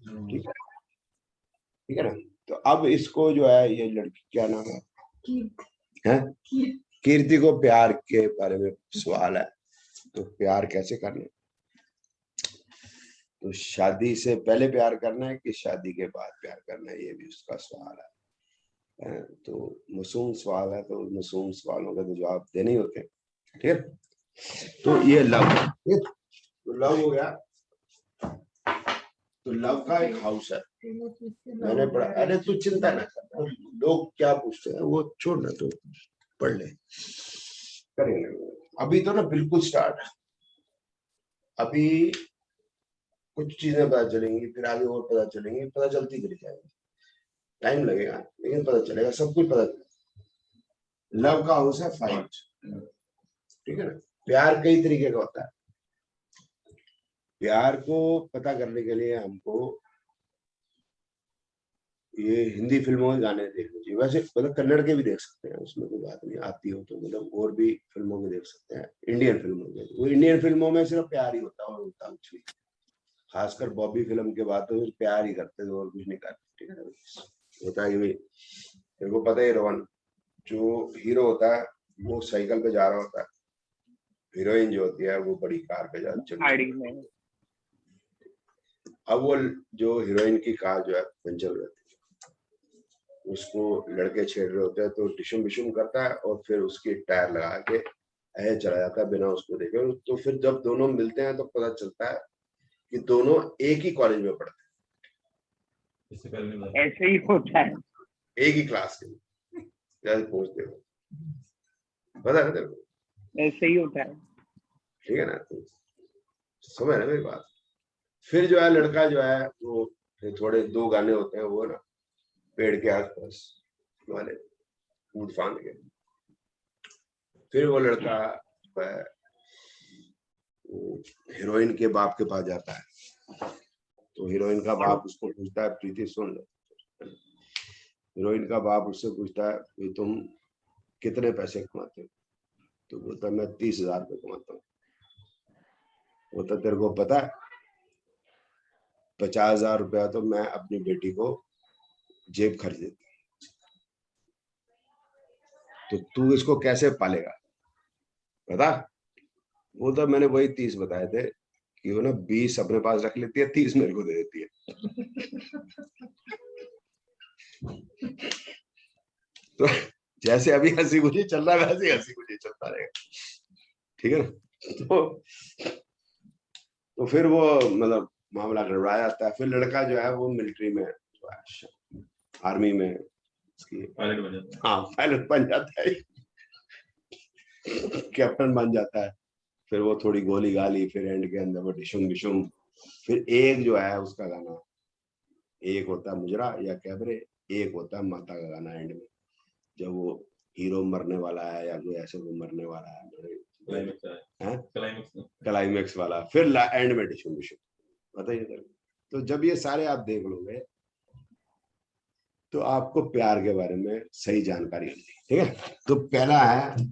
ठीक है, ठीक है ना। तो अब इसको जो है, ये लड़की क्या नाम है, कीर्ति को प्यार के बारे में सवाल है, तो प्यार कैसे करना, तो शादी से पहले प्यार करना है कि शादी के बाद प्यार करना है, ये भी उसका सवाल है। तो मासूम सवाल है, तो मासूम सवालों का तो जवाब देने ही होते हैं, ठीक है। तो ये लव, तो लव हो गया, तो लव का एक हाउस है, मैंने पढ़ा। अरे तू चिंता ना कर, लोग क्या पूछते हैं वो छोड़ना, तो पढ़ ले, करेंगे। अभी तो ना बिल्कुल स्टार्ट है, अभी कुछ चीजें पता चलेंगी, फिर आगे और पता चलेंगी, पता चलती चली जाएगी, टाइम लगेगा लेकिन पता चलेगा, सब कुछ पता चलेगा। लव का हाउस है 5, ठीक है ना। प्यार कई तरीके का होता है, प्यार को पता करने के लिए हमको ये हिंदी फिल्मों के गाने देखने चाहिए, वैसे मतलब कन्नड़ के भी देख सकते हैं, उसमें कोई बात नहीं, आती हो तो मतलब और भी फिल्मों के देख सकते हैं, इंडियन फिल्मों के, वो इंडियन फिल्मों में सिर्फ प्यार ही होता है और होता कुछ नहीं, खासकर बॉबी फिल्म के बाद तो प्यार ही करते थे और कुछ नहीं करते, ठीक है। होता है कि भाई, तेरे को पता ही, रोहन, जो हीरो होता है वो साइकिल पे जा रहा होता है, हीरोइन जो होती है वो बड़ी कार पे जा चल, अब वो जो हीरोइन की कार जो है पंचर हो जाती है, उसको लड़के छेड़ रहे होते हैं, तो डिशुम बिशुम करता है और फिर उसकी टायर लगा के ऐसे चला जाता है बिना उसको देखे। तो फिर जब दोनों मिलते हैं तो पता चलता है कि दोनों एक ही कॉलेज में पढ़ते हैं, ऐसे ही होता है, एक ही क्लास के, जैसे पहुंचते हो, पता है तेरे को, ऐसे ही होता है, ठीक है ना, तो समझ रहे मेरी बात। फिर जो है लड़का जो है वो, फिर थोड़े 2 गाने होते हैं वो ना, पेड़ के आसपास वाले, कूद फांद के, फिर वो लड़का हीरोइन के बाप के पास जाता है, तो हीरोइन का बाप उसको पूछता है, प्रीति सुन लो, हीरोइन का बाप उससे पूछता है कि तुम कितने पैसे कमाते हो, तो बोलता मैं 30,000 रुपये कमाता हूँ। बोलता तेरे को पता है 50,000 रुपया तो मैं अपनी बेटी को जेब खर्च देता हूँ, तो तू इसको कैसे पालेगा बता। वो तो मैंने वही 30 बताए थे कि वो ना 20 अपने पास रख लेती है, 30 मेरे को दे देती है। तो जैसे अभी हंसी खुशी चल रहा है वैसे हंसी खुशी चलता रहेगा, ठीक है ना। तो फिर वो मतलब मामला गड़बड़ा जाता है, फिर लड़का जो है वो मिलिट्री में, आर्मी में पायलट बन जाता है, हाँ पायलट बन जाता है, कैप्टन बन जाता है। फिर वो थोड़ी गोली गाली, फिर एंड के अंदर वो डिशुम बिशुम, फिर एक जो है उसका गाना, एक होता है मुजरा या कैबरे, एक होता है माता का गाना एंड में, जब वो हीरो मरने वाला है या कोई ऐसे कोई मरने वाला है, क्लाइमेक्स वाला, फिर एंड में डिशुम बिशुम, बताइए। तो जब ये सारे आप देख लोगे तो आपको प्यार के बारे में सही जानकारी मिलेगी, ठीक है। तो पहला है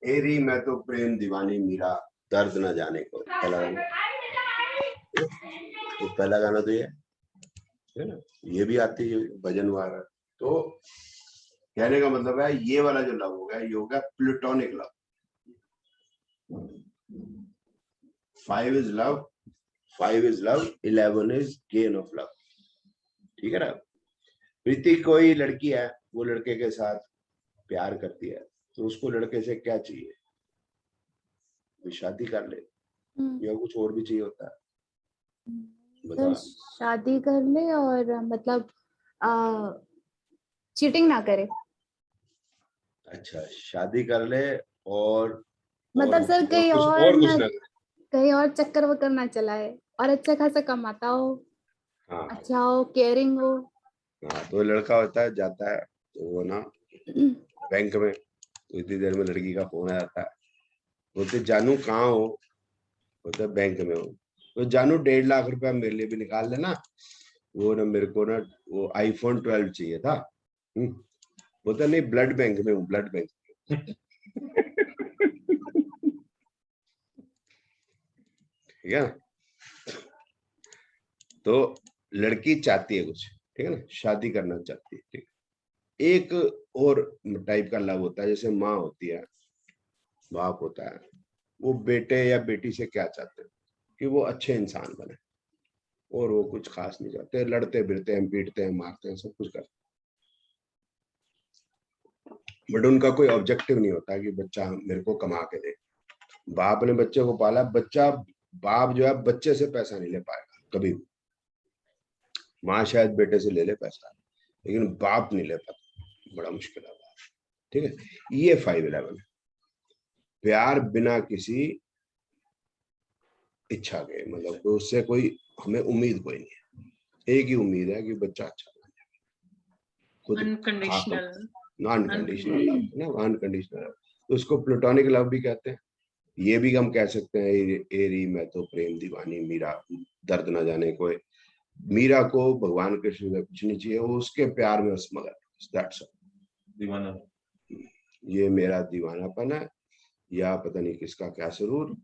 एरी मैं तो प्रेम दीवानी मीरा दर्द न जाने को, पहला गाना, तो पहला गाना तो ये है ना, ये भी आती है भजन वाला। तो कहने का मतलब है ये वाला जो लव हो गया ये हो गया plutonic love, 5 is love, 5 is love, 11 is gain of love, ठीक है ना। प्रीति कोई लड़की है, वो लड़के के साथ प्यार करती है, तो उसको लड़के से क्या चाहिए, वो शादी कर ले या कुछ और भी चाहिए होता है, बता। शादी कर ले और मतलब चीटिंग ना करे। अच्छा, शादी कर ले और मतलब सर कहीं कुछ और कुछ ना, ना करे, कहीं और चक्कर वक्कर ना चलाए, और अच्छा खासा कमाता हो, हाँ अच्छा हो, केयरिंग हो। हाँ। तो लड़का होता है जाता है तो वो ना बैंक में, तो इतनी देर में लड़की का फोन आ जाता है, बोलते जानू कहाँ हो, बोलते बैंक में हो, तो जानू 1.5 लाख रुपया मेरे लिए भी निकाल लेना, वो ना मेरे को ना वो iPhone 12 चाहिए था। बोलता नहीं ब्लड बैंक में हूँ, ब्लड बैंक ठीक है। तो लड़की चाहती है कुछ, ठीक है ना, शादी करना चाहती है, ठीक है। एक और टाइप का लव होता है, जैसे माँ होती है, बाप होता है, वो बेटे या बेटी से क्या चाहते हैं कि वो अच्छे इंसान बने, और वो कुछ खास नहीं चाहते, लड़ते फिरते हैं, पीटते हैं, मारते हैं, सब कुछ करते हैं, बट उनका कोई ऑब्जेक्टिव नहीं होता कि बच्चा मेरे को कमा के दे। बाप ने बच्चे को पाला, बच्चा, बाप जो है बच्चे से पैसा नहीं ले पाएगा कभी भी। माँ शायद बेटे से ले ले पैसा, लेकिन बाप नहीं ले पाता, बड़ा मुश्किल है बाप, ठीक है। ये 511 है, प्यार बिना किसी इच्छा के, मतलब तो उससे कोई हमें उम्मीद कोई नहीं है, एक ही उम्मीद है कि बच्चा अच्छा बन जाए, खुद अनकंडीशनल नॉन कंडीशनल लव ना, अनकंडीशनल लव, तो उसको प्लेटोनिक लव भी कहते हैं। ये भी हम कह सकते हैं, एरी मैं तो प्रेम दीवानी, मीरा दर्द न जाने कोई, मीरा को भगवान कृष्ण से कुछ नहीं चाहिए, वो उसके प्यार में उस मगर, दैट्स दीवाना। ये मेरा दीवानापन है, या पता नहीं किसका क्या सुरूर,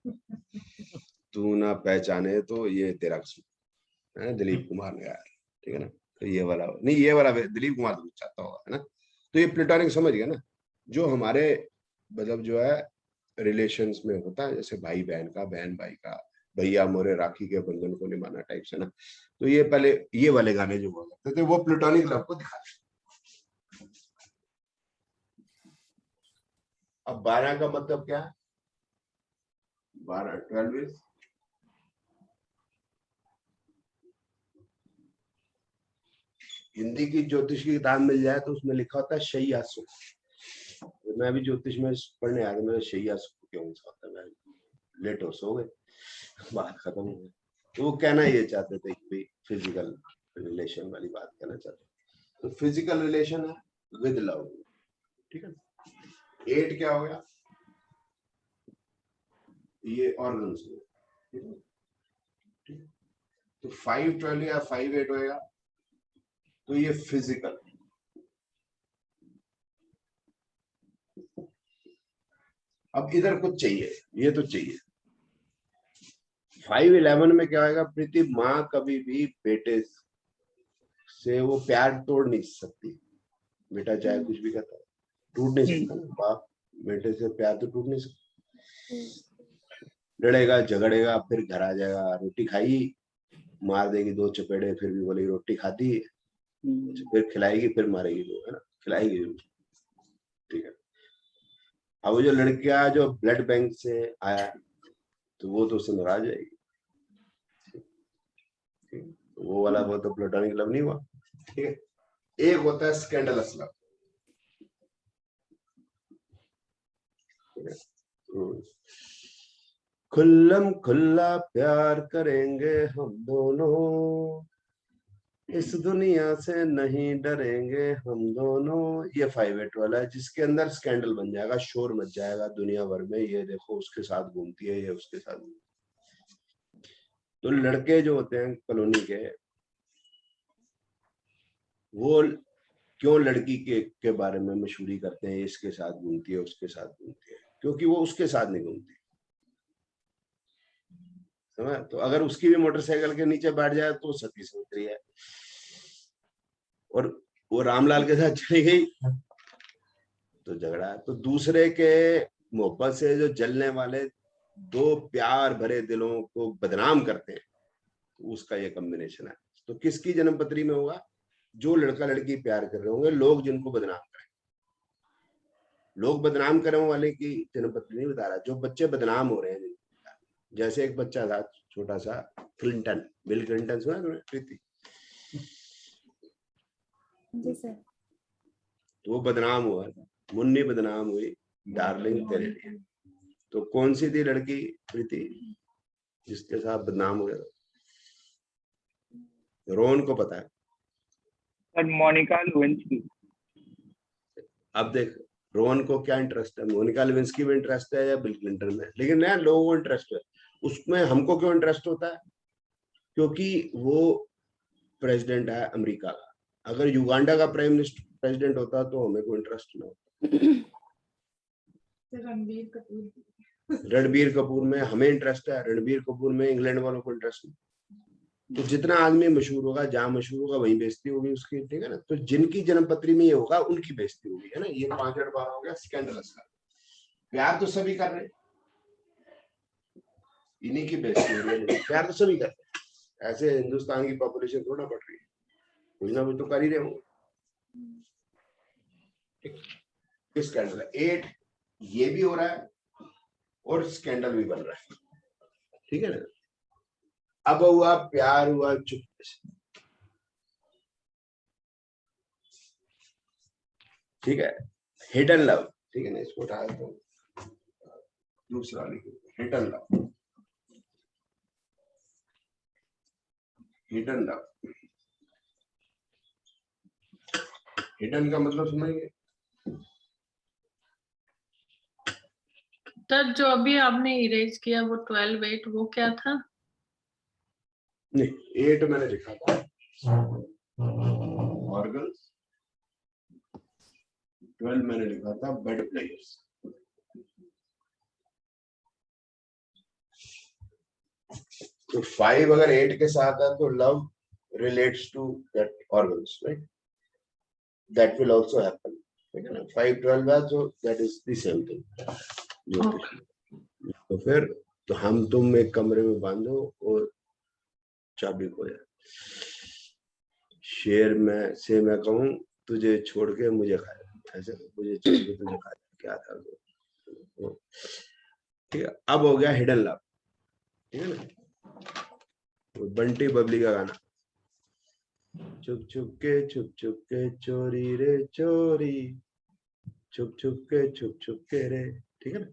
तू ना पहचाने तो ये तेरा कसूर है, दिलीप कुमार ने गाया, ठीक है ना। तो ये वाला नहीं, ये वाला दिलीप कुमार तो चाहता होगा, है ना। तो ये प्लेटोनिक समझ गया ना, जो हमारे मतलब जो है रिलेशंस में होता है, जैसे भाई बहन का, बहन भाई का, भैया मोरे राखी के बंधन को निभाना टाइप से ना। तो ये पहले ये वाले गाने जो हुआ करते थे वो प्लेटोनिक लव को दिखाते। अब 12 का मतलब क्या है, 12 12 हिंदी की ज्योतिष की किताब मिल जाए तो उसमें लिखा होता है शैया सुख। तो मैं भी ज्योतिष में पढ़ने आया था, मैंने शैया सुख क्यों सा होता है, लेट हो सो गए, बात खत्म हो गई। तो वो कहना ये चाहते थे कि फिजिकल रिलेशन वाली बात कहना चाहते, तो फिजिकल रिलेशन है विद लव, ठीक है। 8 क्या हो गया, ये ऑर्गन्स, ठीक है। तो 5 12 या 5 8 होगा, तो ये फिजिकल। अब इधर कुछ चाहिए, ये तो चाहिए। 5 11 में क्या होगा, प्रीति माँ कभी भी बेटे से वो प्यार तोड़ नहीं सकती, बेटा चाहे कुछ भी कहता है, टूट नहीं सकता ना, बाप बेटे से प्यार तो टूट नहीं सकता। लड़ेगा झगड़ेगा, फिर घर आ जाएगा, रोटी खाई, मार देगी 2 चपेड़े, फिर भी बोलेगी रोटी खाती है, फिर खिलाएगी, फिर मारेगी, है ना, खिलाएगी, ठीक है। अब वो जो लड़कियां जो ब्लड बैंक से आया, तो वो तो उससे नाराज जाएगी, वो वाला वो तो प्लेटोनिक लव नहीं हुआ, ठीक है। एक होता है स्कैंडलस लव, खुल्लम खुल्ला प्यार करेंगे हम दोनों, इस दुनिया से नहीं डरेंगे हम दोनों, ये 5 8 वाला है, जिसके अंदर स्कैंडल बन जाएगा, शोर मच जाएगा दुनिया भर में, ये देखो उसके साथ घूमती है, ये उसके साथ घूमती है। तो लड़के जो होते हैं कॉलोनी के, वो क्यों लड़की के बारे में मशहूरी करते हैं, इसके साथ घूमती है, उसके साथ घूमती है, क्योंकि वो उसके साथ नहीं घूमती, समझ। तो अगर उसकी भी मोटरसाइकिल के नीचे बैठ जाए तो सती समझ रही है, और वो रामलाल के साथ चली गई तो झगड़ा है। तो दूसरे के मोहब्बत से जो जलने वाले दो प्यार भरे दिलों को बदनाम करते हैं, तो उसका ये कॉम्बिनेशन है। तो किसकी जन्मपत्री में होगा, जो लड़का लड़की प्यार कर रहे होंगे, लोग जिनको बदनाम करें, लोग बदनाम करने वाले की जन्मपत्री नहीं बता रहा, जो बच्चे बदनाम हो रहे हैं। जैसे एक बच्चा था छोटा सा, क्लिंटन, बिल क्लिंटन सुना तुमने प्रीति? जी सर। तो वो बदनाम हुआ, मुन्नी बदनाम हुई, डार्लिंग तेरे लिए। तो कौन सी थी लड़की प्रीति जिसके साथ बदनाम हो गया? रोहन को पता है। But Monika Lewinsky. अब देख, रोहन को क्या इंटरेस्ट है, मोनिका लेविंस्की में इंटरेस्ट है या बिल क्लिंटन में, लेकिन नया लोगों को इंटरेस्ट है उसमें। हमको क्यों इंटरेस्ट होता है, क्योंकि वो प्रेसिडेंट है अमेरिका का। अगर युगांडा का प्राइम मिनिस्टर प्रेसिडेंट होता तो हमें कोई इंटरेस्ट ना होता। रणबीर कपूर में हमें इंटरेस्ट है, रणबीर कपूर में इंग्लैंड वालों को इंटरेस्ट नहीं। तो जितना आदमी मशहूर होगा, जहाँ मशहूर होगा वहीं बेइज्जती होगी उसकी, ठीक है ना। तो जिनकी जन्मपत्री में ये होगा उनकी बेइज्जती होगी, है ना। ये 5/12 हो गया स्कैंडलस का। प्यार तो सभी कर रहे हैं, इन्हीं की बेइज्जती हो रही है। प्यार तो सभी कर रहे हैं, ऐसे हिंदुस्तान की पॉपुलेशन थोड़ा बढ़ रही है, कुछ ना कुछ तो कर ही रहे होंगे। स्कैंडल है 8, ये भी हो रहा है और स्कैंडल भी बन रहा है, ठीक है ना। अब हुआ प्यार, हुआ चुप, ठीक है। हिडन लव, ठीक है ना, इसको उठाया तो दूसरा लिखो, hidden love. Hidden love, hidden का मतलब समझिए। सर जो अभी आपने इरेज किया वो 12/8 वो क्या था? नहीं, 8 मैंने लिखा था ऑर्गन्स, 12 मैंने लिखा था बेड प्लेयर्स। तो 5 अगर 8 के साथ है तो love relates to that organs, right, that will also happen, ठीक है ना। 5 12 है तो that is the same thing. तो फिर तो हम तुम एक कमरे में बांधो और चाबी खो जाए। शेर में से मैं कहूँ तुझे छोड़ के मुझे खाया, ऐसे मुझे छोड़ के तुझे खाया, क्या था वो, ठीक है। अब हो गया हिडन लव, ठीक है ना। बंटी बबली का गाना, चुप चुप के चोरी रे चोरी, चुप चुप के रे, ठीक है ना।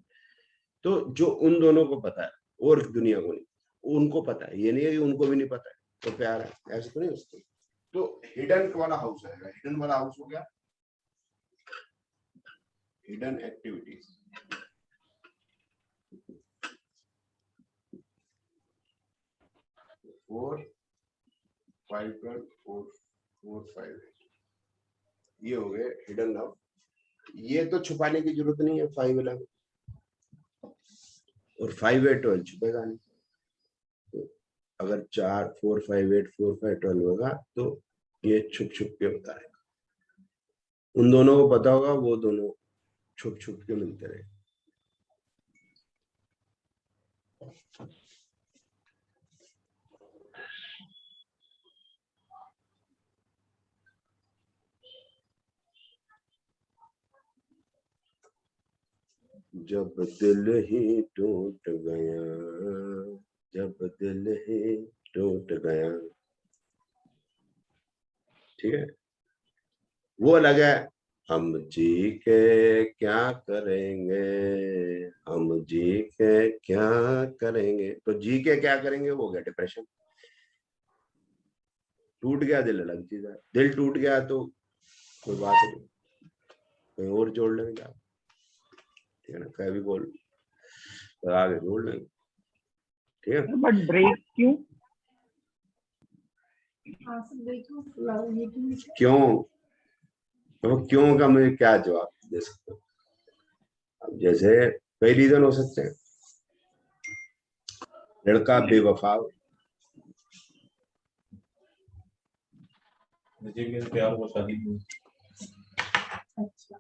तो जो उन दोनों को पता है और दुनिया को नहीं, उनको पता है, ये नहीं है कि उनको भी नहीं पता है तो प्यार है, ऐसे तो नहीं उसको। तो हिडन वाला हाउस आएगा, हिडन वाला हाउस हो गया हिडन एक्टिविटीज, 4 5 12 4 4 5 ये हो गए हिडन लव। ये तो छुपाने की जरूरत नहीं है 5 11 और 5 8 12 छुपेगा नहीं। तो अगर 4 4 5 8 4 5 12 होगा तो ये छुप के होता है, उन दोनों को पता होगा, वो दोनों छुप के मिलते रहे। जब दिल ही टूट गया, जब दिल ही टूट गया, ठीक है। वो अलग है, हम जी के क्या करेंगे, हम जी के क्या करेंगे। तो जी के क्या करेंगे वो हो गया डिप्रेशन। टूट गया दिल अलग चीज है, दिल टूट गया तो कोई बात नहीं, कहीं और जोड़ लेंगे आप, ठीक है ना, फेविकोल आगे जोड़ लेंगे, ठीक है। बट ब्रेक क्यों? क्यों, तो क्यों का मुझे क्या जवाब दे सकते हो। अब जैसे कई रीजन हो सकते हैं, लड़का बेवफा, प्यार वो शादी। अच्छा,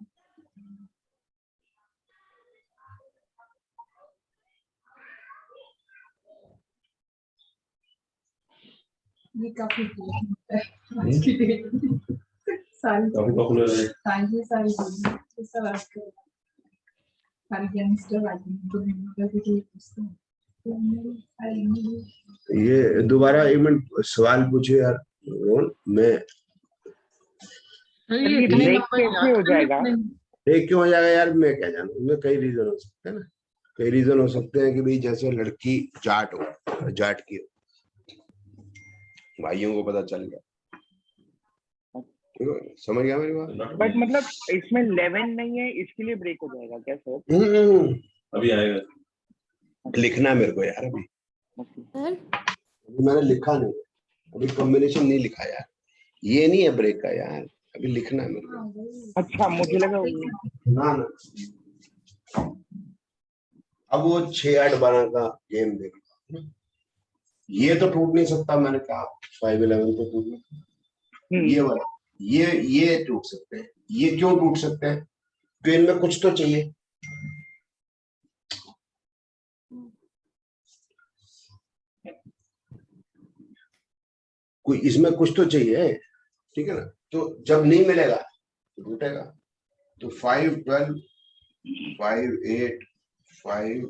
ये काफी सारी पॉपुलर है। सारी सवाल कर सारी गैंगस्टर ये दोबारा एक मिनट सवाल पूछे यार रोहन, मैं ये ब्रेक इतने कैसे हो जाएगा? एक क्यों हो जाएगा यार, मैं क्या जानूं, इसमें कई रीजन हो सकते हैं ना। कई रीजन हो सकते हैं कि भाई जैसे लड़की जाट हो, जाट की हो, भाइयों को पता चल गया, समझ गया मेरी बात। बट मतलब इसमें 11 नहीं है, इसके लिए ब्रेक हो जाएगा क्या सर? अभी आएगा, लिखना मेरे को यार, अभी सर मैंने लिखा नहीं, अभी कॉम्बिनेशन नहीं लिखा यार, ये नहीं है ब्रेक का यार, अभी लिखना है मेरे को। अच्छा, मुझे लगा ना ना, अब वो 6 8 12 का गेम देखो, ये तो टूट नहीं सकता, मैंने कहा 511 तो टूट नहीं, ये वाला ये टूट सकते हैं। ये क्यों टूट सकते हैं? तो इनमें कुछ तो चाहिए। कोई इसमें कुछ तो चाहिए, ठीक है ना। तो जब नहीं मिलेगा तो टूटेगा। तो 5 12 5 8 5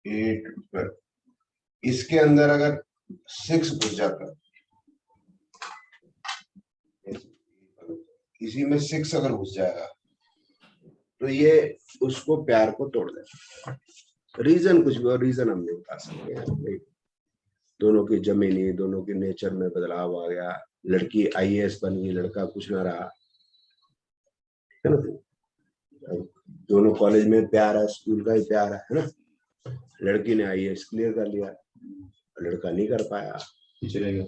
8 12, इसके अंदर अगर 6 घुस जाता, इसी में 6 अगर घुस जाएगा तो ये उसको प्यार को तोड़ देगा। रीजन कुछ भी, और रीजन हम नहीं बता सकते। दोनों की जमीनी, दोनों के नेचर में बदलाव आ गया, लड़की आईएएस बन गई, लड़का कुछ ना रहा, है ना। दोनों कॉलेज में प्यार है, स्कूल का ही प्यार है ना। लड़की ने आईएएस क्लियर कर लिया, लड़का नहीं कर पाया, चले गए।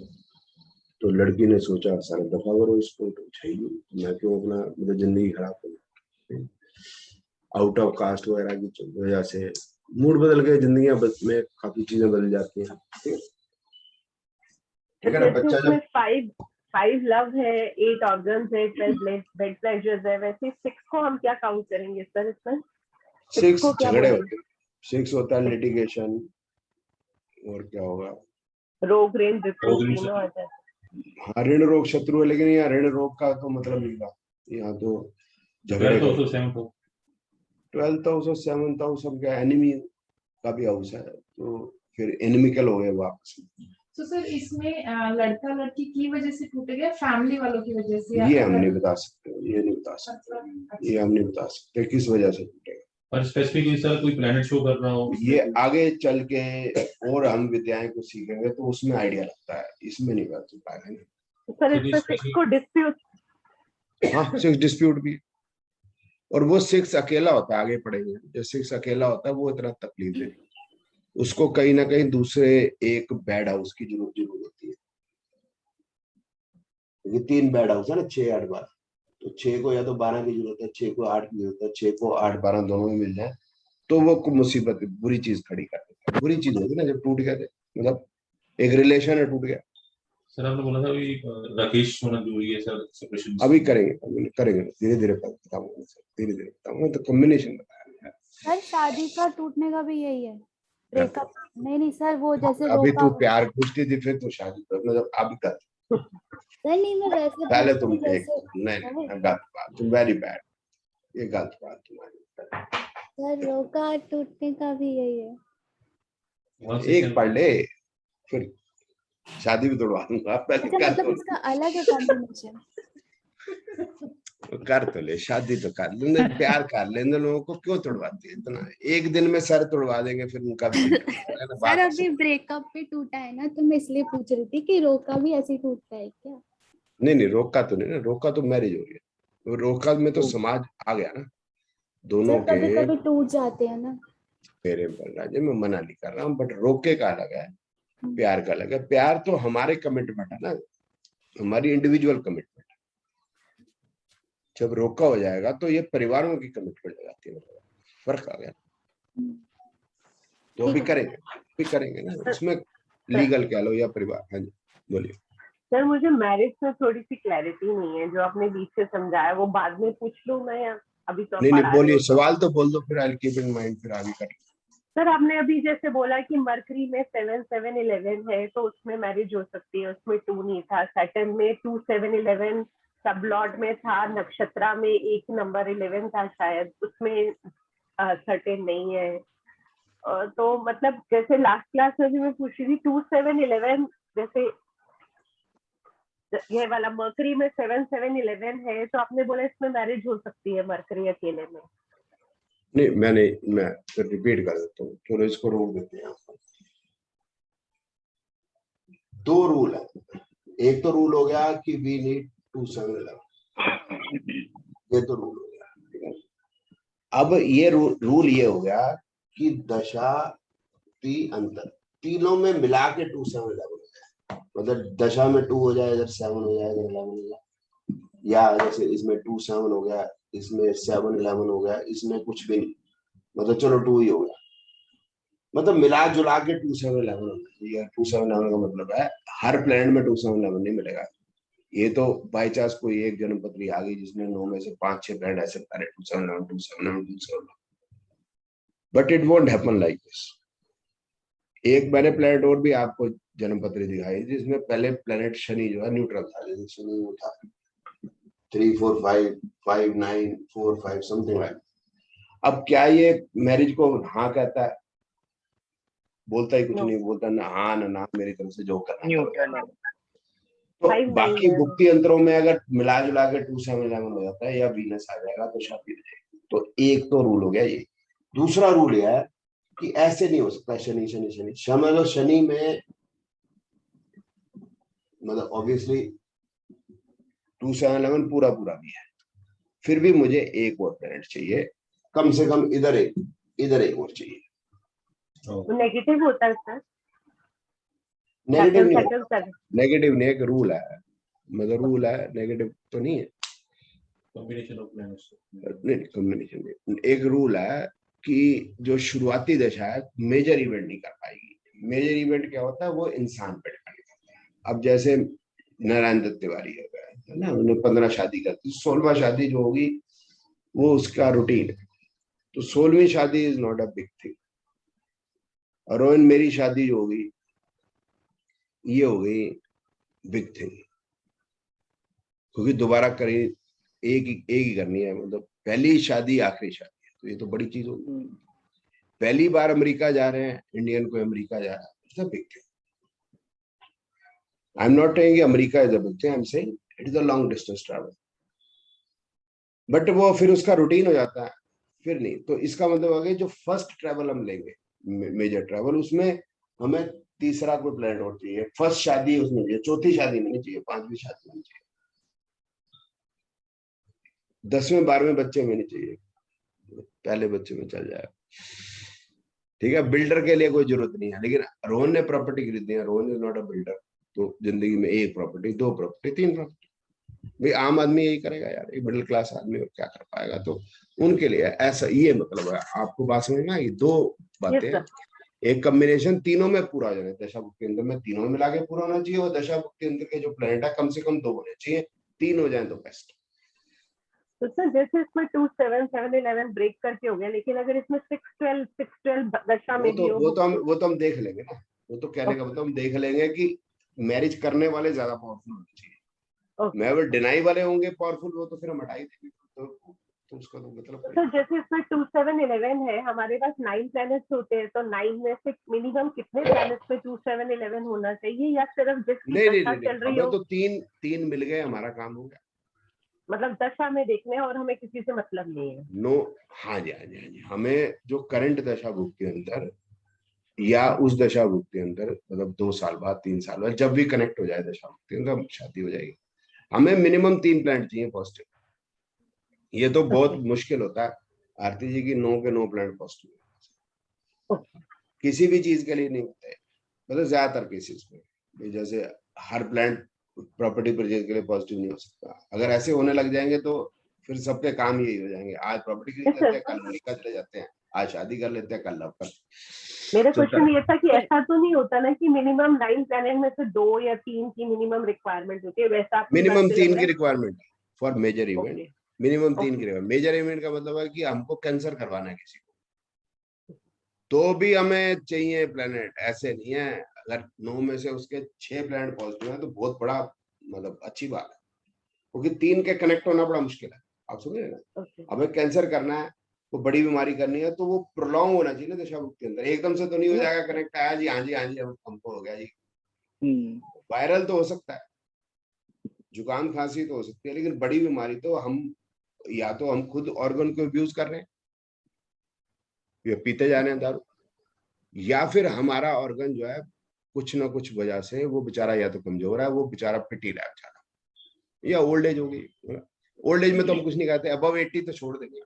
तो लड़की ने सोचा सर दफा करो इसको, तो चाहिए मैं क्यों अपना मतलब जिंदगी खराब करूं। आउट ऑफ कास्ट वगैरह की वजह से मूड बदल गए, जिंदगी में काफी चीजें बदल जाती हैं, ठीक है ना। बच्चा जब 5 लव है, 8 ऑर्गन्स है, 12 बेड प्लेजर्स है, वैसे 6 को हम क्या काउंट करेंगे सर इसमें? 6 को क्या झगड़े बोलेंगे? होते हैं, 6 होता है लिटिगेशन, और क्या होगा, रोग ऋण रोग ऋण तीनों आ जाते हैं। हाँ ऋण रोग शत्रु है, लेकिन यहाँ ऋण रोग का तो मतलब नहीं था, यहाँ तो झगड़े का। 12th हाउस और 7th हाउस हम क्या एनिमी का भी हाउस है, तो फिर एनिमिकल हो गए वापस। तो सर इसमें लड़का लड़की की वजह से टूट गया, फैमिली वालों की वजह से? ये हम नहीं बता सकते, ये नहीं बता सकते, ये हम नहीं बता सकते किस वजह से टूटेगा। पर स्पेसिफिकली सर कोई प्लेनेट शो कर रहा हो, ये आगे चल के और हम विद्याएं को सीखेंगे तो उसमें आइडिया लगता है, इसमें नहीं बता पाएंगे। सर इसमें 6 को डिस्प्यूट, हाँ 6 डिस्प्यूट भी, और वो 6 अकेला होता है, आगे पढ़ेंगे। जो 6 अकेला होता है वो इतना तकलीफ देगा, उसको कहीं ना कहीं दूसरे एक बेड हाउस की जरूरत होती है। ये 3 बेड हाउस है ना, 6 8 12, तो 6 को या तो 12 की जरूरत है, 6 को 8 की जरूरत है। 6 को 8 12 दोनों में मिल जाए तो वो मुसीबत बुरी चीज खड़ी कर देता है। बुरी चीज होगी ना जब टूट गया, मतलब एक रिलेशन है टूट गया। सर आपने बोला था अभी राकेश होना जरूरी है सर सेपरेशन। अभी करेंगे धीरे धीरे बताऊंगा सर, धीरे धीरे बताऊंगा। तो कॉम्बिनेशन बताया सर शादी का टूटने का भी यही है, ब्रेकअप? नहीं सर, वो जैसे अभी रोका तू हुआ। प्यार पूछती थी फिर तो शादी कर, मतलब अभी कर। सर नहीं, मैं वैसे पहले पूछ तुम रही हूँ एक जैसे। नहीं गलत बात, तुम वेरी बैड, ये गलत बात तुम्हारी। सर रोका टूटने का भी यही है। एक पढ़ ले फिर शादी भी तोड़वा दूंगा, पहले अच्छा, कर मतलब तो इसका अलग है कॉम्बिनेशन? कर तो ले, शादी तो कर लेंगे, प्यार कर लेंगे, लोगों को क्यों तोड़वाती है इतना। एक दिन में सर तोड़वा देंगे फिर उनका भी सर अभी ब्रेकअप पे टूटा है ना, तो मैं इसलिए पूछ रही थी कि रोका भी ऐसे ही टूटता है क्या? नहीं रोका तो नहीं ना, रोका तो मैरिज हो गया, तो रोका में तो समाज आ गया ना दोनों सर कभी के। कभी टूट जाते हैं ना। मेरे राजे मैं मना नहीं कर रहा हूँ, बट रोके का अलग है, प्यार का अलग है। प्यार तो हमारे कमिटमेंट है ना, हमारी इंडिविजुअल कमिटमेंट। जब रोका हो जाएगा तो ये परिवारों की कमिटमेंट हो जाती है, फर्क आ गया। तो अभी करेंगे ना, उसमें लीगल क्या लो या परिवार। हाँ जी बोलिए सर मुझे मैरिज में थोड़ी सी क्लैरिटी नहीं है, जो आपने बीच से समझाया वो बाद में पूछ लूं मैं, या अभी तो नहीं पढ़ा रहे बोलिए, हो? सवाल तो बोल दो फिर I will keep in mind, फिर आगे कर। सर आपने अभी जैसे बोला कि मरकरी में 7 7 11 है तो उसमें मैरिज हो सकती है, उसमें 2 नहीं था। सैटर्न में 2 7 11 सब लॉर्ड में था, नक्षत्रा में 1 नंबर 11 था शायद, उसमें सर्टेन नहीं है। तो मतलब जैसे लास्ट क्लास में भी मैं पूछ रही थी 2 7 11, जैसे ये वाला मरकरी में 7 7 11 है तो आपने बोला इसमें मैरिज हो सकती है मरकरी अकेले में। नहीं मैं रिपीट कर देता हूँ, थोड़ा इसको रोक देते हैं। 2 रूल है, एक तो रूल हो गया कि वी नीड 2 7 11, ये तो रूल हो गया, ठीक है। अब ये रूल ये हो गया कि दशा अंतर तीनों में मिला के 2 7 11 हो जाए, मतलब दशा में 2 हो जाए, इधर 7 हो जाए, इधर 11 हो जाए, या जैसे इसमें 2 7 हो गया, इसमें 7 11 हो गया, इसमें कुछ भी नहीं, मतलब चलो 2 ही हो गया, मतलब मिला जुला के 2711 होना चाहिए। 2711 का मतलब है हर प्लैनेट में 2711 नहीं मिलेगा। ये तो बाई चांस कोई एक जन्मपत्री आ गई जिसने 9 में से 5-6 प्लैनेट ऐसे बता रहे 2711 2711 2711, but it won't happen like this. एक मैंने प्लैनेट और भी आपको जन्मपत्री दिखाई जिसमें पहले प्लैनेट शनि जो है न्यूट्रल था, जैसे शनि वो था 3 4 5 5 9 4 5 समथिंग लाइक। अब क्या ये मैरिज को हाँ कहता है? बोलता ही कुछ नहीं, बोलता ना हाँ ना मेरी तरफ से जो करना है। न्यूट्रल है। तो 5 बाकी 9 है। गुप्ती यंत्रों में अगर मिला जुला के 2711 हो जाता है या वीनस आ जाएगा तो शादी हो जाएगी। तो एक तो रूल हो गया ये। दूसरा रूल यह है कि ऐसे नहीं हो सकता शनि शनि शनि समझ लो। शनि में मतलब ऑब्वियसली 2711 पूरा पूरा भी है, फिर भी मुझे एक और प्लैनेट चाहिए, कम से कम इधर एक और चाहिए। नेगेटिव होता है सर? नेगेटिव नहीं, सर नेगेटिव नहीं, एक रूल है, मतलब रूल है, नेगेटिव तो नहीं है। Combination of planets. नहीं, कॉम्बिनेशन नहीं, एक रूल है कि जो शुरुआती दशा है मेजर इवेंट नहीं कर पाएगी। मेजर इवेंट क्या होता है? वो इंसान पे डिपेंड करता है। अब जैसे नारायण दत्त तिवारी हो गया है ना, उन्होंने 15 शादी कर दी, 16वां शादी जो होगी वो उसका रूटीन है, तो 16वीं शादी is not a big thing. और रोहन मेरी शादी जो होगी ये हो गई बिग थिंग, क्योंकि दोबारा करी एक ही करनी है, मतलब पहली शादी आखिरी शादी है, तो ये तो बड़ी चीज होगी। पहली बार अमेरिका जा रहे हैं, इंडियन को अमेरिका जा रहा है, it's a big thing. I am not saying America is a big thing, I am saying it is a long distance travel, but वो फिर उसका रूटीन हो जाता है, फिर नहीं। तो इसका मतलब है जो फर्स्ट ट्रैवल हम लेंगे मेजर ट्रैवल, उसमें हमें तीसरा कोई प्लैनेट और चाहिए। फर्स्ट शादी उसमें चाहिए, चौथी शादी में नहीं चाहिए, 5वीं शादी में चाहिए, 10वें 12वें बच्चे में नहीं चाहिए, पहले बच्चे में चल जाएगा। ठीक है, बिल्डर के लिए कोई जरूरत नहीं है, लेकिन रोहन ने प्रॉपर्टी खरीदनी है, Rohan is not a builder, तो जिंदगी में 1 प्रॉपर्टी 2 प्रॉपर्टी 3 प्रॉपर्टी। भाई आम आदमी यही करेगा यार, एक मिडिल क्लास आदमी और क्या कर पाएगा? तो उनके लिए ऐसा ये मतलब है। आपको बात समझ में आई? 2 बातें, एक कॉम्बिनेशन तीनों में पूरा हो जाना, दशा भुक्ति अंतर में तीनों में मिला के पूरा होना चाहिए, और दशा भुक्ति अंतर के जो प्लैनेट है कम से कम 2 होने चाहिए, 3 हो जाए तो बेस्ट। तो सर जैसे इसमें 2 7 7 11 ब्रेक करके हो गया, लेकिन अगर इसमें 6 12 दशा में भी हो, वो तो हम देख लेंगे ना। वो तो कहने का मतलब हम देख लेंगे कि मैरिज करने वाले ज्यादा पावरफुल होने चाहिए। मैं वो डिनाई वाले होंगे पावरफुल, वो तो फिर हम हटा ही देंगे, तो उसका तो मतलब तो जैसे इसमें 2 7 11 है, हमारे पास 9 प्लैनेट्स होते हैं, तो 9 में से मिनिमम कितने प्लैनेट्स पे 2 7 11 होना चाहिए, या सिर्फ जिसकी दशा चल रही हो? तो तीन मिल गए, हमारा काम हो गया। मतलब दशा में देखने और हमें किसी से मतलब नहीं है। नो, हाँ जी हाँ जी हाँ जी, हमें जो करंट दशा भुक्ति अंतर या उस दशा भुक्ति अंतर, मतलब 2 साल बाद 3 साल बाद जब भी कनेक्ट हो जाए दशा भुक्ति अंतर, शादी हो जाएगी। हमें मिनिमम 3 प्लैनेट चाहिए पॉजिटिव। ये तो बहुत मुश्किल होता है आरती जी की 9 के 9 प्लैनेट पॉजिटिव किसी भी चीज के लिए नहीं होते, मतलब ज्यादातर केसेस में। जैसे हर प्लैनेट प्रॉपर्टी परचेज के लिए पॉजिटिव नहीं हो सकता। अगर ऐसे होने लग जाएंगे तो फिर सबके काम यही हो जाएंगे, आज प्रॉपर्टी खरीद लेते हैं, कल अमेरिका चले जाते हैं, आज शादी कर लेते हैं, कल लव कर। मेरा क्वेश्चन ये था कि ऐसा तो नहीं होता ना कि मिनिमम 9 प्लैनेट में से 2 या 3 की मिनिमम रिक्वायरमेंट होती है? वैसा मिनिमम 3 की requirement for major event, minimum 3 की Okay. रिक्वायरमेंट। मेजर इवेंट का मतलब है कि हमको कैंसर करवाना है किसी को, तो भी हमें चाहिए प्लैनेट। ऐसे नहीं है, अगर 9 में से उसके 6 प्लैनेट पॉजिटिव है तो बहुत बड़ा मतलब अच्छी बात है, क्योंकि 3 के कनेक्ट होना बड़ा मुश्किल है। आप समझ रहे ना? हमें कैंसर करना है, वो बड़ी बीमारी करनी है, तो वो प्रोलॉन्ग होना चाहिए ना दशा भुक्ति अंतर। एकदम से तो नहीं हो जाएगा कनेक्ट, आया जी हाँ जी हाँ जी हमको हो गया जी। वायरल तो हो सकता है, जुकाम खांसी तो हो सकती है, लेकिन बड़ी बीमारी तो हम या तो हम खुद ऑर्गन को अब्यूज कर रहे हैं, या पीते जा रहे हैं दारू, या फिर हमारा ऑर्गन जो है कुछ ना कुछ वजह से वो बेचारा या तो कमजोर है, वो बेचारा पिटी रहा है बेचारा, या ओल्ड एज होगी। ओल्ड एज में तो हम कुछ नहीं कहते, अबव 80 तो छोड़ देंगे,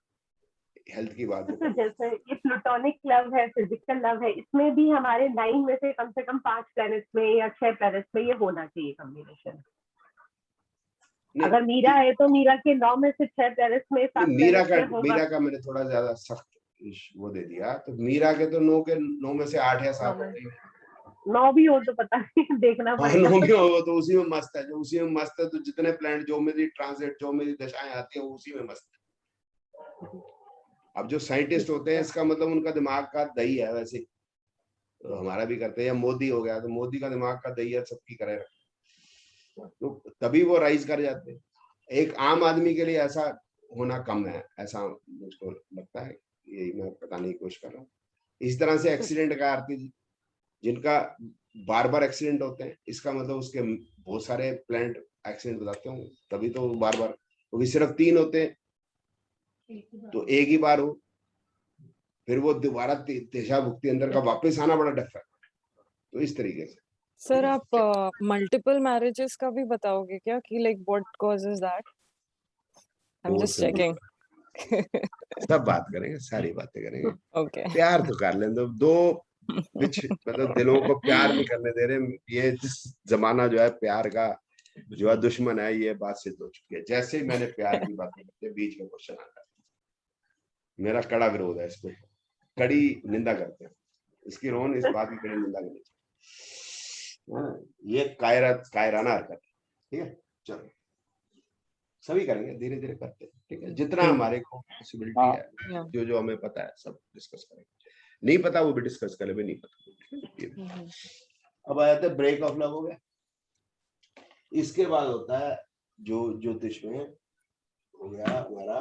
हेल्थ की बात तो जैसे ये प्लूटोनिक लव है, फिजिकल लव है, इसमें भी हमारे 9 में से कम 5 प्लैनेट्स में या 6 प्लैनेट्स में ये होना चाहिए कॉम्बिनेशन। अगर मीरा है तो मीरा के 9 में से 6 प्लैनेट्स में 7 मीरा का मैंने थोड़ा ज्यादा सख्त वो दे दिया, तो मीरा के तो 9 में से 8 या 7 होते हैं। 9 भी हो तो पता नहीं, देखना हाँ, पड़ेगा। 9 भी होगा तो उसी में मस्त है, जो उसी में मस्त है, तो जितने प्लैनेट जो मेरी ट्रांजिट जो मेरी दशाएं आती हैं वो उसी में मस्त है। अब जो साइंटिस्ट होते हैं इसका मतलब उनका दिमाग का दही है, वैसे तो हमारा भी करते हैं। या मोदी हो गया तो मोदी का दिमाग का दही है, सबकी करेगा, तो तभी वो राइज कर जाते हैं। एक आम आदमी के लिए ऐसा होना कम है, ऐसा मुझको लगता है, यही मैं बताने की कोशिश कर रहा हूँ। इस तरह से एक्सीडेंट का आरती जी, जिनका बार बार एक्सीडेंट होते हैं, इसका मतलब उसके बहुत सारे प्लांट एक्सीडेंट बताते होंगे, तभी तो बार बार, क्योंकि सिर्फ 3 होते हैं तो एक ही बार हो, फिर वो दोबारा दिशा भुक्ति अंदर का वापस आना बड़ा टफ है। तो इस तरीके से सर आप मल्टीपल मैरिजेस का भी बताओगे क्या कि like what causes that? I am just checking. सब बात करेंगे, सारी बातें करेंगे। ओके प्यार तो कर लें, दो मतलब दिलों को प्यार नहीं करने दे रहे। ये जमाना जो है प्यार का जो है दुश्मन है, ये बात सिद्ध हो चुकी है। जैसे ही मैंने प्यार की बातें की, बीच में क्वेश्चन आता है, मेरा कड़ा विरोध है इसमें, कड़ी निंदा करते हैं इसकी। रोहन इस बात की कड़ी निंदा करनी चाहिए, ये कायराना हरकत है। ठीक है, चलो सभी करेंगे, धीरे धीरे करते हैं। ठीक है, जितना हमारे को पॉसिबिलिटी है, जो जो हमें पता है सब डिस्कस करेंगे। नहीं पता वो भी डिस्कस कर ले, भी नहीं पता। अब आ जाते ब्रेक ऑफ लव हो गया। इसके बाद होता है जो ज्योतिष में हो गया हमारा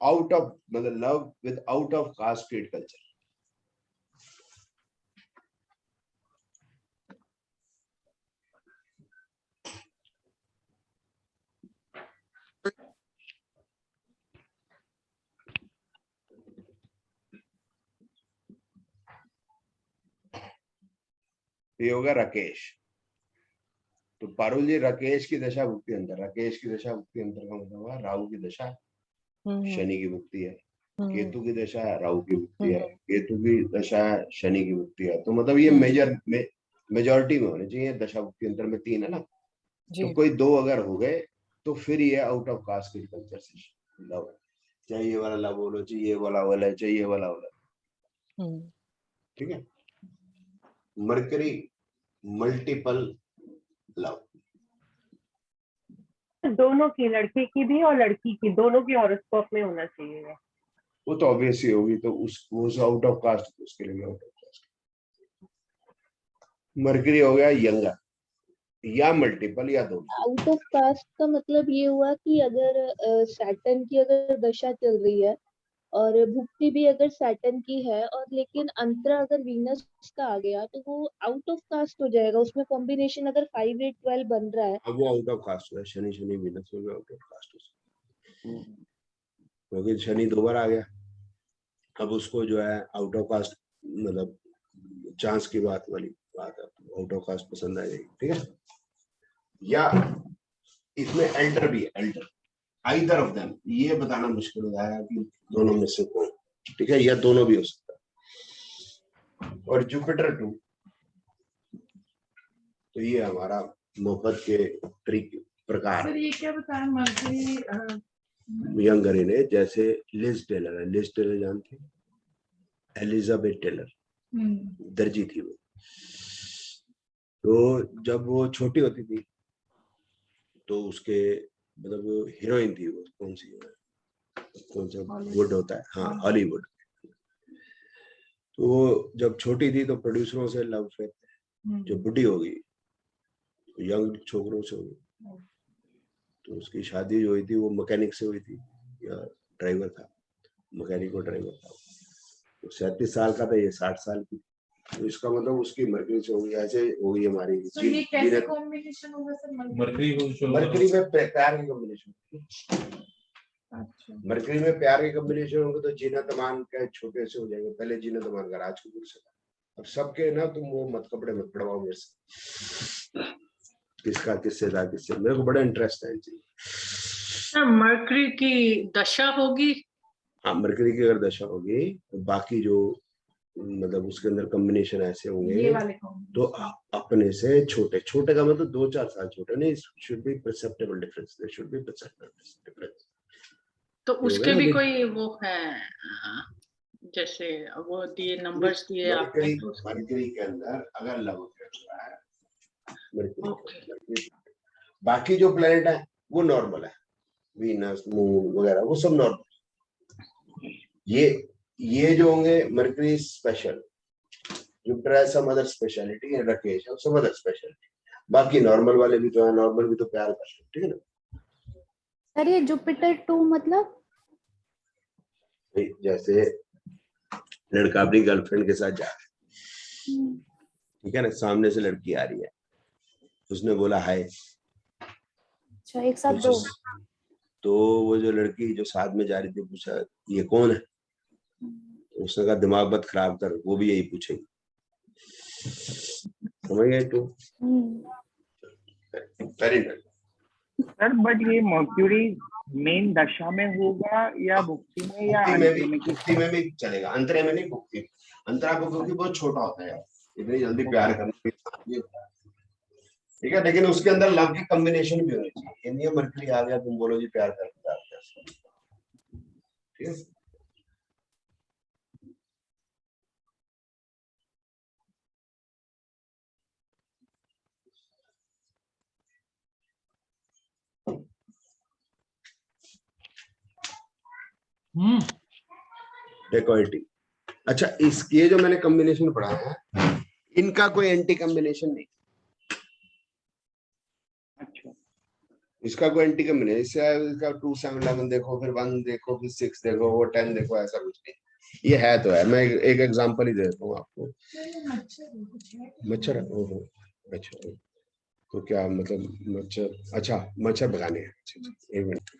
आउट ऑफ, मतलब love with out of caste creed culture. ये होगा राकेश। तो पारुल जी, राकेश की दशा भुक्ति अंतर, राकेश की दशा भुक्ति अंतर का मतलब हुआ राहु की दशा शनि की भुक्ति है, केतु की दशा राहु की भुक्ति है, केतु की दशा शनि की भुक्ति है। तो मतलब ये मेजॉरिटी में होने चाहिए दशा भुक्ति अंतर में 3 है ना, तो कोई 2 अगर हो गए तो फिर ये आउट ऑफ कास्ट कल्चर से लव है। चाहे ये वाला लव बोलो, चाहिए ये वाला वाला, चाहिए ये वाला वाला। ठीक है, मरकरी मल्टीपल लव, दोनों की, लड़के की भी और लड़की की, दोनों की हॉरोस्कोप में होना चाहिए। वो तो ऑब्वियस ही होगी, तो उस आउट ऑफ कास्ट, उसके लिए आउट ऑफ कास्ट। मरकरी हो गया यंगर, या मल्टीपल या दोनों। आउट ऑफ कास्ट का मतलब ये हुआ कि अगर सैटर्न की अगर दशा चल रही है और भुक्ति भी अगर सैटर्न की है, और लेकिन अंतरा अगर वीनस का आ गया, तो वो आउट ऑफ कास्ट हो जाएगा। उसमें कॉम्बिनेशन अगर 5, 8, 12 बन रहा है, अब वो आउट ऑफ कास्ट है। शनि शनि वीनस में आउट ऑफ कास्ट हो, क्योंकि शनि 2 बार आ गया। अब उसको जो है आउट ऑफ कास्ट, मतलब चांस की बात वाली बात है, आउट ऑफ कास्ट पसंद आ जाएगी। ठीक है, या इसमें एल्टर भी है, एल्टर आइदर ऑफ देम, ये बताना मुश्किल हो जाएगा कि दोनों में से कौन। ठीक है, या दोनों भी हो सकता है। और जुपिटर 2, तो ये हमारा मोहब्बत के तरीके प्रकार। सर ये क्या बताया मर्करी यंगर ने, जैसे लिज टेलर है, लिज टेलर जानते हैं, एलिजाबेथ टेलर दर्जी थी वो। तो जब वो छोटी होती थी तो उसके मतलब वो हीरोइन थी, वो कौन सा वुड होता है, हाँ हॉलीवुड। तो वो जब छोटी थी तो प्रोड्यूसरों से लव फेयर, जो बुढ़ी हो गई तो यंग छोकरों से हो गई। तो उसकी शादी जो हुई थी वो मैकेनिक से हुई थी, या ड्राइवर था, मैकेनिक और ड्राइवर था। तो 37 साल का था, ये 60 साल की। तो इसका मतलब उसकी मरकरी से होगी, ऐसे होगी हमारी। तो ये कैसे कॉम्बिनेशन होगा सर? मरकरी में प्यार की कॉम्बिनेशन। अच्छा, मरकरी में प्यार के कॉम्बिनेशन होंगे तो जीनत अमान के छोटे से हो जाएंगे। पहले जीनत अमान का राज कपूर से था, अब सबके ना तुम वो मत कपड़े मत पड़वाओ मेरे से, किसका किससे था किससे। मेरे को बड़ा इंटरेस्ट है इन चीज़ों। मरकरी की दशा होगी, हाँ मरकरी की अगर दशा होगी तो बाकी जो मतलब उसके अंदर कॉम्बिनेशन ऐसे होंगे तो अपने से छोटे, छोटे का मतलब 2-4 साल छोटे नहीं, should be perceptible difference, there should be perceptible difference. तो उसके भी कोई वो है जैसे वो दिए नंबर्स दिए आपने तो मरकरी के अंदर अगर लव अफेयर हुआ है, ओके मरकरी, बाकी जो प्लेनेट है वो नॉर्मल है, वीनस मून वगैरह वो सब नॉर्मल। ये जो होंगे मरकरी स्पेशल, जुपिटर है सम अदर स्पेशलिटी, राकेश है सम अदर स्पेशलिटी, बाकी नॉर्मल वाले भी तो है, नॉर्मल भी तो प्यार कर सकते, ठीक है ना। सर ये जुपिटर 2 मतलब? जैसे लड़का अपनी गर्लफ्रेंड के साथ जा रहा है, ठीक है ना, सामने से लड़की आ रही है, उसने बोला हाय, अच्छा एक साथ दो? तो वो जो लड़की जो साथ में जा रही थी पूछा ये कौन है, तो उसने कहा दिमाग मत खराब कर, वो भी यही पूछेगी, समझ गए तो। वेरी नाइस सर बट ये मर्क्यूरी मेन दशा में होगा या भुक्ति में या अंतरे में? भुक्ति में भी चलेगा, अंतरे में नहीं, भुक्ति, अंतरा को क्योंकि बहुत छोटा होता है यार, इतनी जल्दी प्यार करने की, ठीक है, लेकिन उसके अंदर लव की कॉम्बिनेशन भी होनी चाहिए, ये नहीं मरकरी आ गया तुम बोलो जी प्यार करते हैं, ठीक है। डेकोइटी, अच्छा ये जो मैंने कॉम्बिनेशन पढ़ा है इनका कोई एंटी कॉम्बिनेशन नहीं, अच्छा इसका कोई एंटी कॉम्बिनेशन, इसका 2 7 11 देखो, फिर 1 देखो, फिर 6 देखो, वो 10 देखो, ऐसा कुछ नहीं, ये है तो है। मैं एक एग्जांपल ही देता हूँ आपको। मच्छर, ओहो अच्छा, तो क्या मतलब मच्छर, अच्छा मच्छर भगाने हैं, एक मिनट,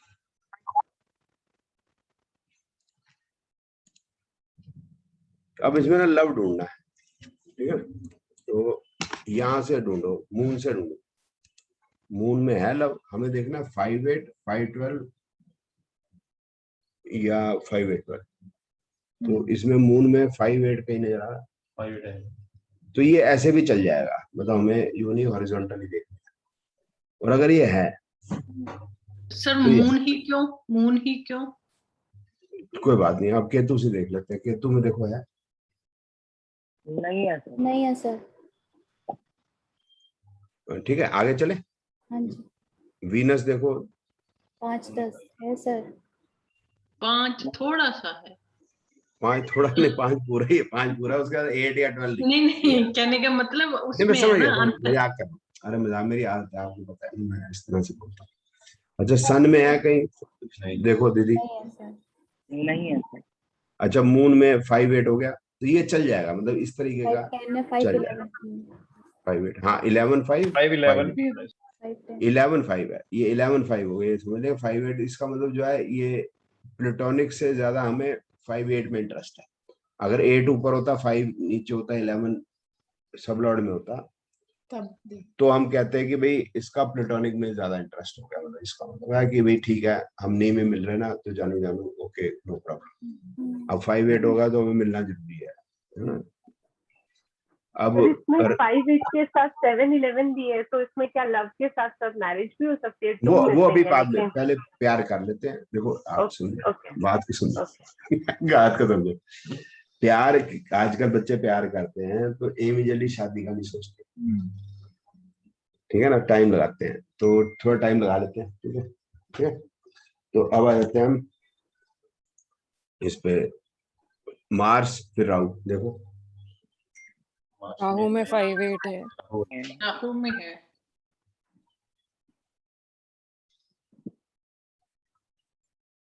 अब इसमें ना लव ढूंढना है, ठीक है, तो यहां से ढूंढो, मून से ढूंढो, मून में है लव, हमें देखना 5 8 5 12 या 5 8 12, तो इसमें मून में 5 8 कहीं नजर आ रहा, 5 10 तो ये ऐसे भी चल जाएगा, मतलब हमें यूं नहीं हॉरिजॉन्टली देखना है, और अगर ये है सर तो मून ही क्यों, मून ही क्यों? कोई बात नहीं, आप केतु से देख लेते हैं, केतु में देखो है, नहीं है सर। नहीं है सर। ठीक है, आगे चले, हाँ जी। वीनस देखो, 5 10 है सर। 5 थोड़ा सा है, 5 थोड़ा नहीं, 5 पूरा ही है, 5 पूरा, उसके बाद 8 या 12 नहीं नहीं कहने का मतलब नहीं, मैं उसमें है समझ ना गया, अंतर। मजाक कर रहा हूँ, अरे मजाक, मेरी आदत है आपको पता है, मैं इस तरह से बोलता हूँ। अच्छा सन में है कहीं, देखो दीदी, नहीं है सर। नहीं है सर। अच्छा मून में 5 8 हो गया, तो ये चल जाएगा, मतलब इस तरीके 5 का 10 है, 5 चल जाएगा, 11 5 8, हाँ 11 5 5 11 भी 5 10। 11 5 है, ये 11 5 हो गया, समझ लें 5 8, इसका मतलब जो है ये प्लूटोनिक से ज्यादा हमें 5 8 में इंटरेस्ट है, अगर 8 ऊपर होता, 5 नीचे होता, 11 सब लॉर्ड में होता, तो हम कहते हैं कि भाई इसका प्लूटोनिक में ज्यादा इंटरेस्ट हो गया, मतलब इसका मतलब है कि भाई ठीक है हम नहीं में मिल रहे ना, तो जानू जानू ओके नो प्रॉब्लम, अब 5 8 होगा तो हमें मिलना जरूरी है ना। अब और इसमें 5 8 के साथ 7 11 भी है, तो इसमें क्या लव के साथ साथ मैरिज भी हो सकती है? वो अभी बाद में, पहले प्यार कर लेते हैं, देखो आप सुनिए, बात की सुनिए, बात को समझो, प्यार, आजकल बच्चे प्यार करते हैं तो इमीडिएटली शादी का नहीं सोचते, ठीक है ना, टाइम लगाते हैं, तो थोड़ा टाइम लगा लेते हैं, ठीक है, ठीक है, तो अब आ जाते हैं हम इस पे, मार्स फिर राहु, देखो राहु में 5 8 है। राहु में है,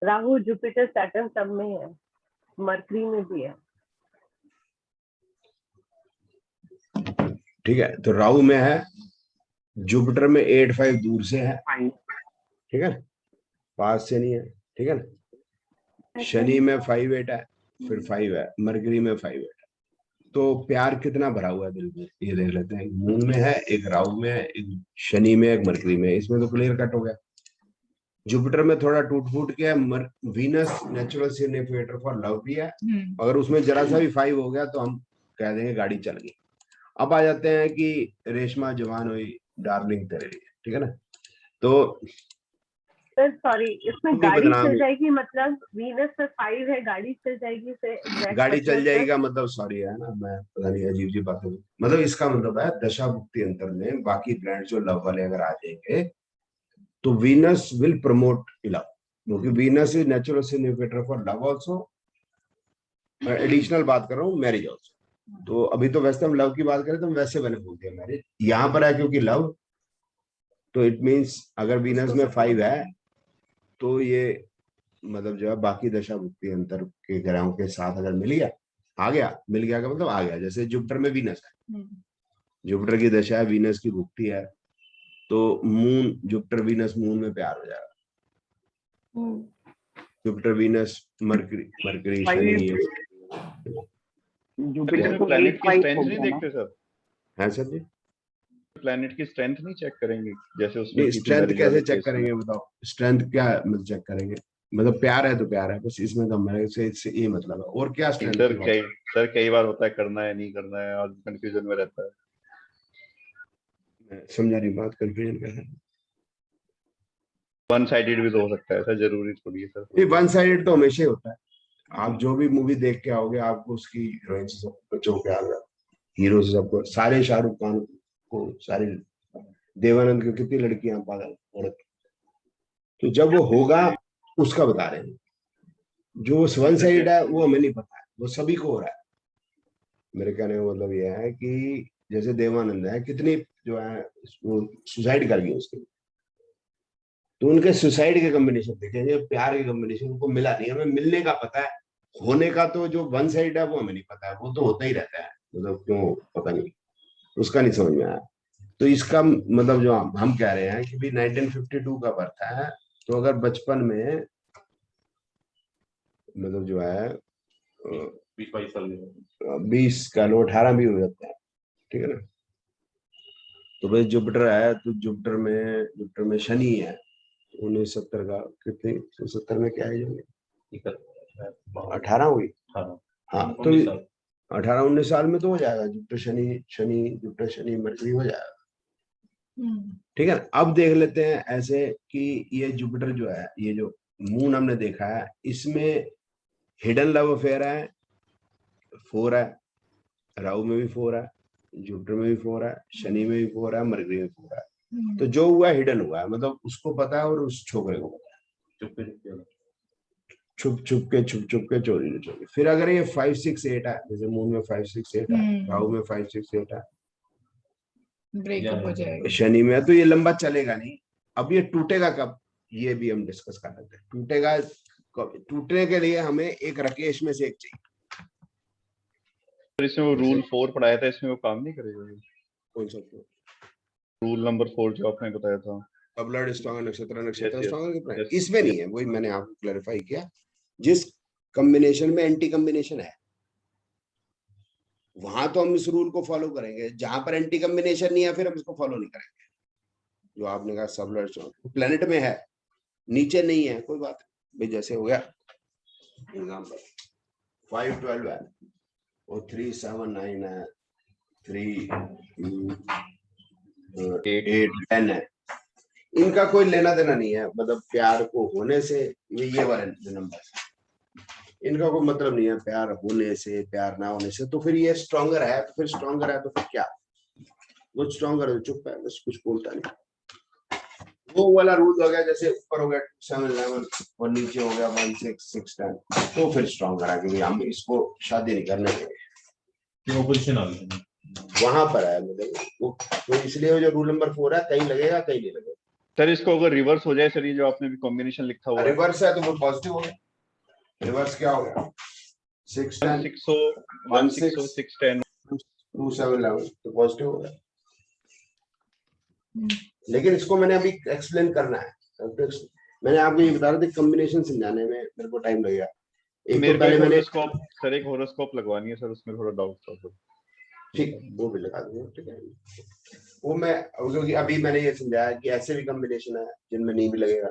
राहु जुपिटर सैटर्न सब में है, मरकरी में भी है। ठीक है, तो राहु में है, जुपिटर में 8 5 दूर से है, ठीक है, पास से नहीं है, ठीक है ना, शनि में 5 8 है, फिर 5 है, मरकरी में 5 8 है, तो प्यार कितना भरा हुआ है दिल में, ये देख लेते हैं, मून में है, एक राहु में है, एक शनि में, एक मरकरी में, इसमें तो क्लियर कट हो गया। जुपिटर में थोड़ा टूट फूट के है, Venus natural significator for love भी है, अगर उसमें जरा सा भी 5 हो गया तो हम कह देंगे गाड़ी चल गई। अब आ जाते हैं कि रेशमा जवान हुई डार्लिंग तेरे लिए, ठीक है ना, तो सर सॉरी, इसमें उनकी गाड़ी बदनामी। चल जाएगी मतलब वीनस पे 5 है, गाड़ी चल जाएगी से exact गाड़ी मतलब चल सर? जाएगा मतलब सॉरी है ना, मैं पता नहीं अजीब सी बात है, मतलब इसका मतलब है दशा भुक्ति अंतर में बाकी प्लैनेट जो लव वाले अगर आ जाएंगे तो वीनस विल प्रमोट लव, क्योंकि Venus is natural significator for love also, additional बात कर रहा हूँ मैरिज आल्सो। तो अभी तो वैसे हम लव की बात करें तो वैसे मैंने बोल दिया मैरिज, यहाँ पर है क्योंकि लव, तो इट मीन्स अगर वीनस में 5 है तो ये मतलब जो है बाकी दशा भुक्ति अंतर के ग्रहों के साथ अगर मिल गया, आ गया, मिल गया का मतलब आ गया। जैसे जुपिटर में वीनस है, जुपिटर की दशा है, वीनस की भुक्ति है, तो मून जुपिटर वीनस मून में प्यार हो जाएगा। Jupiter Venus mercury Shani Jupiter को प्लैनेट की 8-5 स्ट्रेंथ हो नहीं गया ना। देखते सर? है सर जी। प्लैनेट की स्ट्रेंथ नहीं चेक करेंगे जैसे उसमें नहीं की थी स्ट्रेंथ मैरिज कैसे वाले चेक केस में? करेंगे बताओ, स्ट्रेंथ क्या मतलब चेक करेंगे, मतलब प्यार है तो प्यार है बस, इसमें कम है, इससे ये मतलब है, और क्या स्ट्रेंथ सर कई बार होता है करना है नहीं करना है और कंफ्यूजन में रहता है। समझा नहीं बात, कंफ्यूजन क्या है? वन साइडेड भी तो हो सकता है, ऐसा जरूरी थोड़ी है सर। नहीं वन साइडेड तो हमेशा ही होता है, आप जो भी मूवी देख के आओगे आपको उसकी हीरोइन से सब बच्चों के आगे हीरो से सबको, सारे शाहरुख खान को, सारे देवानंद की कितनी लड़कियां पागल औरत, तो जब वो होगा उसका बता रहे हैं, जो वन साइड है वो हमें नहीं पता है, वो सभी को हो रहा है। मेरे कहने का मतलब यह है कि जैसे देवानंद है, कितनी जो है वो सुसाइड कर गई उसके, तो उनके सुसाइड के कॉम्बिनेशन देखेंगे, प्यार के कॉम्बिनेशन उनको मिला नहीं, हमें मिलने का पता है, होने का तो जो वन साइड है वो हमें नहीं पता है, वो तो होता ही रहता है, मतलब क्यों पता नहीं, उसका नहीं समझ में आया। तो इसका मतलब जो हम कह रहे हैं कि भी 1952 का बर्थ है, तो अगर बचपन में मतलब जो है 20-22 साल के 20 का लो 18 भी हो जाता है, ठीक है ना। तो भाई जुपिटर है, तो जुपिटर में शनि है, 1970 का, कितने 70 में क्या है जो 18 हुई, हाँ तो 18-19 साल में तो हो जाएगा, जुपिटर शनि मरकरी हो जाएगा, ठीक है ना। अब देख लेते हैं ऐसे कि ये जुपिटर जो है, ये जो मून हमने देखा है, इसमें हिडन लव अफेयर है, 4 है, राहु में भी 4 है, जुपिटर में भी 4 है, शनि में भी 4 है, मरकरी में 4 है, तो जो हुआ हिडन हुआ है, मतलब उसको पता है और उस छोकरे को पता है, छुप छुप के चोरी। फिर अगर ये 5 6 8 है, जैसे मून में 5 6 8 है, राहु में 5 6 8 है, ब्रेकअप हो जाएगा। शनि में है, तो ये लंबा चलेगा नहीं। अब ये टूटेगा कब, ये भी हम डिस्कस कर लेते हैं। टूटेगा टूटने के लिए हमें एक राकेश में से एक चाहिए। तो इसमें वो रूल 4 पढ़ाया था, इसमें वो काम नहीं करेगा? कौन सा रूल नंबर 4 जो आपने बताया था, ब्लड स्ट्रॉन्ग नक्षत्र स्ट्रॉन्ग कितना है? yes. इसमें नहीं है, वही मैंने आपको क्लैरिफाई किया, जिस कॉम्बिनेशन में एंटी कॉम्बिनेशन है वहां तो हम इस रूल को फॉलो करेंगे, जहां पर एंटी कॉम्बिनेशन नहीं है फिर हम इसको फॉलो नहीं करेंगे। जो आपने कहा सब ब्लड स्ट्रॉन्ग प्लेनेट में है, नीचे नहीं है, कोई बात नहीं, जैसे हो गया एग्जाम्पल 5 12 है और 3 7 9 है, 3 8 10 है, इनका कोई लेना देना नहीं है, मतलब प्यार को होने से ये वाले नंबर, इनका कोई मतलब नहीं है प्यार होने से प्यार ना होने से। तो फिर ये स्ट्रॉन्गर है, तो फिर स्ट्रॉन्गर है तो फिर क्या, वो स्ट्रॉन्गर है चुप है, बस कुछ बोलता नहीं। वो वाला रूल हो गया, जैसे ऊपर हो गया 7 11 और नीचे हो गया 1 6 6 10, तो फिर स्ट्रॉन्गर है, क्योंकि हम इसको शादी नहीं करने देंगे, पोजीशन आ गई वहां पर है, मतलब वो तो इसलिए जो रूल नंबर 4 है कहीं लगेगा कहीं नहीं लगेगा। सर इसको अगर रिवर्स हो जाए सर, ये जो आपने भी कॉम्बिनेशन लिखा हुआ है, रिवर्स है तो वो पॉजिटिव हो गया, रिवर्स क्या हो गया 6 10 6 1 6 6 10 2 7 11 तो पॉजिटिव हो गया। लेकिन इसको मैंने अभी एक्सप्लेन करना है, मैंने आपको ये बता रहा था कॉम्बिनेशन समझाने में मेरे को टाइम लगेगा। एक तो पहले मैंने सर एक होरोस्कोप लगवानी है सर, उसमें थोड़ा डाउट था सर। ठीक, वो भी लगा दूंगा, ठीक है वो मैं, क्योंकि अभी मैंने ये समझाया कि ऐसे भी कॉम्बिनेशन है जिनमें नहीं भी लगेगा,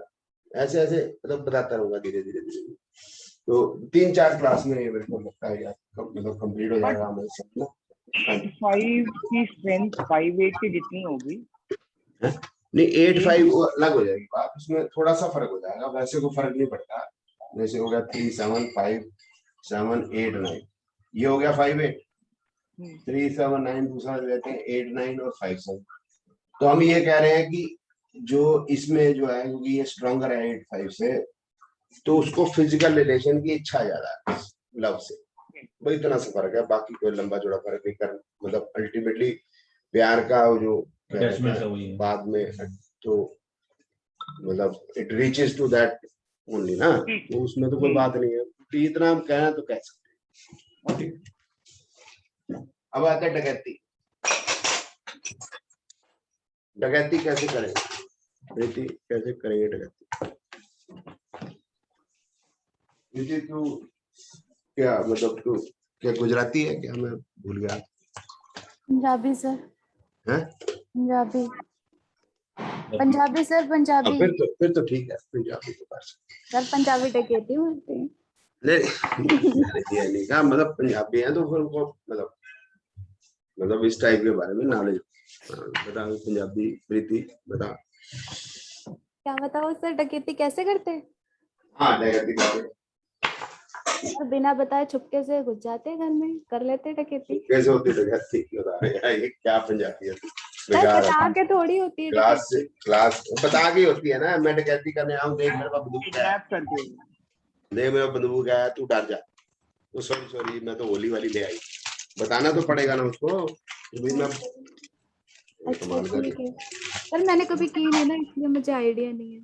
ऐसे ऐसे मतलब बताता रहूंगा धीरे धीरे धीरे, तो 3-4 क्लास में ये मेरे को लगता है यार मतलब कंप्लीट हो जाएगा हमारे साथ ना। 5 की स्ट्रेंथ 5 8 की जितनी होगी, नहीं 8 5 अलग हो जाएगी बात, उसमें थोड़ा सा फर्क हो जाएगा, वैसे को फर्क नहीं पड़ता। जैसे हो गया 3 7 5 7 8 9, ये हो गया 5 8, 3 7 9 दूसरा लेते हैं 8 9 और 5 7। तो हम ये कह रहे हैं कि जो इसमें जो है, क्योंकि ये स्ट्रॉन्गर है 8 5 से, तो उसको फिजिकल रिलेशन की इच्छा ज्यादा है लव से, वही इतना सा फर्क है, बाकी कोई लंबा चौड़ा फर्क नहीं कर, मतलब अल्टीमेटली प्यार का जो अटैचमेंट है वही है। बाद में तो मतलब it reaches to that only ना, तो उसमें तो कोई बात नहीं है, तो इतना हम कहना तो कह सकते हैं। अब आता है डकैती। डकैती कैसे करेंगे प्रीति, कैसे करेंगे डकैती? प्रीति तू क्या मतलब तू क्या गुजराती है क्या? मैं भूल गया। पंजाबी सर, हैं? पंजाबी पंजाबी सर, पंजाबी। फिर तो ठीक है, पंजाबी के पास सर पंजाबी डकैती बोलते हैं। ये नहीं कहा, मतलब पंजाबी है तो फिर उनको मतलब इस टाइप के बारे में नॉलेज बता। पंजाबी प्रीति बता। क्या बताओ सर, डकैती कैसे करते हैं? हाँ डकैती करते और बिना बताए छुपके से घुस जाते हैं घर में, कर लेते हैं डकैती। कैसे होती है डकैती बता यार, ये क्या पंजाबी है? सर बता के थोड़ी होती है क्लास बता के होती है ना। मैं डकैती करने आऊँ, देख मेरे पास बंदूक है, देख मेरा बंदूक है, तू डर जा, तो सॉरी मैं तो होली वाली ले आई, बताना तो पड़ेगा ना उसको। मैं अच्छा ठीक है सर, मैंने कभी की नहीं ना, इसलिए मुझे आइडिया नहीं है।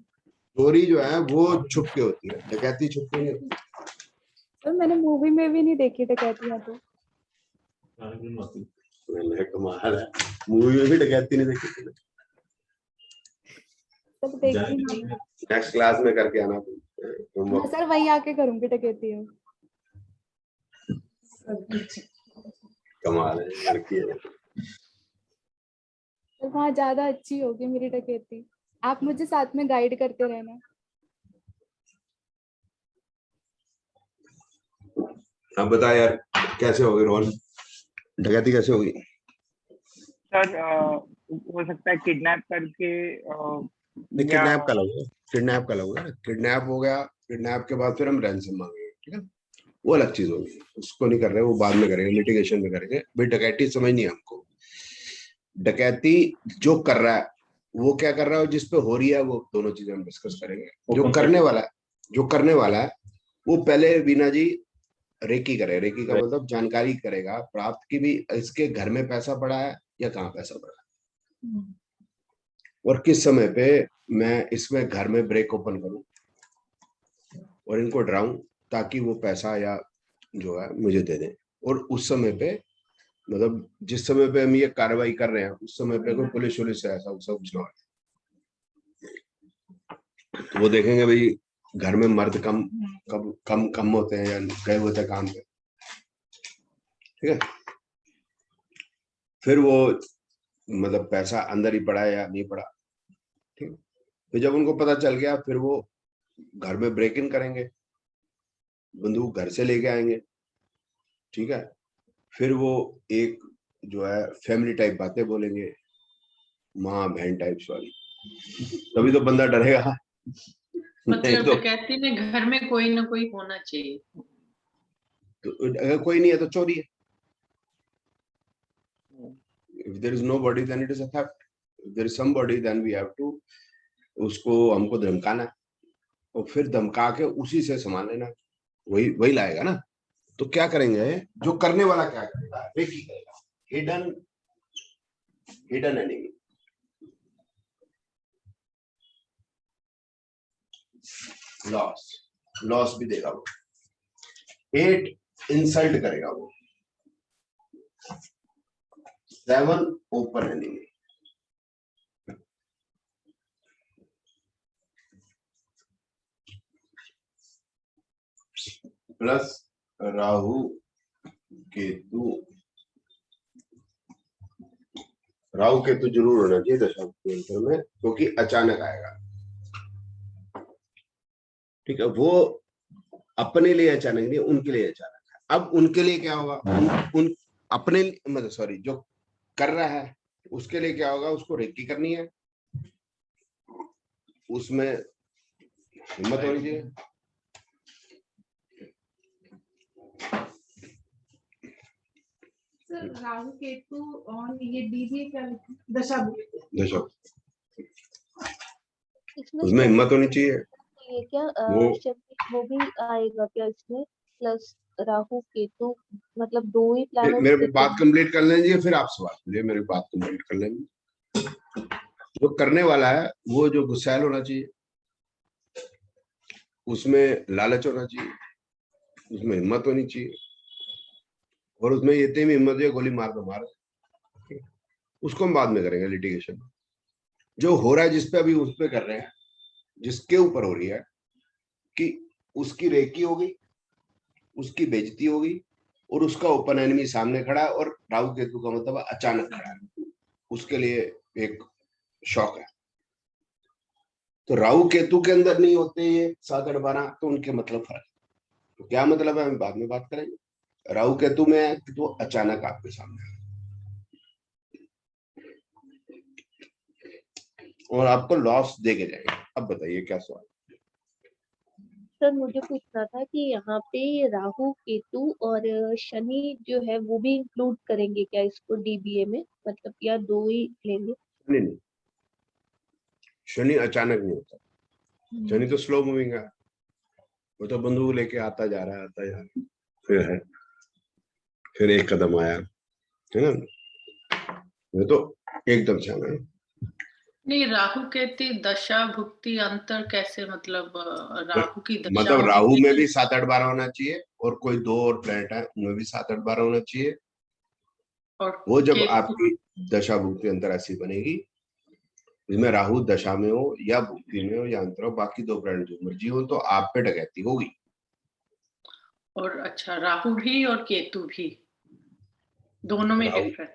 चोरी जो है वो छुप के होती है, डकैती छुप के नहीं होती। सर मैंने मूवी में भी नहीं देखी डकैतियां तो। कमाल है, मूवी में भी डकैती नहीं देखी तूने? सब देखी नहीं। नेक्स्ट क्लास में करके आना तुम। मैं सर वहीं आके करूंगी डकैती। कमाल है, लड़की है। तो वहाँ ज्यादा अच्छी होगी मेरी डकैती, आप मुझे साथ में गाइड करते रहना। अब बता यार कैसे होगी रोल, डकैती कैसे होगी? सर हो सकता है किडनैप करके किडनैप का लगेगा, किडनैप का लगेगा, किडनैप हो गया, किडनैप के बाद फिर हम रैंसम मांगेंगे, ठीक है, वो अलग चीज होगी, उसको नहीं कर रहे, वो बाद में करेंगे, लिटिगेशन में करेंगे। भाई डकैती समझनी है हमको। डकैती जो कर रहा है वो क्या कर रहा है, जिस पे हो रही है, वो दोनों चीजें हम डिस्कस करेंगे। जो करने वाला है वो पहले वीना जी रेकी करे। रेकी का मतलब जानकारी करेगा प्राप्त की भी इसके घर में पैसा पड़ा है या कहाँ पैसा पड़ा है, और किस समय पे मैं इसमें घर में ब्रेक ओपन करूं और इनको डराऊं ताकि वो पैसा या जो है मुझे दे दें। और उस समय पे मतलब जिस समय पे हम ये कार्रवाई कर रहे हैं उस समय पे कोई पुलिस वुलिस है ऐसा सब कुछ ना हो, तो वो देखेंगे भाई घर में मर्द कम होते हैं या गए होते हैं काम पे, ठीक है। फिर वो मतलब पैसा अंदर ही पड़ा है या नहीं पड़ा, ठीक है। फिर जब उनको पता चल गया फिर वो घर में ब्रेक इन करेंगे, बंदूक घर से लेके आएंगे, ठीक है। फिर वो एक जो है फैमिली टाइप बातें बोलेंगे, माँ बहन टाइप्स वाली, तभी तो बंदा डरेगा। मतलब तो डकैती में घर में कोई ना कोई होना चाहिए। तो अगर कोई नहीं है तो चोरी है। If there is nobody then it is a theft. If there is somebody then we have to उसको हमको धमकाना है और फिर धमका के उसी से सामान लेना, वही लाएगा ना। तो क्या करेंगे, जो करने वाला क्या करेगा, रेकी करेगा, हिडन एनिमी, लॉस भी देगा वो, 8 इंसल्ट करेगा वो, 7 open enemy, plus Rahu Ketu जरूर होना चाहिए दशा में, क्योंकि अचानक आएगा, ठीक है। वो अपने लिए अचानक नहीं, उनके लिए अचानक है। अब उनके लिए क्या होगा, उन अपने मतलब सॉरी जो कर रहा है उसके लिए क्या होगा, उसको रेकी करनी है, उसमें हिम्मत होनी चाहिए। सर राहु केतु और ये डीबीए क्या दशा दशा, इसमें उसमें हिम्मत होनी चाहिए। ये क्या वो शनि वो भी आएगा क्या इसमें, प्लस राहु केतु, मतलब दो ही प्लैनेट मेरे बात कंप्लीट कर लेंगे, फिर आप सवाल कीजिए, मेरी बात कंप्लीट कर लेंगे। जो करने वाला है वो जो गुस्सैल होना चाहिए, उसमें लालच होना चाहिए, उसमें हिम्मत होनी चाहिए, और उसमें इतनी भी हिम्मत है गोली मार दो मार, उसको हम बाद में करेंगे लिटिगेशन। जो हो रहा है जिस पे अभी उस पे कर रहे हैं, जिसके ऊपर हो रही है कि उसकी रेकी होगी, उसकी बेइज्जती होगी, और उसका ओपन एनिमी सामने खड़ा है, और राहु केतु का मतलब अचानक खड़ा है, उसके लिए एक शौक है। तो राहु केतु के अंदर नहीं होते ये 7-8-12, तो उनके मतलब फर्क है। तो क्या मतलब है हम बाद में बात करेंगे। राहु केतु में है तो अचानक आपके सामने है, और आपको लॉस दे के जाएंगे। अब बताइए क्या सवाल। सर मुझे पूछना था कि यहाँ पे राहु केतु और शनि जो है वो भी इंक्लूड करेंगे क्या इसको डीबीए में, मतलब या दो ही लेंगे? नहीं नहीं, शनि अचानक नहीं होता, शनि तो स्लो मूविंग है, वो तो बंदूक लेके आता जा रहा है, फिर है, फिर एक कदम आया, है ना, वो तो एकदम से आना है। नहीं, राहु केतु दशा भुक्ति अंतर कैसे, मतलब राहु की दशा मतलब होगी राहु में तो- भी 7-8-12 होना चाहिए, और कोई 2 और प्लेनेट है उनमें भी 7-8-12 होना चाहिए। और वो जब केतु आपकी दशा भुक्ति अंतर ऐसी बनेगी, इसमें राहु दशा में हो या भुक्ति में हो या अंतर हो, बाकी 2 प्लेनेट जो मर्जी हो, तो आप पे डकैती होगी। और अच्छा, राहु भी और केतु भी दोनों में राहु डिफरेंस?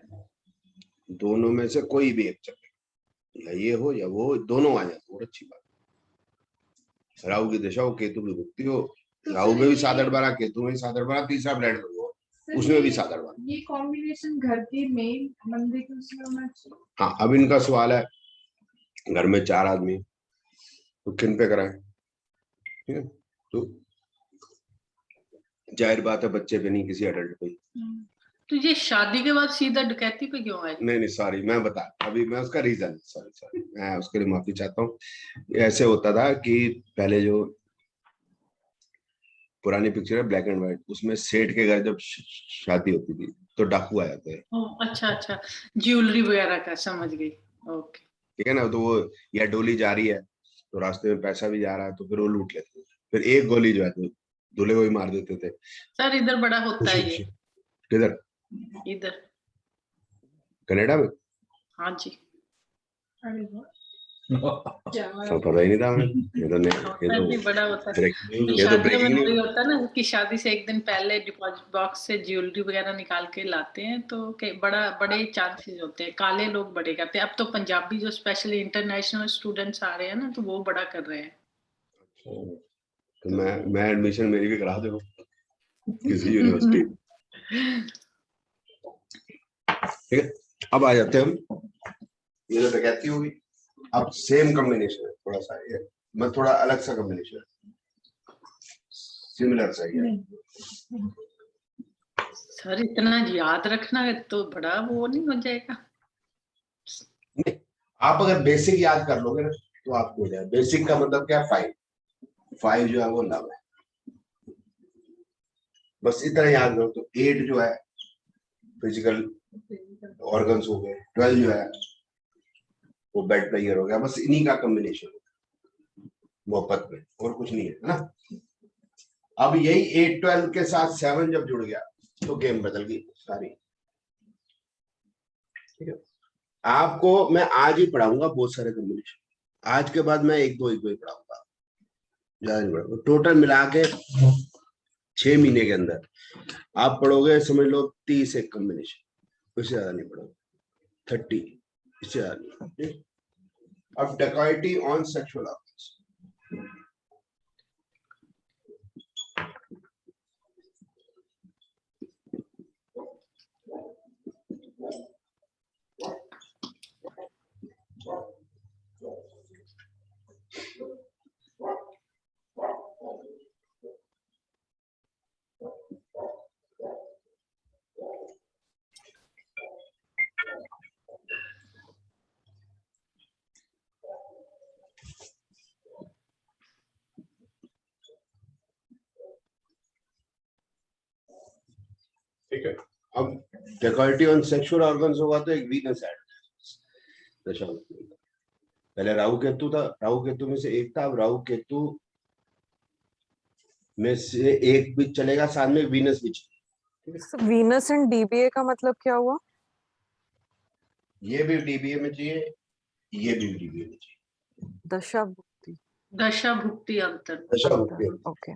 दोनों में से कोई भी एक चले, या ये हो या वो हो, दोनों आ जाए तो और अच्छी बात। राहु की दशा हो, केतु की भुक्ति हो, राहु में भी 7-8-12, केतु में भी 7-8-12, तीसरा प्लेनेट हो उसमें भी 7-8-12। ये कॉम्बिनेशन घर के मेन मंदिर के उसमें होना चाहिए। हाँ, अब इनका सवाल है, घर में 4 आदमी तो किन पे कराएं, ठीक है, तो जाहिर बात है बच्चे पे नहीं, किसी अडल्ट पे। तो ये शादी के बाद सीधा डकैती पे क्यों आए? नहीं नहीं, सॉरी, मैं बता, अभी मैं उसका रीजन, सॉरी मैं उसके लिए माफी चाहता हूँ। ऐसे होता था कि पहले जो पुरानी पिक्चर है ब्लैक एंड व्हाइट, उसमें सेठ के घर जब शादी होती थी तो डाकू आ जाते हैं। अच्छा अच्छा, ज्वेलरी वगैरह का, समझ गई, ओके। ठीक है ना, तो वो या डोली जा रही है तो रास्ते में पैसा भी जा रहा है, तो फिर वो लूट लेते थे, फिर एक गोली जो है तो दूल्हे को ही मार देते थे। सर इधर बड़ा होता है ये। किधर? इधर कनाडा में? हाँ जी। तो पता ही नहीं था हमें, ये तो बड़ा होता है। ये तो शादियों में ब्रेकिंग वही न्यूज। होता है ना कि शादी से एक दिन पहले डिपॉजिट बॉक्स से ज्वेलरी वगैरह निकाल के लाते हैं, तो बड़े चांसेस होते हैं, काले लोग बड़े करते हैं। अब तो पंजाबी जो स्पेशली इंटरनेशनल स्टूडेंट्स आ रहे हैं ना, तो वो बड़ा कर रहे हैं। तो मैं एडमिशन मेरी भी करा दो किसी यूनिवर्सिटी। ठीक है, अब आ जाते हैं हम, ये तो कहती होगी। अब सेम कॉम्बिनेशन है, थोड़ा सा ये मैं थोड़ा अलग सा कॉम्बिनेशन है, सिमिलर सा ही है। सर इतना याद रखना है तो बड़ा वो नहीं हो जाएगा? नहीं, आप अगर बेसिक याद कर लोगे ना तो आपको हो जाए। बेसिक का मतलब क्या? 5 जो है वो लव है, बस इतना याद करो। तो 8 जो है फिजिकल ऑर्गन्स हो गए, 12 जो है वो बेड प्लेयर हो गया, बस इन्हीं का कॉम्बिनेशन मोहब्बत में, और कुछ नहीं है ना। अब यही 8-12 के साथ 7 जब जुड़ गया तो गेम बदल गई सारी। ठीक है, आपको मैं आज ही पढ़ाऊंगा बहुत सारे कॉम्बिनेशन, आज के बाद मैं एक दो ही पढ़ाऊंगा, ज्यादा नहीं पढ़ाऊंगा। टोटल मिला के 6 महीने के अंदर आप पढ़ोगे समझ लो 30 एक कॉम्बिनेशन, उससे ज्यादा नहीं पढ़ोगे, 30, इससे ज्यादा नहीं। अब डकैती ऑन सेक्सुअल ऑर्गन्स, डेकॉर्टी ऑन सेक्सुअल ऑर्गन्स होगा तो एक वीनस ऐड दशा भुक्ति में। पहले राहु केतु था, राहु केतु में से एक था, अब राहु केतु में से एक भी चलेगा, साथ में वीनस भी चलेगा। वीनस एंड डीबीए का मतलब क्या हुआ? ये भी डीबीए में चाहिए, ये भी डीबीए में चाहिए। दशा भुक्ति, दशा भुक्ति अंतर। दशा भुक्ति। ओके।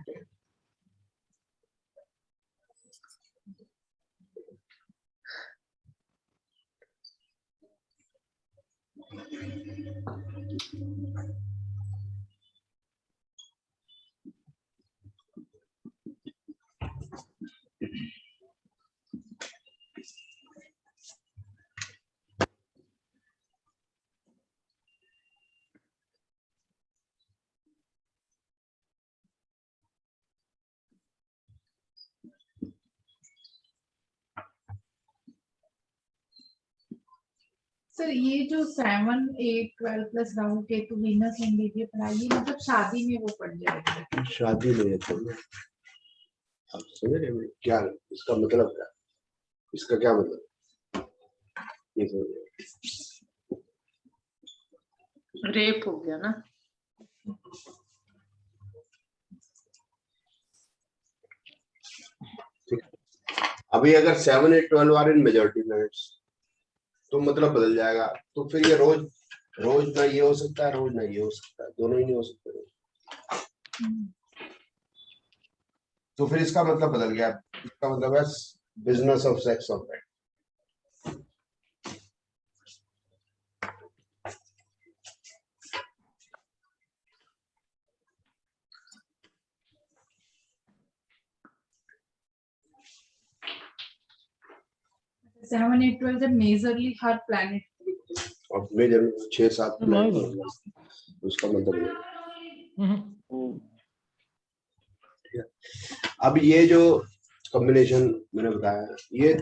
सर ये जो 7, 8, 12 plus Rahu Ketu Venus and dBA पढ़ाई, ये मतलब शादी में वो पड़ जाएगा? शादी में है तो आप समझ रहे हैं क्या इसका मतलब क्या, इसका क्या मतलब, ये समझ रेप हो गया ना। अभी अगर 7, 8, 12 आर इन मेजॉरिटी प्लैनेट्स तो मतलब बदल जाएगा। तो फिर ये रोज ना ये हो सकता है, रोज ना ये हो सकता है, दोनों ही नहीं हो सकते। तो फिर इसका मतलब बदल गया। इसका मतलब है business of sex of that. Seven, 8, 12 जब मेजरली हर प्लैनेट और मेजर 6, 7 उसका मतलब अब ये जो कॉम्बिनेशन मैंने बताया, ये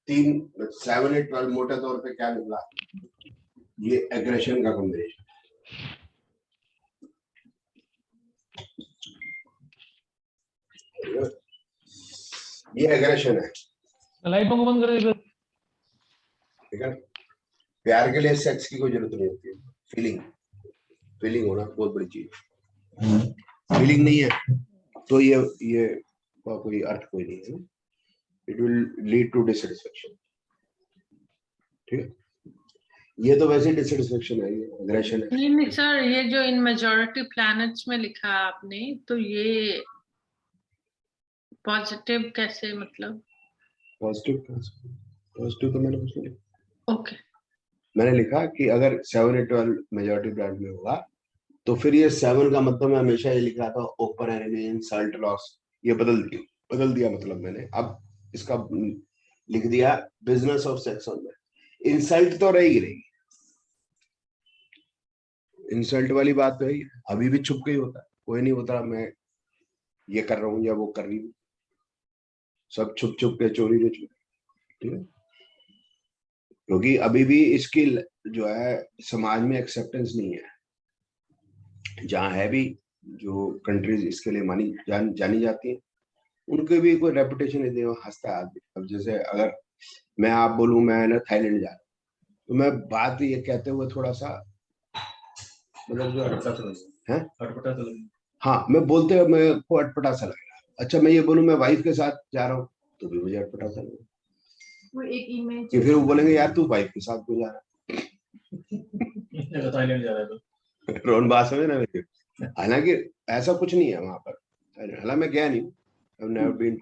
3, 7, 8, 12 मोटे तौर पे क्या निकला, ये एग्रेशन का कॉम्बिनेशन। ये एग्रेशन है। लाइटों को बंद कर दे। ठीक है, प्यार के लिए सेक्स की कोई जरूरत नहीं होती है। फीलिंग होना बहुत बड़ी चीज। फीलिंग नहीं है तो ये कोई अर्थ कोई नहीं है। It will lead to dissatisfaction. ठीक है, ये तो वैसे डिससेटिस्फैक्शन है, ये एग्रेशन है। नहीं सर, ये जो इन मेजॉरिटी प्लैनेट्स में लिखा है आपने, तो ये पॉजिटिव कैसे, मतलब पॉजिटिव तो मैंने कुछ नहीं लिखा। ओके, मैंने लिखा कि अगर 7, 8, 12 मेजॉरिटी प्लैनेट में होगा तो फिर ये 7 का मतलब मैं हमेशा ये लिख रहा था ओपन एनिमी, इंसल्ट, लॉस। ये बदल दिया मतलब मैंने अब इसका लिख दिया business of sex on that. Insult तो रहेगी, इंसल्ट वाली बात तो है, अभी भी छुप के ही होता है। कोई नहीं होता मैं ये कर रहा हूँ या वो कर रही हूँ, सब छुप के चोरी के छुप। ठीक है, क्योंकि अभी भी इसकी जो है समाज में एक्सेप्टेंस नहीं है। जहाँ है भी जो कंट्रीज इसके लिए जानी जाती है, उनके भी कोई रेपुटेशन नहीं है, हंसता है आदमी। अब जैसे अगर मैं आप बोलूं मैं ना थाईलैंड जा रहा हूँ, तो मैं बात ये कहते हुए थोड़ा सा मतलब जो हाँ, मैं बोलते हुए मेरे को अटपटा सा लगेगा। अच्छा, मैं ये बोलूं मैं वाइफ के साथ जा रहा हूँ तो भी मुझे अटपटा सा लगेगा। वो एक इमेज कि फिर वो बोलेंगे यार तू वाइफ के साथ क्यों जा रहा है, थाईलैंड जा रहा है तो रोन बात समझ ना मेरी। हालांकि ऐसा कुछ नहीं है वहां पर, हालांकि मैं गया नहीं, I've never been।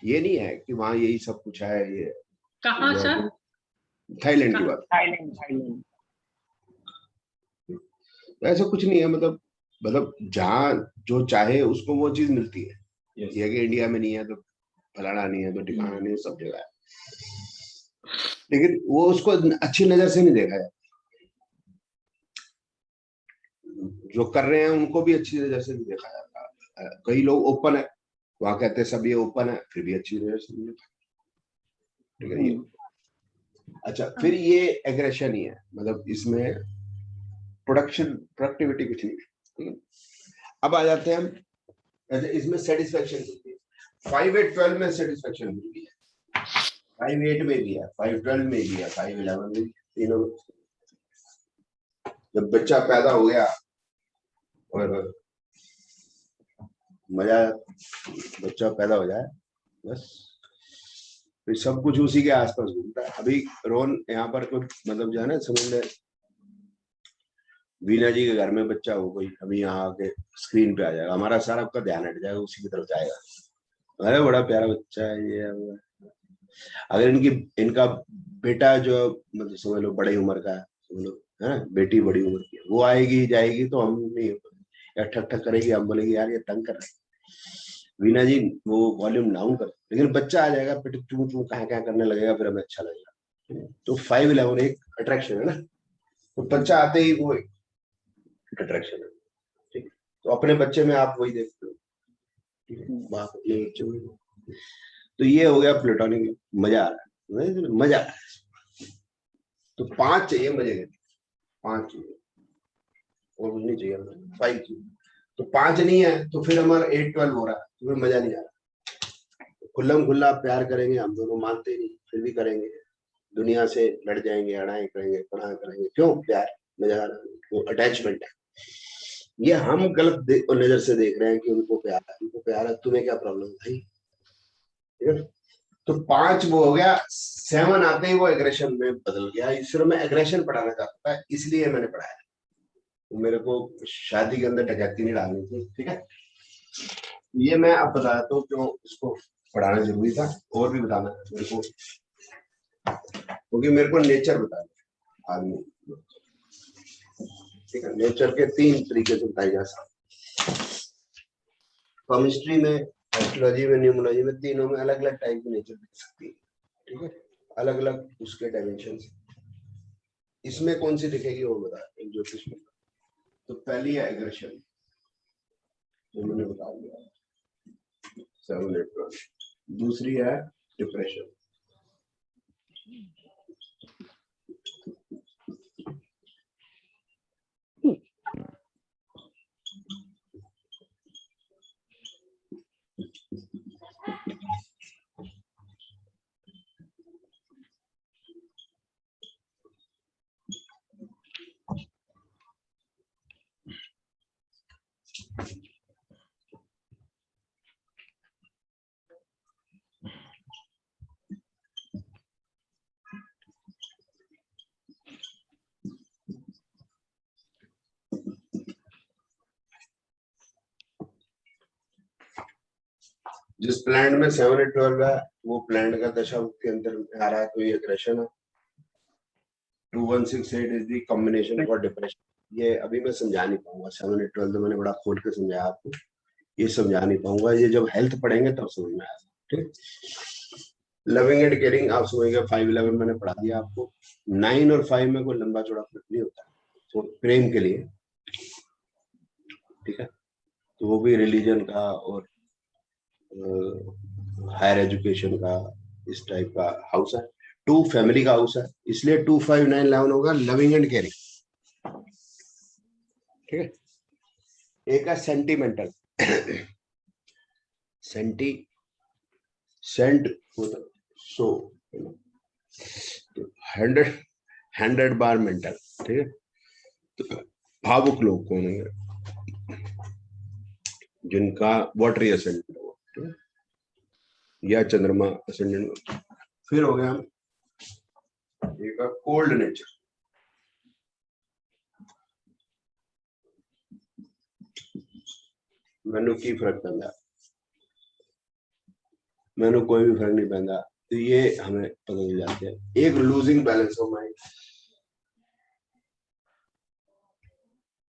ये नहीं है कि वहाँ यही सब कुछ है। ये कहाँ सर? थाईलैंड की बात। थाईलैंड। ऐसा कुछ नहीं है, मतलब जहाँ जो चाहे उसको वो चीज मिलती है। ये कि इंडिया में नहीं है तो फलाना नहीं है तो ठिकाना नहीं है, सब जगह है। लेकिन वो उसको अच्छी नजर से नहीं देखा जाता। जो कर रहे हैं उनको भी अच्छी नजर से नहीं देखा जाता। कई लोग ओपन है, वहां कहते हैं सब ये ओपन है, फिर भी अच्छी नजर से नहीं देखा। ठीक है, ये अच्छा, फिर ये एग्रेशन ही है, मतलब इसमें प्रोडक्टिविटी कुछ नहीं है। ठीक है, अब आ जाते हैं हम, इसमें सेटिस्फेक्शन 5, 8, 12 में सेटिस्फेक्शन मिलती है। 5/8 में भी है, 5/12 में भी है, 5/11 में भी, तीनों में। जब बच्चा पैदा हो गया और मजा, बच्चा पैदा हो जाए बस फिर सब कुछ उसी के आसपास घूमता है। अभी रोन यहाँ पर कुछ मतलब जो है ना, समझ ले वीना जी के घर में बच्चा हो कोई, अभी यहाँ आके स्क्रीन पे आ जाएगा, हमारा सारा आपका ध्यान हट जाएगा, उसी की तरफ जाएगा, अरे बड़ा प्यारा बच्चा है ये है, वो है। अगर इनका बेटा जो मतलब समझ लो बड़ी उम्र का है, समझ लो है ना, बेटी बड़ी उम्र की है, वो आएगी जाएगी तो हम नहीं, या ठक ठक करेगी, हम बोलेगी यार ये तंग कर रहा है, वीना जी वो वॉल्यूम डाउन कर, लेकिन बच्चा आ जाएगा फिर चू चू कहाँ क्या करने लगेगा, फिर हमें अच्छा लगेगा। तो 5/11 एक अट्रैक्शन है ना, तो बच्चा आते ही वो अट्रैक्शन है, ठीक। तो अपने बच्चे में आप वही देखते हो, ठीक है, बाप अपने बच्चे में। तो ये हो गया प्लेटोनिक, मजा आ रहा है, मजा आ रहा है। तो 5 चाहिए मजे के, 5 चाहिए और कुछ नहीं चाहिए, 5 चाहिए। तो 5 नहीं है तो फिर हमारा 8/12 हो रहा है, तो फिर मजा नहीं आ रहा। खुल्लम खुल्ला प्यार करेंगे, हम दोनों मानते नहीं, फिर भी करेंगे, दुनिया से लड़ जाएंगे, अड़ाई करेंगे, पढ़ा करेंगे, क्यों? प्यार, मजा आ रहा है, वो अटैचमेंट है। ये हम गलत नजर से देख रहे हैं कि उनको प्यार है, उनको प्यार है, तुम्हें क्या प्रॉब्लम है भाई, ठीक है। तो 5 वो हो गया, 7 आते ही वो एग्रेशन में बदल गया। इस में एग्रेशन पढ़ाना चाहता है, इसलिए मैंने पढ़ाया, तो मेरे को शादी के अंदर डकैती नहीं डालनी थी, ठीक है। ये मैं अब बताता हूँ क्यों इसको पढ़ाना जरूरी था, और भी बताना मेरे को, क्योंकि मेरे को नेचर बताना आदमी, ठीक है। नेचर के 3 तरीके से बताई जा सकते, केमिस्ट्री में, एस्ट्रोलॉजी में, न्यूमरोलॉजी में, तीनों में अलग अलग टाइप की नेचर दिख सकती है, ठीक है, अलग अलग उसके डायमेंशन। इसमें कौन सी दिखेगी वो बता, एक ज्योतिष में। तो पहली है एग्रेशन, जो मैंने बता दिया, 7/8। दूसरी है डिप्रेशन, जिस प्लैनेट में 7/8 है वो प्लैनेट का दशा के अंदर आ रहा है, तो ये एग्रेशन है। 2168 is the combination for depression. ये अभी मैं समझा नहीं पाऊंगा, 7/8 तो मैंने बड़ा खोल के समझाया आपको, ये समझा नहीं पाऊंगा, ये जब हेल्थ पढ़ेंगे तब समझ में आएगा, ठीक। लविंग एंड केयरिंग आप समझिएगा, 5/11 मैंने पढ़ा दिया आपको। 9 और 5 में कोई लंबा चौड़ा फर्क नहीं होता, तो प्रेम के लिए, ठीक है। तो वो भी रिलीजन का और हायर एजुकेशन का, इस टाइप का हाउस है। 2 फैमिली का हाउस है, इसलिए 2, 5, 9, 11 होगा लविंग एंड केयरिंग, ठीक है। एक है सेंटिमेंटल, सेंट होता सो, 100 बार मेंटल, ठीक है। तो भावुक लोग कौन होंगे? जिनका वाटरी एसेंडेंट हो, ठीक है, या चंद्रमा एसेंडेंट। फिर हो गया एक कोल्ड नेचर, मैनू की फर्क पैदा, मैनू कोई भी फर्क नहीं पैदा, तो ये हमें पता चल जाते हैं। एक लूजिंग बैलेंस ऑफ माइंड,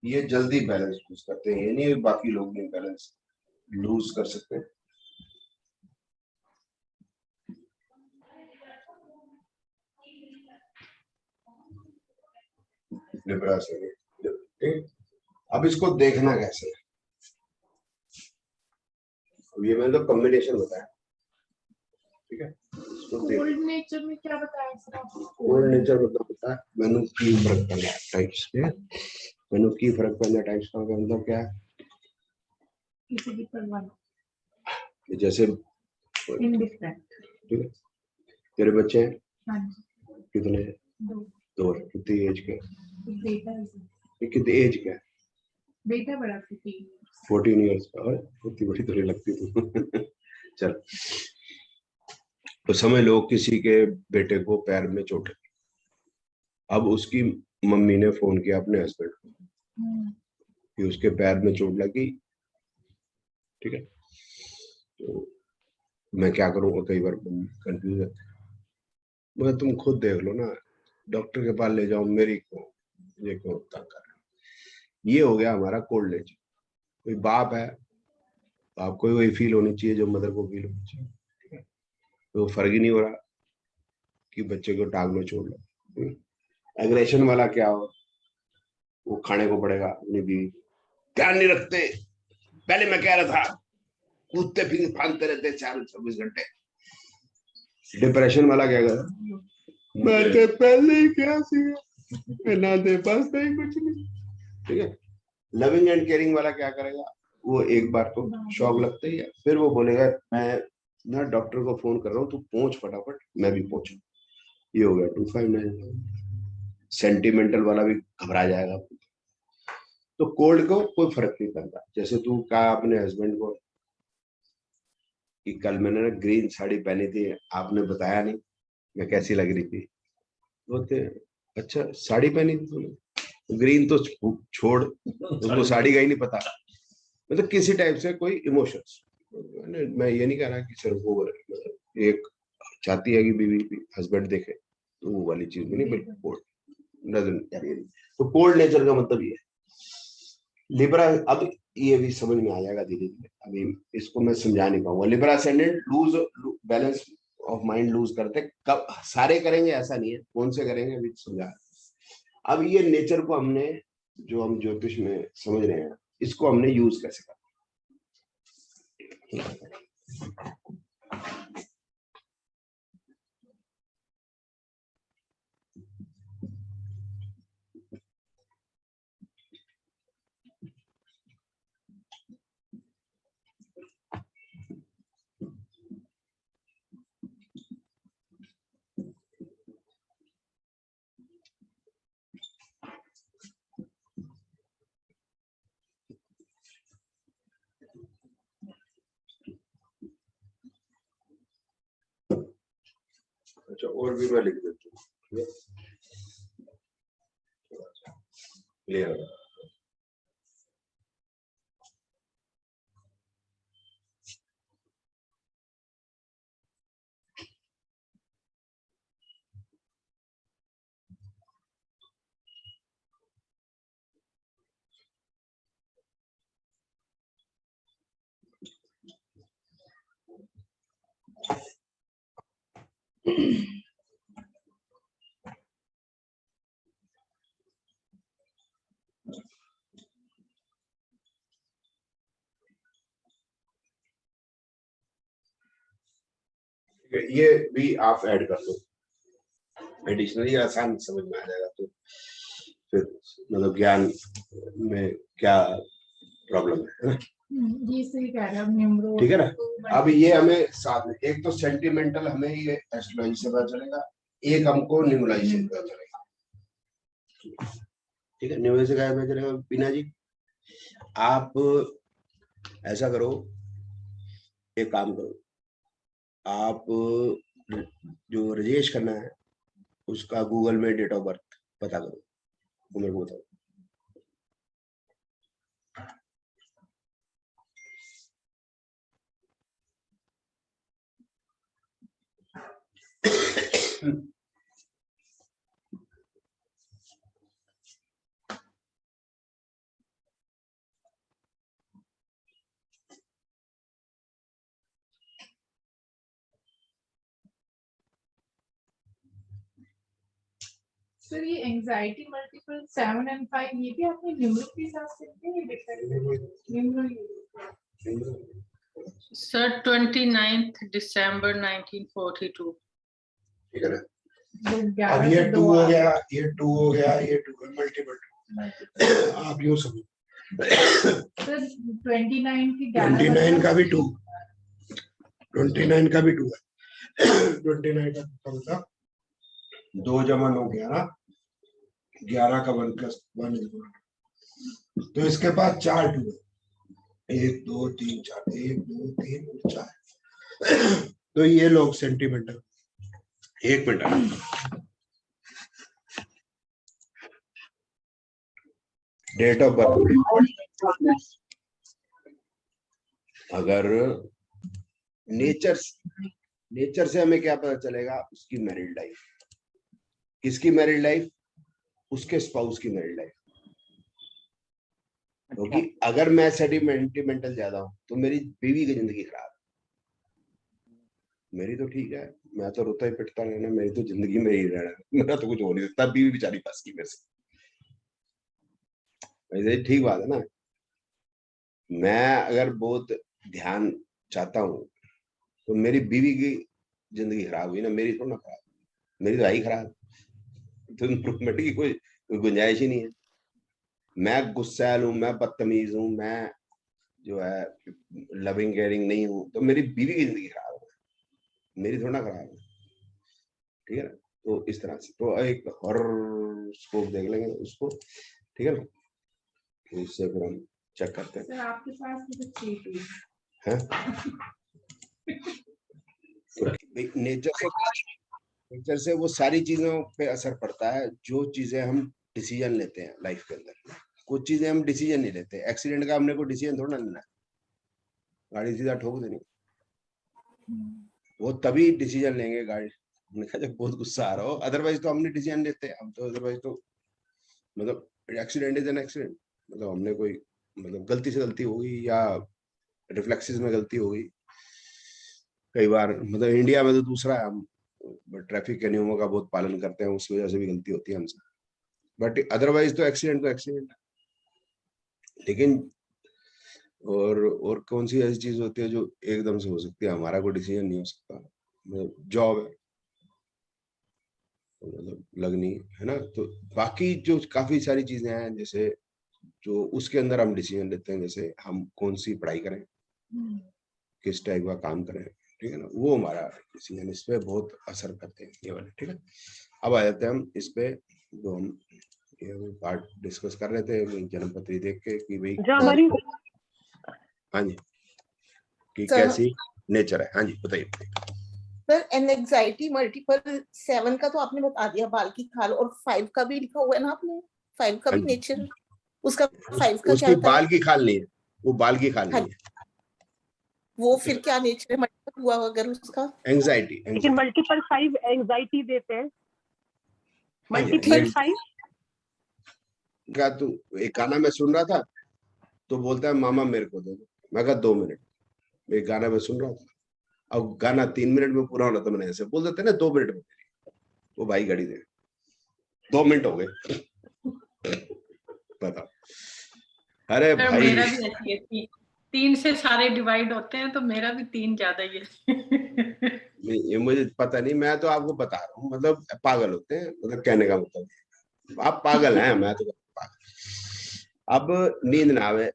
ये जल्दी बैलेंस लूज करते हैं, ये नहीं बाकी लोग नहीं बैलेंस लूज कर सकते। अब इसको देखना कैसे, ये मैंने तो कॉम्बिनेशन बताया, ठीक है। कोल्ड नेचर में क्या बताया सर आपने? कोल्ड नेचर मतलब होता है मैनू की फर्क पैदा टाइप्स के, मैनू की फर्क पैदा टाइप्स का मतलब क्या है, किसी भी परवाह जैसे इंडिफरेंट, ठीक है, तेरे बच्चे हैं हाँ जी, कितने? 2 2 हैं। कितनी एज के? बेटा है सर। ये कितनी एज का है? बेटा बड़ा 15 14 ईयर्स का। और इतनी बड़ी थोड़ी लगती तू। चल, तो समझ लो किसी के बेटे को पैर में चोट लगी। अब उसकी मम्मी ने फोन किया अपने हस्बैंड को कि उसके पैर में चोट लगी, ठीक है, तो मैं क्या करूँगा? कई बार कंफ्यूज है। मैं तुम खुद देख लो ना, डॉक्टर के पास ले जाओ, मेरी को ये क्यों तंग कर रहे हो? ये हो गया हमारा कोल्ड नेचर। कोई बाप है, बाप को वही फील होनी चाहिए जो मदर को फील होनी चाहिए, ठीक है? तो फर्क ही नहीं हो रहा कि बच्चे को टांग में छोड़ लो। एग्रेशन वाला क्या हो, वो खाने को पड़ेगा अपनी बीवी। ध्यान नहीं रखते, पहले मैं कह रहा था, कूदते फिर फांदते रहते 24 घंटे। डिप्रेशन वाला क्या कर, मैं तो पहले ही क्या सीखा, ना दे पास नहीं कुछ नहीं, ठीक है। लविंग एंड केयरिंग वाला क्या करेगा, वो एक बार तो शौक लगता ही है, फिर वो बोलेगा मैं ना डॉक्टर को फोन कर रहा हूँ, तू पहुंच फटाफट, मैं भी पहुंचू। ये हो गया 259। सेंटिमेंटल वाला भी घबरा जाएगा। तो कोल्ड को कोई फर्क नहीं पड़ता। जैसे तू कहा अपने हस्बैंड को कि कल मैंने ना ग्रीन साड़ी पहनी थी, आपने बताया नहीं मैं कैसी लग रही थी, बोलते अच्छा साड़ी पहनी थी तूने, ग्रीन तो छोड़, उसको साड़ी का ही नहीं पता। मतलब किसी टाइप से कोई इमोशंस, मैं ये नहीं कह रहा कि सिर्फ वो मतलब एक चाहती है कि बीवी हस्बैंड देखे, तो वो वाली चीज भी नहीं, बिल्कुल कोल्ड। तो कोल्ड नेचर का मतलब ये है। लिब्रा, अब ये भी समझ में आ जाएगा धीरे धीरे, अभी इसको मैं समझा नहीं पाऊंगा। Libra ascendant lose balance of mind lose करते, कब सारे करेंगे ऐसा नहीं है, कौन से करेंगे अभी समझा। अब ये नेचर को हमने, जो हम ज्योतिष में समझ रहे हैं, इसको हमने यूज कैसे करना। अच्छा, और भी मैं लिख देता हूँ, क्लियर। ये भी आप ऐड कर लो एडिशनली, आसान समझ में आ जाएगा। तो फिर मतलब ज्ञान में क्या प्रॉब्लम है ना? ये सही कह रहा हूँ, ठीक है ना। अब ये हमें साथ में, एक तो सेंटिमेंटल हमें ये एस्ट्रोलॉजी से पता चलेगा, एक हमको न्यूमरोलॉजी से पता चलेगा, ठीक है। न्यूमरोलॉजी से क्या पता चलेगा? बीना जी आप ऐसा करो, एक काम करो, आप जो राजेश खन्ना है उसका गूगल में डेट ऑफ बर्थ पता करो, वो मेरे को बताओ। सर ये एंजाइटी मल्टीपल 7 और 5 ये भी आपने न्यूमरो के हिसाब से न्यूमरो सर 29 दिसंबर 1942। ठीक है ना। अब ये 2 हो गया, ये 2 हो गया, ये 2 मल्टीपल। आप यूं समझो सर 29 की 29 का भी 2, 29 का भी 2 है। 29 का कम था, 2 जमा 9 11, 11 का 1 + 1 = तो इसके पास 4 टू है, 1 2 3 4, 1 2 3 और 4। तो ये लोग centimetre, 1 minute, date of birth. अगर नेचर से हमें क्या पता चलेगा? उसकी मैरिड लाइफ। किसकी मैरिड लाइफ? उसके स्पाउस की मैरिड लाइफ। क्योंकि अगर मैं सेंटिमेंटल ज्यादा हूं तो मेरी बीवी की जिंदगी खराब। मेरी तो ठीक है, मैं तो रोता ही पिटता रहना, मेरी तो जिंदगी में ही रहना, मेरा तो कुछ हो नहीं सकता। बीवी बेचारी पास की मेरे से, वैसे ठीक बात है ना। मैं अगर बहुत ध्यान चाहता हूँ तो मेरी बीवी की जिंदगी खराब हुई ना, मेरी तो ना खराब, मेरी तो आई खराब। तो इम्प्रूवमेंट की कोई गुंजाइश ही नहीं है। मैं गुस्सैल हूँ, मैं बदतमीज हूँ, मैं जो है लविंग केयरिंग नहीं हूँ, तो मेरी बीवी की जिंदगी खराब है, मेरी थोड़ा खराब है। ठीक है ना? तो इस तरह से तो एक हॉरोस्कोप देख लेंगे उसको, ठीक है ना? तो इससे फिर हम चेक करते हैं। सर आपके पास तो ठीक है। हैं? तो नेचर से वो सारी चीजों पे असर पड़ता है जो चीजें हम डिसीजन लेते हैं लाइफ के अंदर। कुछ चीजें हम डिसीजन नहीं लेते। एक्सीडेंट का हमने कोई डिसीजन थोड़ा लेना है, गाड़ी सीधा ठोक देनी, वो तभी डिसीजन लेंगे गाड़ी, हमने कहा जब बहुत गुस्सा आ रहा हो, अदरवाइज तो हमने डिसीजन लेते हैं हम तो। अदरवाइज तो मतलब एक्सीडेंट इज एन एक्सीडेंट, मतलब हमने कोई मतलब गलती से गलती हो गई या रिफ्लेक्सेस में गलती हो गई। कई बार मतलब इंडिया में तो दूसरा है, हम ट्रैफिक के नियमों का बहुत पालन करते हैं, उस वजह से भी गलती होती है हमसे। बट अदरवाइज तो एक्सीडेंट है। लेकिन और कौन सी ऐसी चीज होती है जो एकदम से हो सकती है? हमारा कोई डिसीजन नहीं हो सकता। जॉब है, मतलब लगनी है ना। तो बाकी जो काफी सारी चीजें हैं जैसे जो उसके अंदर हम डिसीजन लेते हैं, जैसे हम कौन सी पढ़ाई करें, किस टाइप का काम करें, ठीक है ना, वो हमारा डिसीजन इस पे बहुत असर करते हैं ये वाले। ठीक है, अब आ जाते हैं हम इस पे जो हम ये पार्ट डिस्कस कर रहे थे जन्म पत्री देख के कि भाई जो हमारी हाँ जी कि कैसी नेचर है। हाँ जी बताइए। सर एंजाइटी मल्टीपल 7 का तो आपने बता दिया, बाल की खाल, और 5 का भी लिखा हुआ है ना आपने, 5 का भी नेचर उसका, 5 का क्या होता है? बाल की खाल नहीं है, वो बाल की खाल नहीं है। वो फिर क्या नेचर है मल्टीपल हुआ अगर उसका? एंजाइटी। लेकिन मल्टीपल 5 एंजाइटी देते हैं। मल्टीपल 5 क्या? तू एक गाना में सुन रहा था तो बोलता है मामा मेरे को दे दो, मैं कहा 2 मिनट, एक गाना में सुन रहा था, अब गाना 3 मिनट में पूरा होना, तो मैंने ऐसे बोल देते ना 2 मिनट में, वो भाई घड़ी दे 2 मिनट हो गए बताओ। अरे भाई मेरा भी ऐसी है, 3 से सारे डिवाइड होते हैं तो मेरा भी 3 ज्यादा ही है। ये मुझे पता नहीं, मैं तो आपको बता रहा हूँ, मतलब पागल होते हैं, मतलब कहने का मतलब आप पागल हैं, मैं तो पागल। अब नींद ना आवे,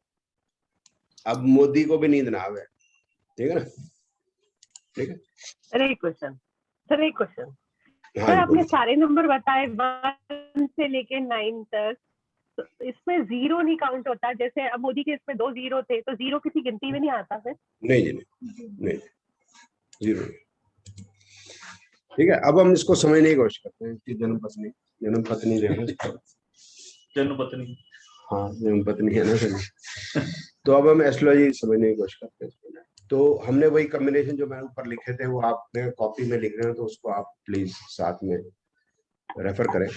अब मोदी को भी नींद ना आवे, ठीक है ना? ठीक है। सर एक क्वेश्चन सर आपने सारे नंबर बताए 1 से लेके 9 तक, तो इसमें 0 नहीं काउंट होता? जैसे अब मोदी के इसमें 2 0 थे तो 0 किसी गिनती में नहीं आता सर? नहीं 0। ठीक है, अब हम इसको समझने की कोशिश करते हैं कि जन्म पत्नी देखो, हाँ जन्म पत्नी है ना सर। तो अब हम एस्ट्रोलॉजी समझने की कोशिश करते हैं। तो हमने वही कॉम्बिनेशन जो मैंने ऊपर लिखे थे वो आपने कॉपी में लिख रहे हैं, तो उसको आप प्लीज साथ में रेफर करें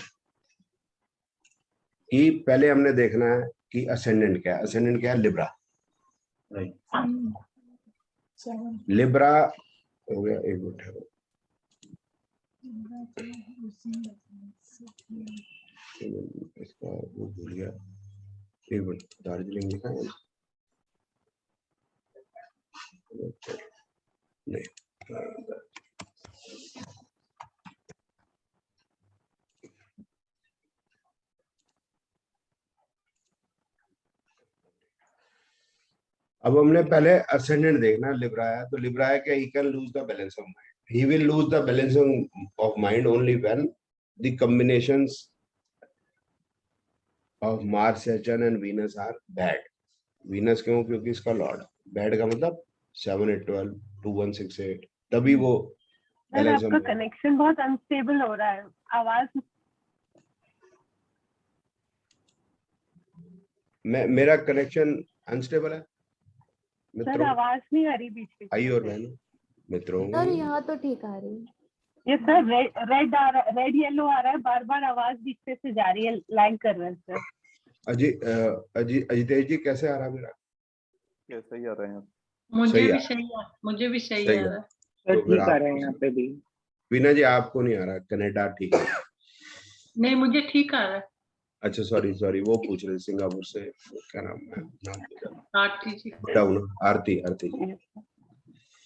कि पहले हमने देखना है कि असेंडेंट क्या है। असेंडेंट क्या है? लिब्रा। लिब्रा हो गया, एक मिनट इसका वो भूल गया, एक मिनट, दार्जिलिंग लिखा है नहीं, अब हमने पहले असेंडेंट देखना। लिब्रा है तो लिब्रा है कि he can lose the balance of mind. he will lose the balancing of mind only when the combinations of Mars, Saturn and Venus are bad. Venus क्यों? क्योंकि इसका लॉर्ड बैड का मतलब 7, 8, 12, 2, 1, 6, 8, तभी वो सर बैलेंस आपका कनेक्शन बहुत unstable हो रहा है, आवाज मेरा कनेक्शन अनस्टेबल है सर, मित्रों। आवाज नहीं आ रही बीच बीच भाई में और से। बहनों, मित्रों, सर यहाँ तो ठीक आ रही है। ये सर रेड आ रहा है, रेड येलो आ रहा है, बार बार आवाज बीच में से जा रही है, लैग कर रहा है सर। अजितेश जी कैसे आ रहा है मेरा? कैसे ही आ रहे हैं? मुझे सही भी आ- सही है, मुझे भी सही सही आ है। रहा है। सर तो फिर ठीक आ आप रहे हैं यहाँ पे भी। वीना जी आपको नहीं आ रहा, कनाडा ठीक है। नहीं मुझे ठीक आ रहा है। अच्छा सॉरी वो पूछ रहे सिंगापुर से, क्या नाम है, नाम आरती जी आरती जी।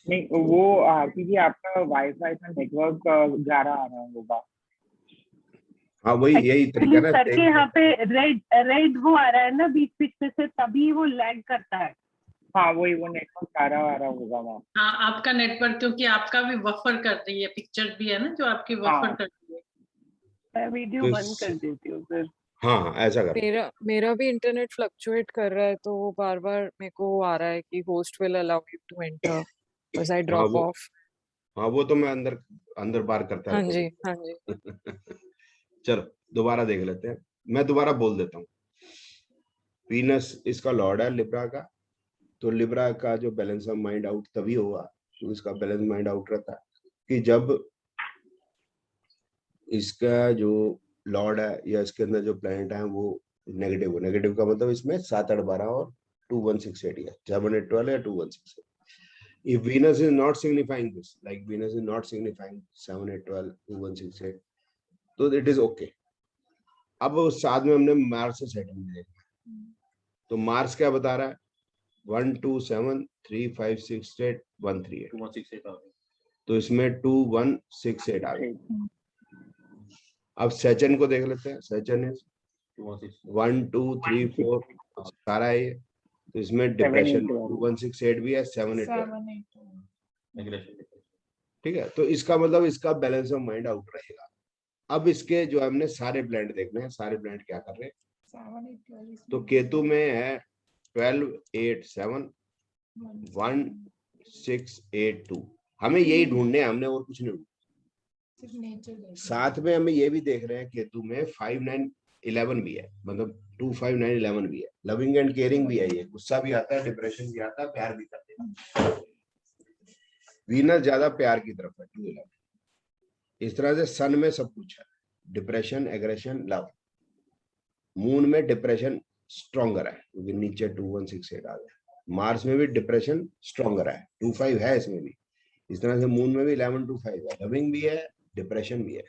नहीं वो आरती जी आपका वाईफाई का नेटवर्क जा रहा आ रहा होगा। हाँ वही यही तरीका ना। सर के यहाँ पे रेड वो आ रहा है ना बीच बीच में से, तभी वो लैग करता है। हाँ वही वो नेटवर्क आ रहा होगा वहाँ। हाँ आपका नेटवर्क, क्योंकि आपका भी बफर कर रही है, पिक्चर भी है ना जो आपकी बफर कर रही है। मैं वीडियो तो बंद कर देती हूँ फिर। हाँ ऐसा कर। मेरा भी इंटरनेट फ्लक्चुएट कर रहा है, तो वो बार बार मेरे को आ रहा है कि host will allow you to enter, बस आई ड्रॉप ऑफ। हाँ वो तो मैं अंदर बार करता हाँ रहता जी हूँ। हाँ जी। चलो दोबारा देख लेते हैं, मैं दोबारा बोल देता हूँ। वीनस इसका लॉर्ड है लिब्रा का, तो लिब्रा का जो बैलेंस ऑफ माइंड आउट तभी होगा, तो इसका बैलेंस माइंड आउट रहता है कि जब इसका जो लॉर्ड है या इसके अंदर जो प्लैनेट है वो नेगेटिव हो। नेगेटिव का मतलब इसमें 7, 8, 12 और 2, 1, 6, 8 या 7, 8, 12 या 2, 1, 6, 8. If Venus is not signifying this, like Venus is not signifying 7, 8, 12, 2, 1, 6, 8, तो it is okay. अब साथ में हमने मार्स से सेटिंग भी देखा, तो मार्स क्या बता रहा है? 1, 2, 7, 3, 5, 6, 8, 1, 3, 8. 2, 1, 6, 8 आ गए। तो इसमें 2, 1, 6, 8 आ गए। अब सैटर्न को देख लेते हैं। सैटर्न इज 1, 2, 3, 4 सारा है ये, तो इसमें डिप्रेशन 2, 1, 6, 8 भी है, 7, 8 ठीक है। तो इसका मतलब इसका बैलेंस ऑफ माइंड आउट रहेगा। अब इसके जो हमने सारे प्लैनेट देखने हैं, सारे प्लैनेट क्या कर रहे हैं? तो केतु में है 12, 8, 7, 1, 6, 8, 2। हमें यही ढूंढने हैं, हमने और कुछ नहीं ढूंढना। साथ में हमें ये भी देख रहे हैं केतु में 5, 9, 11 भी है, मतलब 2, 5, 9, 11 भी है। लविंग एंड केयरिंग भी है, ये गुस्सा भी आता है, डिप्रेशन भी आता है, प्यार भी करते हैं। वीनस ज्यादा प्यार की तरफ है 2, 11। इस तरह से सन में सब कुछ है, डिप्रेशन, एग्रेशन, लव। मून में डिप्रेशन स्ट्रॉन्गर है क्योंकि नीचे 2, 1, 6, 8 आ गया। मार्स में भी डिप्रेशन स्ट्रॉन्गर है, 2, 5 है इसमें भी। इस तरह से मून में भी 11, 2, 5 है, लविंग भी है, डिप्रेशन भी है।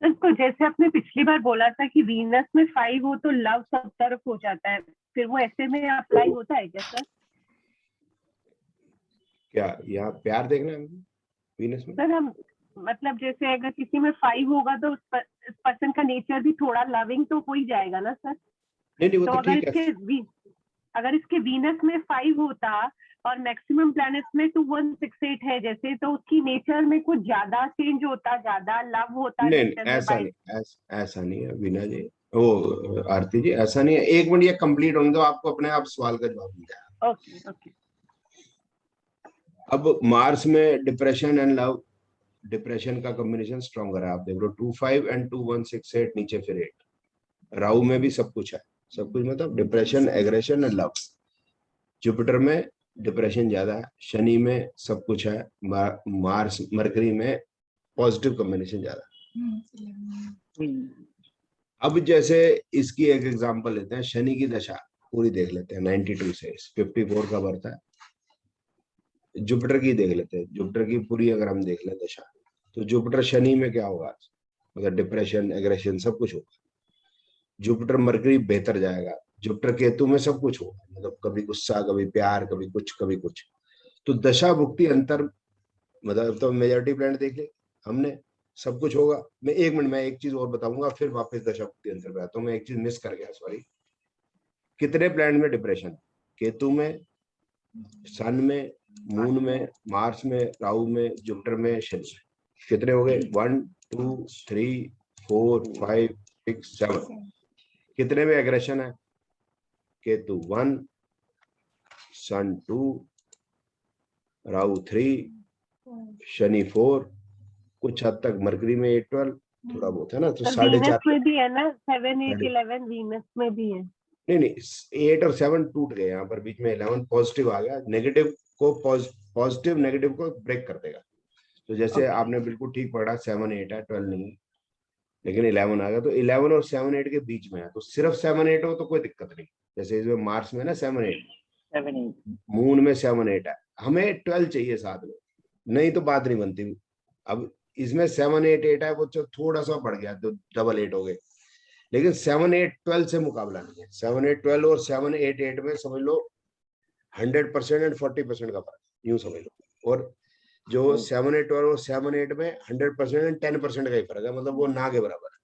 तो जैसे आपने पिछली बार बोला था कि वीनस में 5 हो तो लव सब तरफ हो जाता है, फिर वो ऐसे में अप्लाई होता है क्या सर? क्या यहाँ प्यार देखना है वीनस में? सर हम मतलब जैसे अगर किसी में 5 होगा तो उस पर्सन का नेचर भी थोड़ा लविंग तो हो ही जाएगा ना सर? नहीं वो तो तो अगर इसके वीनस में 5 होता और मैक्सिमम प्लैनेट्स में 2, 1, 6, 8 है जैसे, तो उसकी नेचर में कुछ ज्यादा चेंज होता, ज्यादा लव होता? नहीं ऐसा नहीं है वीना जी, वो आरती जी ऐसा नहीं है। एक मिनट ये कंप्लीट होने दो, आपको अपने आप सवाल का जवाब मिल जाएगा। ओके। अब मार्स में डिप्रेशन एंड लव, डिप्रेशन का कॉम्बिनेशन स्ट्रॉन्गर है। आप देख लो 2, 5 एंड 2, 1, 6, 8 नीचे फिर 8। राहु में भी सब कुछ है, सब कुछ मतलब depression, aggression and love. Jupiter में डिप्रेशन ज्यादा है, शनि में सब कुछ है, मार्स मरकरी में पॉजिटिव कॉम्बिनेशन ज्यादा है। अब जैसे इसकी एक एग्जांपल लेते हैं, शनि की दशा पूरी देख लेते हैं 92 से 54 का बढ़ता है। जुपिटर की देख लेते हैं, जुपिटर की पूरी अगर हम देख लें दशा, तो जुपिटर शनि में क्या होगा? मतलब डिप्रेशन, एग्रेशन सब कुछ होगा। जुपिटर मरकरी बेहतर जाएगा, जुपिटर केतु में सब कुछ होगा, मतलब कभी गुस्सा, कभी प्यार, कभी कुछ। तो दशा भुक्ति अंतर, मतलब तो मेजॉरिटी प्लैनेट देख ले हमने, सब कुछ होगा। मैं 1 मिनट में एक चीज और बताऊंगा, फिर वापस दशा भुक्ति अंतर पे आता हूं। मैं एक चीज मिस कर गया, सॉरी। कितने प्लैनेट में डिप्रेशन? केतु में, सन में, मून में, मार्स में, राहु में, जुपिटर में, शनि। कितने हो गए? 1 2 3 4 5 6 7। कितने में एग्रेशन है? केतु 1, सन 2, राहु 3, शनि 4, कुछ हद तक मरकरी में 8 12 थोड़ा बहुत है ना, तो 4.5 वीनस में भी है ना 7 8 11 वीनस में भी है। नहीं 8 और 7 टूट गए, यहाँ पर बीच में 11 पॉजिटिव आ गया, नेगेटिव को पॉजिटिव नेगेटिव को ब्रेक कर देगा। तो जैसे आपने बिल्कुल ठीक पढ़ा 7 8 है, 12 नहीं, लेकिन 11 आ गया, तो 11 और 7 8 के बीच में है, तो सिर्फ 7 8 हो तो कोई दिक्कत नहीं। जैसे इसमें मार्स में ना 7 8, मून में 7 8 है, हमें 12 चाहिए साथ में, नहीं तो बात नहीं बनती। अब इसमें 7 8 8 है, वो थोड़ा सा बढ़ गया तो डबल 8 हो गए, लेकिन 7 8 12 से मुकाबला नहीं है। 7 8 12 और 7 8 8 में समझ लो 100% एंड 40% का फर्क, यूं समझ लो। और जो 7 8 12 और 7 8 में 100% एंड 10% का ही फर्क है, मतलब वो ना के बराबर है।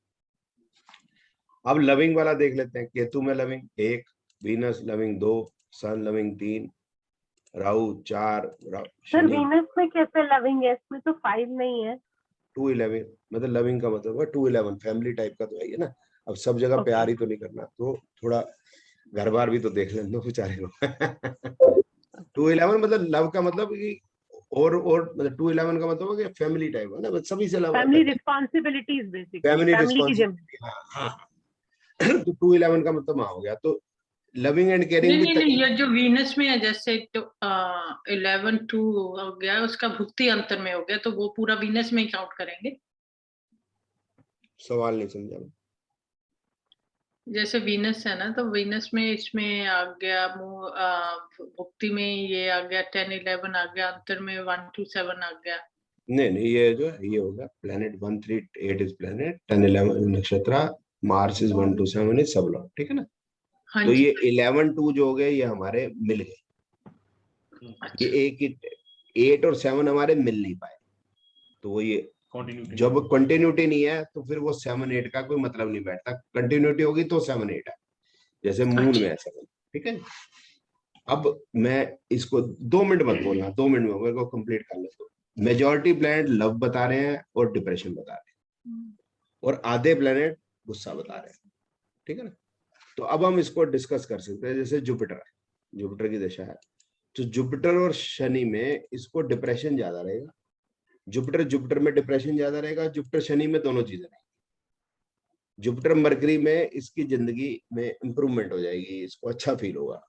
अब लविंग वाला देख लेते हैं। केतु में लविंग 1, वीनस लविंग 2, सन लविंग 3, राहु 4, सर वीनस में कैसे लविंग है? इसमें तो 5 नहीं है। 2 11, मतलब लविंग का मतलब है 2 11, फैमिली टाइप का तो है ये ना। अब सब जगह प्यार ही तो नहीं करना, तो थोड़ा घर बार भी तो देख लेना दो बेचारे को। 2 11 मतलब लव का मतलब कि और मतलब 2 11 का मतलब है कि फैमिली टाइप है ना, सभी से love, family responsibilities basically, family की रिस्पांसिबिलिटी। हाँ तो 2 11 का मतलब हो गया, तो लविंग एंड केयरिंग भी नहीं, ये जो वीनस में है जैसे तो 11 2 हो गया, उसका भुक्ति अंतर में हो गया, तो वो पूरा वीनस में ही काउंट करेंगे? सवाल नहीं समझा। जैसे वीनस है ना, तो वीनस में इसमें आ गया भुक्ति में ये आ गया 10 11 आ गया, अंतर में 1 2 7 आ गया। नहीं ये जो है ये होगा प्लेनेट 1 3 8 इज प्लेनेट, 10 11 नक्षत्र, मार्स इज 1 2 7 इज सब लॉट, ठीक है ना। तो ये 11 2 जो हो गए ये हमारे मिल गए। ये एक 8 और 7 हमारे मिल नहीं पाए, तो वो ये जब कंटिन्यूटी नहीं है तो फिर वो 7 8 का कोई मतलब नहीं बैठता। कंटिन्यूटी होगी तो 7 8 है, जैसे मून में है 7, ठीक है। अब मैं इसको 2 मिनट मत बोलना, 2 मिनट में मेरे को कंप्लीट कर ले। तो मेजॉरिटी प्लैनेट लव बता रहे हैं और डिप्रेशन बता रहे हैं, और आधे प्लैनेट गुस्सा बता रहे हैं, ठीक है ना। तो अब हम इसको डिस्कस कर सकते हैं। जैसे जुपिटर है, जुपिटर की दशा है, तो जुपिटर और शनि में इसको डिप्रेशन ज्यादा रहेगा। जुपिटर में डिप्रेशन ज्यादा रहेगा, जुपिटर शनि में दोनों चीजें रहेंगी। जुपिटर मरकरी में इसकी जिंदगी में इंप्रूवमेंट हो जाएगी, इसको अच्छा फील होगा।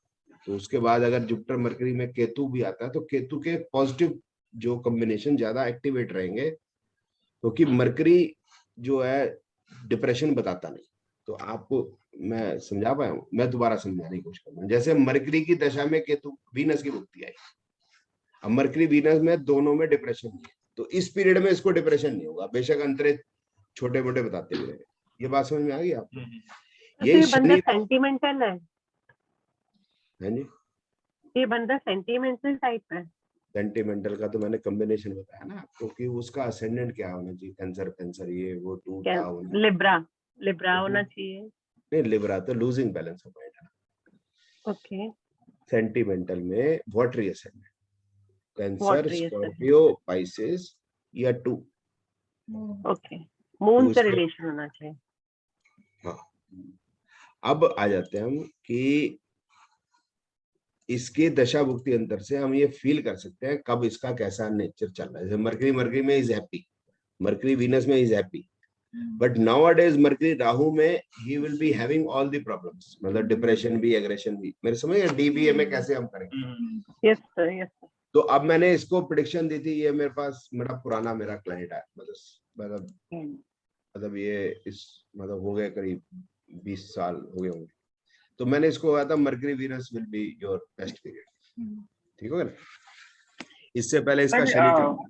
तो उसके बाद अगर जुपिटर मरकरी में केतु भी आता है तो केतु के पॉजिटिव जो कॉम्बिनेशन ज्यादा एक्टिवेट रहेंगे, क्योंकि मरकरी जो है डिप्रेशन बताता नहीं। तो आपको मैं समझा पाया हूँ, मैं दोबारा समझाने की कोशिश करूंगा। जैसे मरकरी की दशा में केतु वीनस की भुक्ति आई, अब मरकरी वीनस में दोनों में डिप्रेशन नहीं है, तो इस पीरियड में इसको डिप्रेशन नहीं होगा, बेशक अंतरे छोटे मोटे बताते हुए। ये बात समझ में आ गई आपको? ये बंदा सेंटिमेंटल है। हाँ जी, ये बंदा सेंटिमेंटल टाइप है। सेंटिमेंटल का तो मैंने कॉम्बिनेशन बताया ना, क्योंकि उसका असेंडेंट क्या होना चाहिए, कैंसर ये वो टूटा होना, लिब्रा होना चाहिए। नहीं लिब्रा तो लूजिंग बैलेंस ऑफ माइंड है। ओके, सेंटिमेंटल में watery ascendant, cancer, Scorpio, Pisces या 2। ओके, मून से रिलेशन होना चाहिए। हाँ, अब आ जाते हैं हम कि इसके दशा भुक्ति अंतर से हम ये फील कर सकते हैं कब इसका कैसा नेचर चल रहा है। जैसे मरकरी में इज हैप्पी, मरकरी वीनस में is happy, but nowadays Mercury Rahu में ही will be having all the problems, मतलब डिप्रेशन भी, एग्रेशन भी। मेरे समझ गए डीबीए में कैसे हम करेंगे? Yes sir, yes sir. तो अब मैंने इसको प्रेडिक्शन दी थी, ये मेरे पास पुराना क्लाइंट है, मतलब ये इस मतलब हो गए करीब 20 साल हो गए होंगे। तो मैंने इसको कहा था mercury Venus will be your best period, ठीक होगा ना। इससे पहले इसका शनि,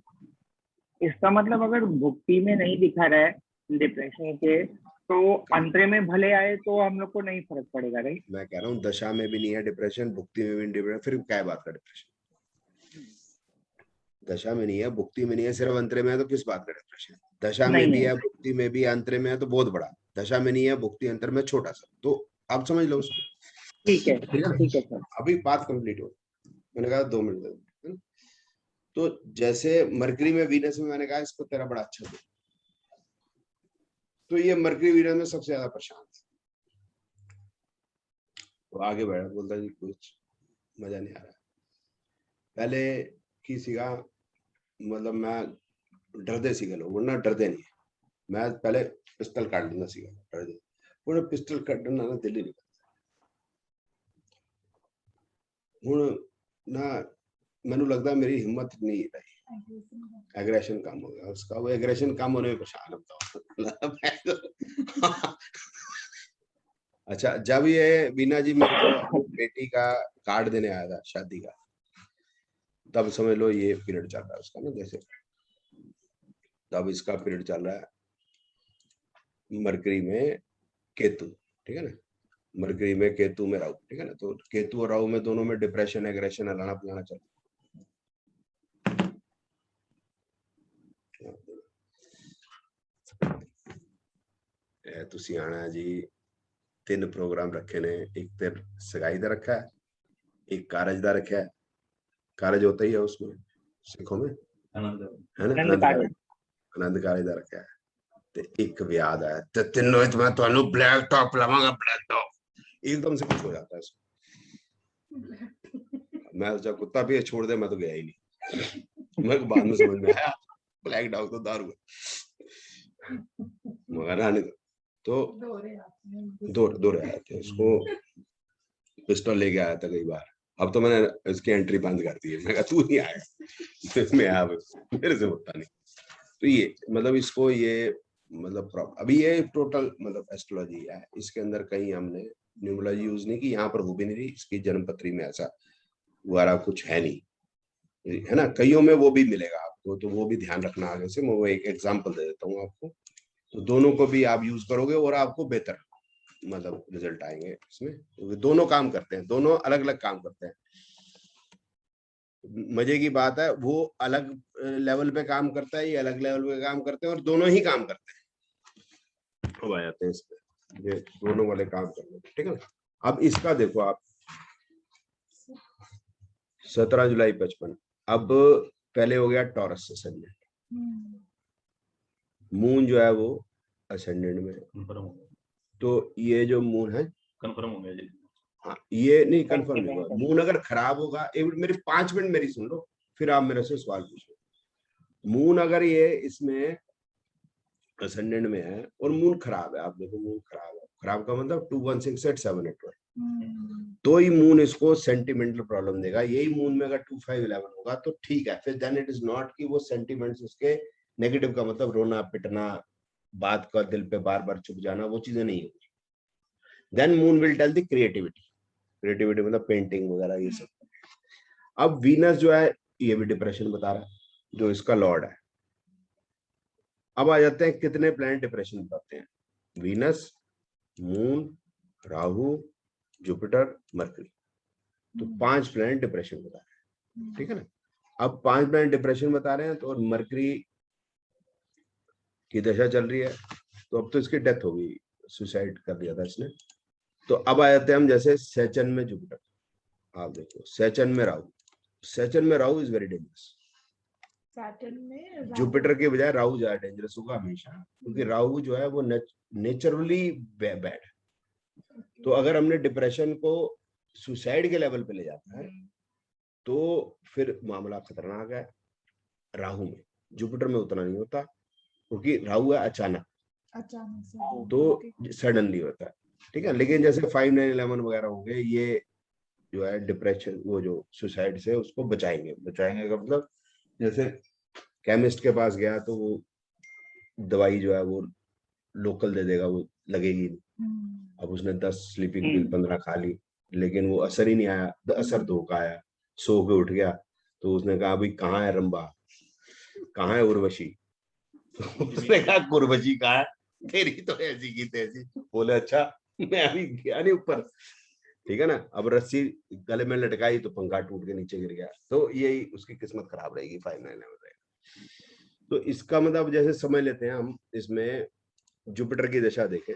इसका मतलब अगर भुक्ति में नहीं दिखा रहा है डिप्रेशन के, तो अंतरे में भले आए तो हम लोग को नहीं फर्क पड़ेगा, राइट? मैं कह रहा हूँ दशा में भी नहीं है डिप्रेशन, भुक्ति में भी नहीं डिप्रेशन, फिर क्या बात का डिप्रेशन? दशा में नहीं है, भुक्ति में नहीं है, सिर्फ अंतरे में है, तो किस बात का डिप्रेशन? दशा में भी है, भुक्ति में भी है, अंतरे में है तो बहुत बड़ा, दशा में नहीं है, भुक्ति अंतर में छोटा सा, तो आप समझ लो उसको। ठीक है सर। अभी बात कंप्लीट हो, मैंने कहा 2 मिनट। तो जैसे मरकरी में वीनस में मैंने कहा इसको तेरा बड़ा अच्छा दिन, तो ये मरकरी वीनस में सबसे ज्यादा परेशान था। तो आगे बढ़ा, बोलता जी कुछ मजा नहीं आ रहा। पहले किसी का मतलब मैं डरते सीखे लोग, वरना डरते नहीं। मैं पहले पिस्टल काट लेना सीखा, डरते वो पिस्टल कटना ना दिल ही नहीं करता। हूँ ना मैनू लगता मेरी हिम्मत नहीं रही, एग्रेशन कम हो गया उसका। वो एग्रेशन कम होने में परेशान होता। अच्छा, जब ये बीना जी मेरे को बेटी का कार्ड देने आया था शादी का, तब समझ लो ये पीरियड चल रहा है उसका ना, जैसे तब इसका पीरियड चल रहा है मरकरी में केतु, ठीक है ना, मरकरी में केतु में राहु, ठीक है ना। तो केतु और राहु में दोनों में डिप्रेशन एग्रेशन हलाना फलाना चल रहा है। तुसी आना जी 3 प्रोग्राम रखे ने, एक तेर सगाई का रखा है, एक कारज का रखा है। कारज होता ही है उसमें सिखों में, है ना, आनंद कारज का रखा है। ते एक ब्याह है, ते तीनों विच मैं तुहानू ब्लैक टॉप लवांगा, ब्लैक टॉप। एकदम से कुछ हो जाता है इसको। मैं जब कुत्ता भी छोड़ दे, मैं तो गया ही नहीं। मैं बाद में समझ में आया ब्लैक डॉग तो दारू है, मगर आने तो दो आए थे। उसको पिस्टल लेके आया था कई बार, अब तो मैंने इसकी एंट्री बंद कर दी है। मैं कहा तू नहीं आया, मैं आया मेरे से होता नहीं। तो ये मतलब इसको ये मतलब अभी ये टोटल मतलब एस्ट्रोलॉजी है, इसके अंदर कहीं हमने न्यूमरोलॉजी यूज नहीं की, यहाँ पर हो भी नहीं रही। इसकी जन्मपत्री में ऐसा वगैरह कुछ है नहीं, है ना। कईयों में वो भी मिलेगा आपको, तो वो भी ध्यान रखना आगे से। मैं वो एक एग्जांपल दे देता हूँ आपको, तो दोनों को भी आप यूज करोगे और आपको बेहतर मतलब रिजल्ट आएंगे इसमें। तो दोनों काम करते हैं, दोनों अलग अलग काम करते हैं। मजे की बात है, वो अलग लेवल पे काम करता है, ये अलग लेवल पे काम करते हैं, और दोनों ही काम करते हैं। अब आ जाते हैं इस पे, ये दोनों वाले काम करने, ठीक है ना। अब इसका देखो आप 17 जुलाई 55। अब पहले हो गया टॉरस असेंडेंट, मून जो है वो असेंडेंट में, तो ये जो मून है कंफर्म हो गया जी। हाँ, ये नहीं कंफर्म नहीं हुआ। मून अगर खराब होगा, एक मेरे 5 मिनट मेरी सुन लो, फिर आप मेरे से सवाल पूछो। मून अगर ये इसमें असेंडेंट में है और मून खराब है, आप देखो मून खराब है, खराब का मतलब 2 1 6 8 7 8 तो ही मून इसको सेंटिमेंटल प्रॉब्लम देगा। यही मून में अगर 2 5 11 होगा तो ठीक है, फिर देन इट इज नॉट कि वो सेंटिमेंट्स उसके नेगेटिव का मतलब रोना पिटना, बात का दिल पे बार बार चुप जाना, वो चीजें नहीं होगी। Then moon will tell the creativity, creativity मतलब पेंटिंग वगैरह ये सब। अब वीनस जो है ये भी डिप्रेशन बता रहा है, जो इसका लॉर्ड है। अब आ जाते हैं कितने प्लैनेट डिप्रेशन बताते हैं, Venus, moon, Rahu, Jupiter, mercury. तो 5 प्लैनेट डिप्रेशन बता रहे हैं, ठीक है ना। अब 5 प्लैनेट डिप्रेशन बता रहे हैं, तो और मरकरी की दशा चल रही है, तो अब तो इसकी डेथ हो गई, सुसाइड कर दिया था इसने। तो अब आ जाते हैं हम जैसे सेचन में जुपिटर, आप देखो सेचन में राहु, सेचन में Rahu is very dangerous. Jupiter के बजाय राहु ज्यादा डेंजरस होगा हमेशा, क्योंकि राहु जो है वो नेचुरली बैड है। तो अगर हमने डिप्रेशन को सुसाइड के लेवल पे ले जाता है तो फिर मामला खतरनाक है राहु में। जुपिटर में उतना नहीं होता, क्योंकि राहु है अचानक तो सडनली होता है, ठीक है। लेकिन जैसे 5 9 11 वगैरह हो गए, ये जो है डिप्रेशन, वो जो सुसाइड से उसको बचाएंगे का मतलब, जैसे केमिस्ट के पास गया तो वो दवाई जो है वो लोकल दे देगा, वो लगेगी नहीं। अब उसने 10 स्लीपिंग पिल 15 खा ली, लेकिन वो असर ही नहीं आया, असर धोखा आया। सो के उठ गया तो उसने कहा भाई कहाँ है रंबा, कहाँ है उर्वशी? उसने कहा उर्वशी कहाँ है, तेरी तो ऐसी की तैसी। बोले अच्छा, मैं अभी गया नहीं ऊपर, ठीक है ना। अब रस्सी गले में लटकाई तो पंखा टूट के नीचे गिर गया, तो यही उसकी किस्मत खराब रहेगी 5 9 11। तो इसका मतलब जैसे समझ लेते हैं हम, इसमें जुपिटर की दशा देखें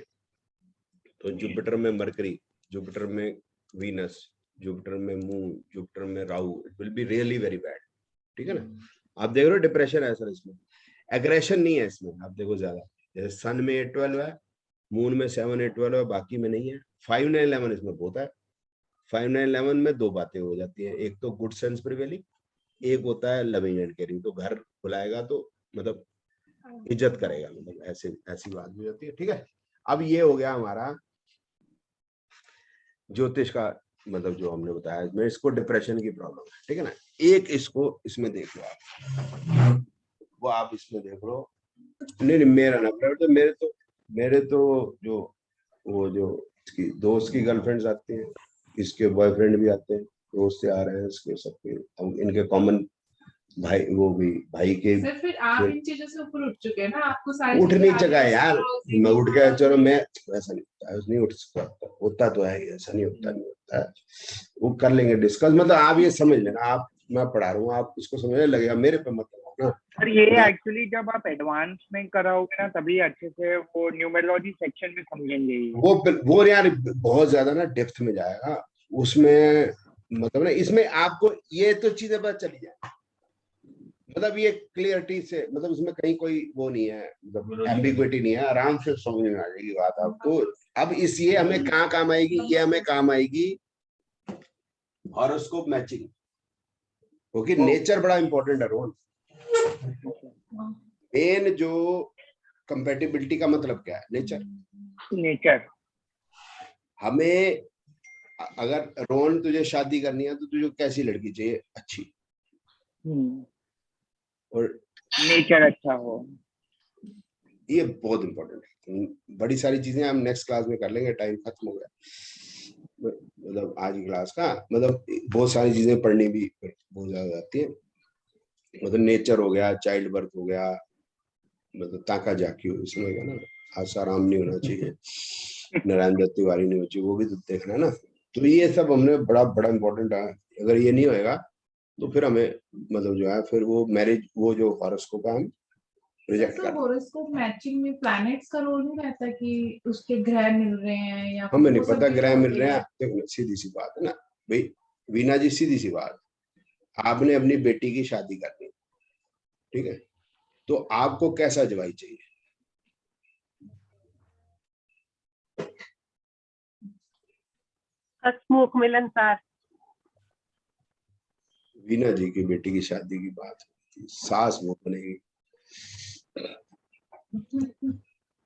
तो जुपिटर में मरकरी, जुपिटर में वीनस, जुपिटर में मून, जुपिटर में Rahu, it will be really very bad. ठीक है ना। आप देख रहे हो डिप्रेशन है सर, इसमें एग्रेशन नहीं है इसमें, आप देखो ज्यादा, जैसे सन में 8-12 है, मून में 7-8-12 है, बाकी में नहीं है। 5-9-11 इसमें बहुत है। 5-9-11 में दो बातें हो जाती है, एक तो गुड सेंस प्रिवेलिंग, एक होता है लविंग एंड केयरिंग। तो घर बुलाएगा तो मतलब इज्जत करेगा, मतलब ऐसे ऐसी बात हो जाती है, ठीक है। अब ये हो गया हमारा ज्योतिष का, मतलब जो हमने बताया इसमें, इसको डिप्रेशन की प्रॉब्लम है, ठीक है ना। एक इसको इसमें देख लो आप, वो आप इसमें देख लो। नहीं मेरा ना, मेरे तो जो वो जो इसकी दोस्त की गर्लफ्रेंड्स आती हैं, इसके बॉयफ्रेंड भी आते हैं, दोस्त से आ रहे हैं इसके सबके, हम इनके कॉमन भाई, वो भी भाई के। सर फिर आप इन चीजों से ऊपर उठ चुके हैं ना, आपको सारी उठ चीजें नहीं आती चुका है हैं, यार, astrology मैं भी उठ गया, पता चलो है। मैं ऐसा नहीं उठ सकता, होता तो है, ऐसा नहीं होता, नहीं होता है, वो कर लेंगे डिस्कस। मतलब आप ये समझ लेना, आप, मैं पढ़ा रहा हूँ, आप इसको समझने लगेगा, मेरे पे मत लगाओ ना। और ये एक्चुअली जब आप एडवांस में कराओगे ना, तभी अच्छे से वो न्यूमेरोलॉजी सेक्शन में समझेंगे ये। वो यार बहुत ज्यादा ना डेप्थ में जाएगा उसमें, मतलब ना इसमें आपको ये तो चीजें पता चली जाए, मतलब ये क्लियरिटी से, मतलब इसमें कहीं कोई वो नहीं है, मतलब एम्बिग्विटी नहीं है, आराम से समझ में आ जाएगी बात आपको। अब इस ये हमें कहाँ काम आएगी, ये हमें काम आएगी हॉरोस्कोप मैचिंग, क्योंकि नेचर बड़ा इंपॉर्टेंट है रोल। मेन जो कंपेटिबिलिटी का मतलब क्या है, नेचर। हमें अगर रोहन तुझे शादी करनी है तो तुझे कैसी लड़की चाहिए, अच्छी, और नेचर अच्छा हो, ये बहुत इंपॉर्टेंट है। बड़ी सारी चीजें हम नेक्स्ट क्लास में कर लेंगे, टाइम खत्म हो गया, मतलब आज की क्लास का, मतलब बहुत सारी चीजें पढ़नी भी बहुत ज्यादा आती है। मतलब नेचर हो गया, चाइल्ड बर्थ हो गया, मतलब ताका जाकी हो, इसमें क्या ना, आसाराम नहीं होना चाहिए, नारायण दत्त तिवारी नहीं होनी चाहिए, वो भी तो देखना है ना। तो ये सब हमने बड़ा बड़ा इंपॉर्टेंट है, अगर ये नहीं होएगा तो फिर हमें मतलब जो है फिर वो मैरिज, वो जो हॉरोस्कोप का हम रिजेक्ट कर। हॉरोस्कोप मैचिंग में प्लैनेट्स का रोल नहीं रहता कि उसके ग्रह मिल रहे हैं या हमें नहीं वो सब पता भी ग्रह तो मिल होते रहे हैं। हैं, देखो सीधी सी बात है ना भाई, वीना जी, सीधी सी बात, आपने अपनी बेटी की शादी करनी, ठीक है, तो आपको कैसा जवाई चाहिए? हसमुख मिलनसार। वीना जी की बेटी की शादी की बात, सास वो बनेगी,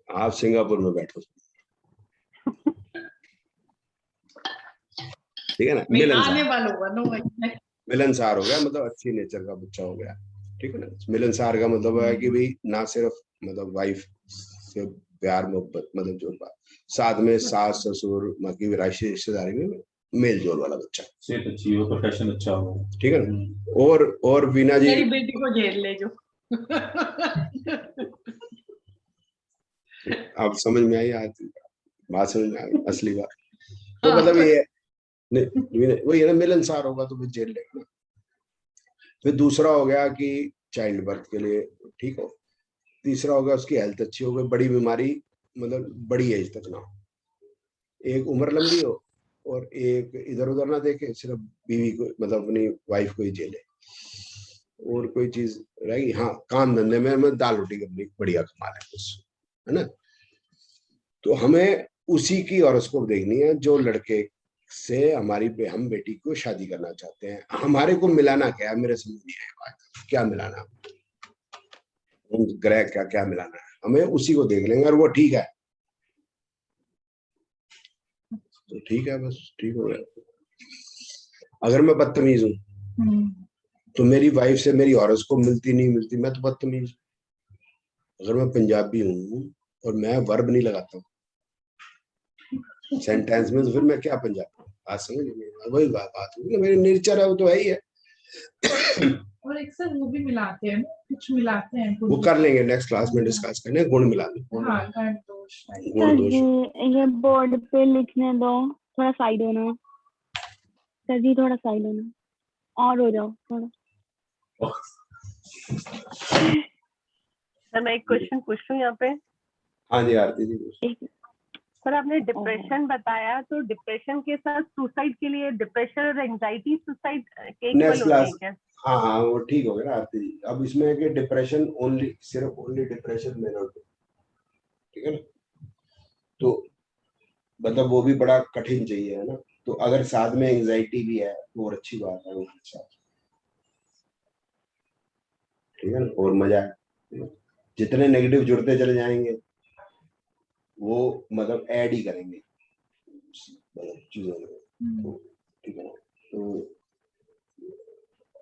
आप सिंगापुर में बैठो, ठीक है ना, मिलनसार हो गया, मतलब अच्छी नेचर का बच्चा हो गया, ठीक है ना। मिलनसार का मतलब है कि भाई ना सिर्फ मतलब वाइफ से प्यार मोहब्बत, मतलब जो बात, साथ में सास ससुर की रिश्तेदारी में मेल जोल वाला बच्चा, सेहत अच्छी हो, प्रोफेशन अच्छा हो, ठीक है ना। और वीना जी, मेरी बेटी को झेल ले जो। आप समझ में आई, आज बात समझ में आई असली बात। तो मतलब ये वही है ना, मिलनसार होगा तो फिर झेल लेगा ना। फिर दूसरा हो गया कि चाइल्ड बर्थ के लिए ठीक हो, तीसरा हो गया उसकी हेल्थ अच्छी हो गई, बड़ी बीमारी मतलब बड़ी एज तक ना हो, एक उम्र लंबी हो, और एक इधर उधर ना देखे, सिर्फ बीवी को मतलब अपनी वाइफ को ही झेले, और कोई चीज रहेगी, हाँ काम धंधे में दाल रोटी अपनी बढ़िया कमा ले बस, है ना। तो हमें उसी की हॉरोस्कोप देखनी है जो लड़के से हम बेटी को शादी करना चाहते हैं। हमारे को मिलाना क्या है, मेरे समझ नहीं आया बात, क्या मिलाना, ग्रह क्या क्या मिलाना है, हमें उसी को देख लेंगे, और वो ठीक है तो ठीक है, बस ठीक हो गया। अगर मैं बदतमीज हूँ तो मेरी वाइफ से मेरी हॉरोस्कोप मिलती नहीं मिलती, मैं तो बदतमीज। अगर मैं पंजाबी हूँ और मैं वर्ब नहीं लगाता हूँ सेंटेंस में, तो फिर मैं क्या पंजाबी, बात समझ में, वही बात होगी, मेरी नेचर है, वो तो है ही है। और एक सर वो भी मिलाते हैं ना, कुछ मिलाते हैं, वो कर लेंगे नेक्स्ट क्लास में, डिस्कस करने गुण मिला दो, हाँ गण दोष गुण दोष। ये बोर्ड पे लिखने दो, थोड़ा साइड होना सर जी, थोड़ा साइड होना, और हो जाओ थोड़ा। मैं एक क्वेश्चन पूछ लूं यहाँ पे। हाँ जी आरती जी। सर आपने डिप्रेशन बताया, तो डिप्रेशन के साथ सुसाइड के लिए डिप्रेशन और एंजाइटी सुसाइड के इक्वल नेक्स्ट होते हैं क्लास। क्या? हाँ हाँ वो ठीक हो गया ना आरती जी। अब इसमें है कि डिप्रेशन ओनली, सिर्फ ओनली डिप्रेशन में ना, ठीक है ना, तो मतलब वो भी बड़ा कठिन चाहिए है ना। तो अगर साथ में एंजाइटी भी है तो और अच्छी बात है, वो अच्छा, ठीक है ना, और मजा है। जितने नेगेटिव जुड़ते चले जाएंगे वो मतलब ऐड ही करेंगे मतलब चीजों में, तो ठीक है ना। तो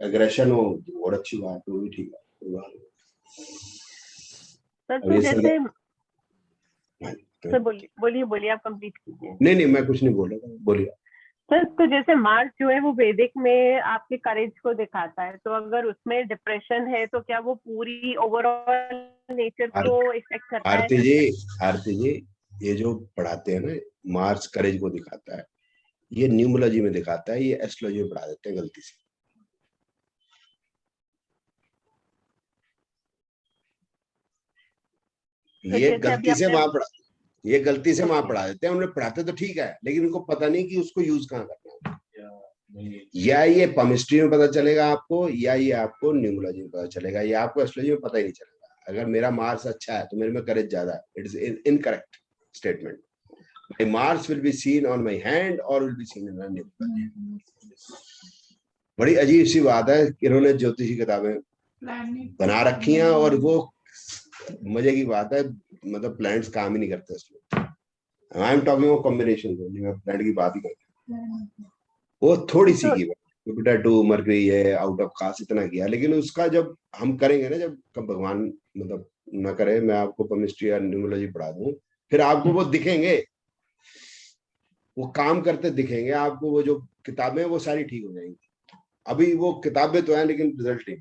एग्रेशन हो और अच्छी बात है, वो भी ठीक है, कोई बात नहीं। सर अब तो ये जैसे हाँ, सर बोलिए बोलिए आप कंप्लीट कीजिए। नहीं मैं कुछ नहीं बोल रहा था, बोलिए। सर तो जैसे मार्स जो है वो वैदिक में आपके करेज को दिखाता है, तो अगर उसमें डिप्रेशन है तो क्या वो पूरी ओवरऑल नेचर को इफेक्ट करता है? आरती जी ये जो पढ़ाते हैं ना, मार्स करेज को दिखाता है, ये न्यूमोलॉजी में दिखाता है, ये एस्ट्रोलॉजी में पढ़ा देते हैं गलती से। तो ये जैसे गलती अभी से आपने वहां पढ़ा, ये गलती से वहां Okay. पढ़ा देते हैं। उन्हें पढ़ाते तो ठीक है, लेकिन उनको पता नहीं कि उसको यूज कहाँ करना है। या ये केमिस्ट्री में पता चलेगा आपको, या ये आपको न्यूमोलॉजी में पता चलेगा, या आपको एस्ट्रोलॉजी में पता ही नहीं चलेगा। अगर मेरा मार्स अच्छा है तो मेरे में करेज ज्यादा है, it is incorrect statement. My Mars will be seen on my hand और will be seen in numerology. बड़ी अजीब सी बात है, इन्होंने ज्योतिषी किताबें बना रखी हैं और वो मजे की बात है, मतलब प्लैनेट्स काम ही नहीं करते इसमें। I am talking of combination, मैं प्लैनेट की बात ही करता, वो थोड़ी सी की जुपिटर टू मरकरी ये आउट ऑफ खास इतना किया, लेकिन उसका जब हम करेंगे ना, जब कब भगवान मतलब न करे मैं आपको केमिस्ट्री या न्यूमरोलॉजी पढ़ा दूं, फिर आपको वो दिखेंगे, वो काम करते दिखेंगे आपको। वो जो किताबें वो सारी ठीक हो जाएंगी। अभी वो किताबें तो है लेकिन रिजल्ट नहीं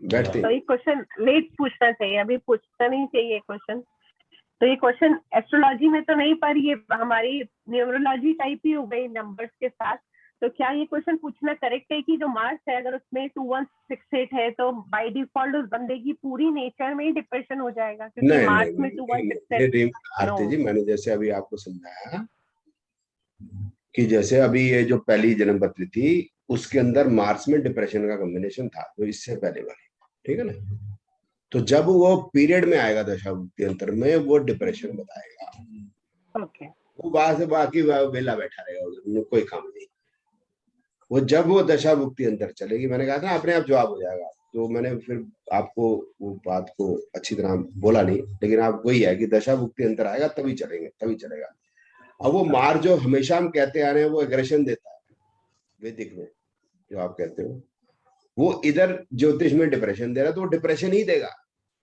बैठते। तो ये क्वेश्चन लेट पूछना चाहिए, अभी पूछना नहीं चाहिए क्वेश्चन। तो ये क्वेश्चन एस्ट्रोलॉजी में तो नहीं, पर ये हमारी न्यूमरोलॉजी टाइप ही हो गई नंबर्स के साथ। तो क्या ये क्वेश्चन पूछना करेक्ट है कि जो मार्स है अगर उसमें 2168 है तो बाय डिफॉल्ट उस बंदे की पूरी नेचर में ही डिप्रेशन हो जाएगा? क्योंकि मार्स में 2168 आरती जी मैंने जैसे अभी आपको समझाया कि जैसे अभी ये जो पहली जन्मपत्री थी उसके अंदर मार्स में डिप्रेशन का कॉम्बिनेशन था, तो इससे पहले वाली, ठीक है ना। तो जब वो पीरियड में आएगा दशाभुक्ति अंतर में, वो डिप्रेशन बताएगा। ओके। वो वहां से बाकी वेला बैठा रहेगा, कोई काम नहीं। वो जब वो दशाभुक्ति अंतर चलेगी, मैंने कहा था अपने आप जवाब हो जाएगा। तो मैंने फिर आपको वो बात को अच्छी तरह बोला नहीं, लेकिन आप वही है कि दशाभुक्ति अंतर आएगा तभी चलेंगे, तभी चलेगा। अब वो मार जो हमेशा हम कहते आ रहे हैं वो एग्रेशन देता है वैदिक में, जो आप कहते हो वो इधर ज्योतिष में डिप्रेशन दे रहा है, तो वो डिप्रेशन ही देगा,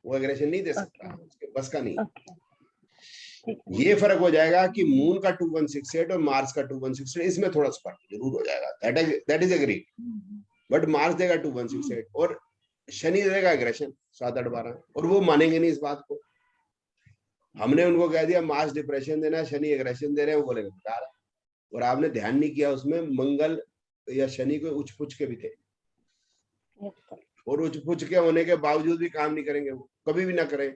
वो एग्रेशन नहीं दे सकता, उसके बस का नहीं। ये फर्क हो जाएगा कि मून का 2168 और मार्स का 2168, इसमें थोड़ा सा फर्क जरूर हो जाएगा, that is agree. But Mars देगा 2168 और शनि देगा एग्रेशन 7-8-12, और वो मानेंगे नहीं इस बात को। हमने उनको कह दिया मार्स डिप्रेशन देना, शनि एग्रेशन दे रहे हैं, वो बोलेंगे बेकार है। और आपने ध्यान नहीं किया उसमें मंगल या शनि को उच्च पुच्छ के भी थे, और उच्च पुच्छ के होने के बावजूद भी काम नहीं करेंगे, वो कभी भी ना करें।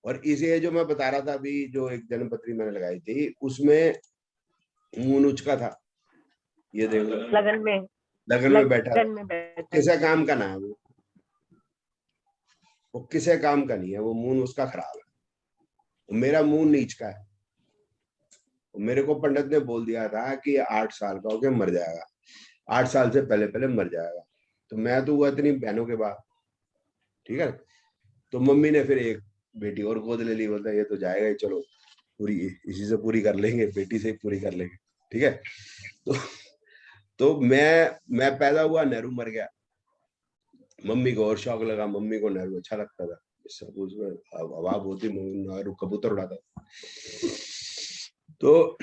और इसे जो मैं बता रहा था अभी, जो एक जन्मपत्री मैंने लगाई थी उसमें मून उच्च का था, ये देखो लगन में बैठा, किसे काम का ना है वो किसे काम का नहीं है, वो मून उसका खराब है। मेरा मून नीच का है। मेरे को पंडित ने बोल दिया था कि 8 साल का होके मर जाएगा, 8 साल से पहले पहले मर जाएगा। तो मैं तो हुआ इतनी बहनों के बाद, ठीक है। तो मम्मी ने फिर एक बेटी और गोद ले ली, बोलता ये तो जाएगा ही, चलो पूरी इसी से पूरी कर लेंगे, बेटी से ही पूरी कर लेंगे, ठीक है। तो मैं पैदा हुआ, नेहरू मर गया। मम्मी को और शौक लगा, मम्मी को नेहरू अच्छा लगता था, सब उसमें हवा होती, नेहरू कबूतर उड़ाता। तो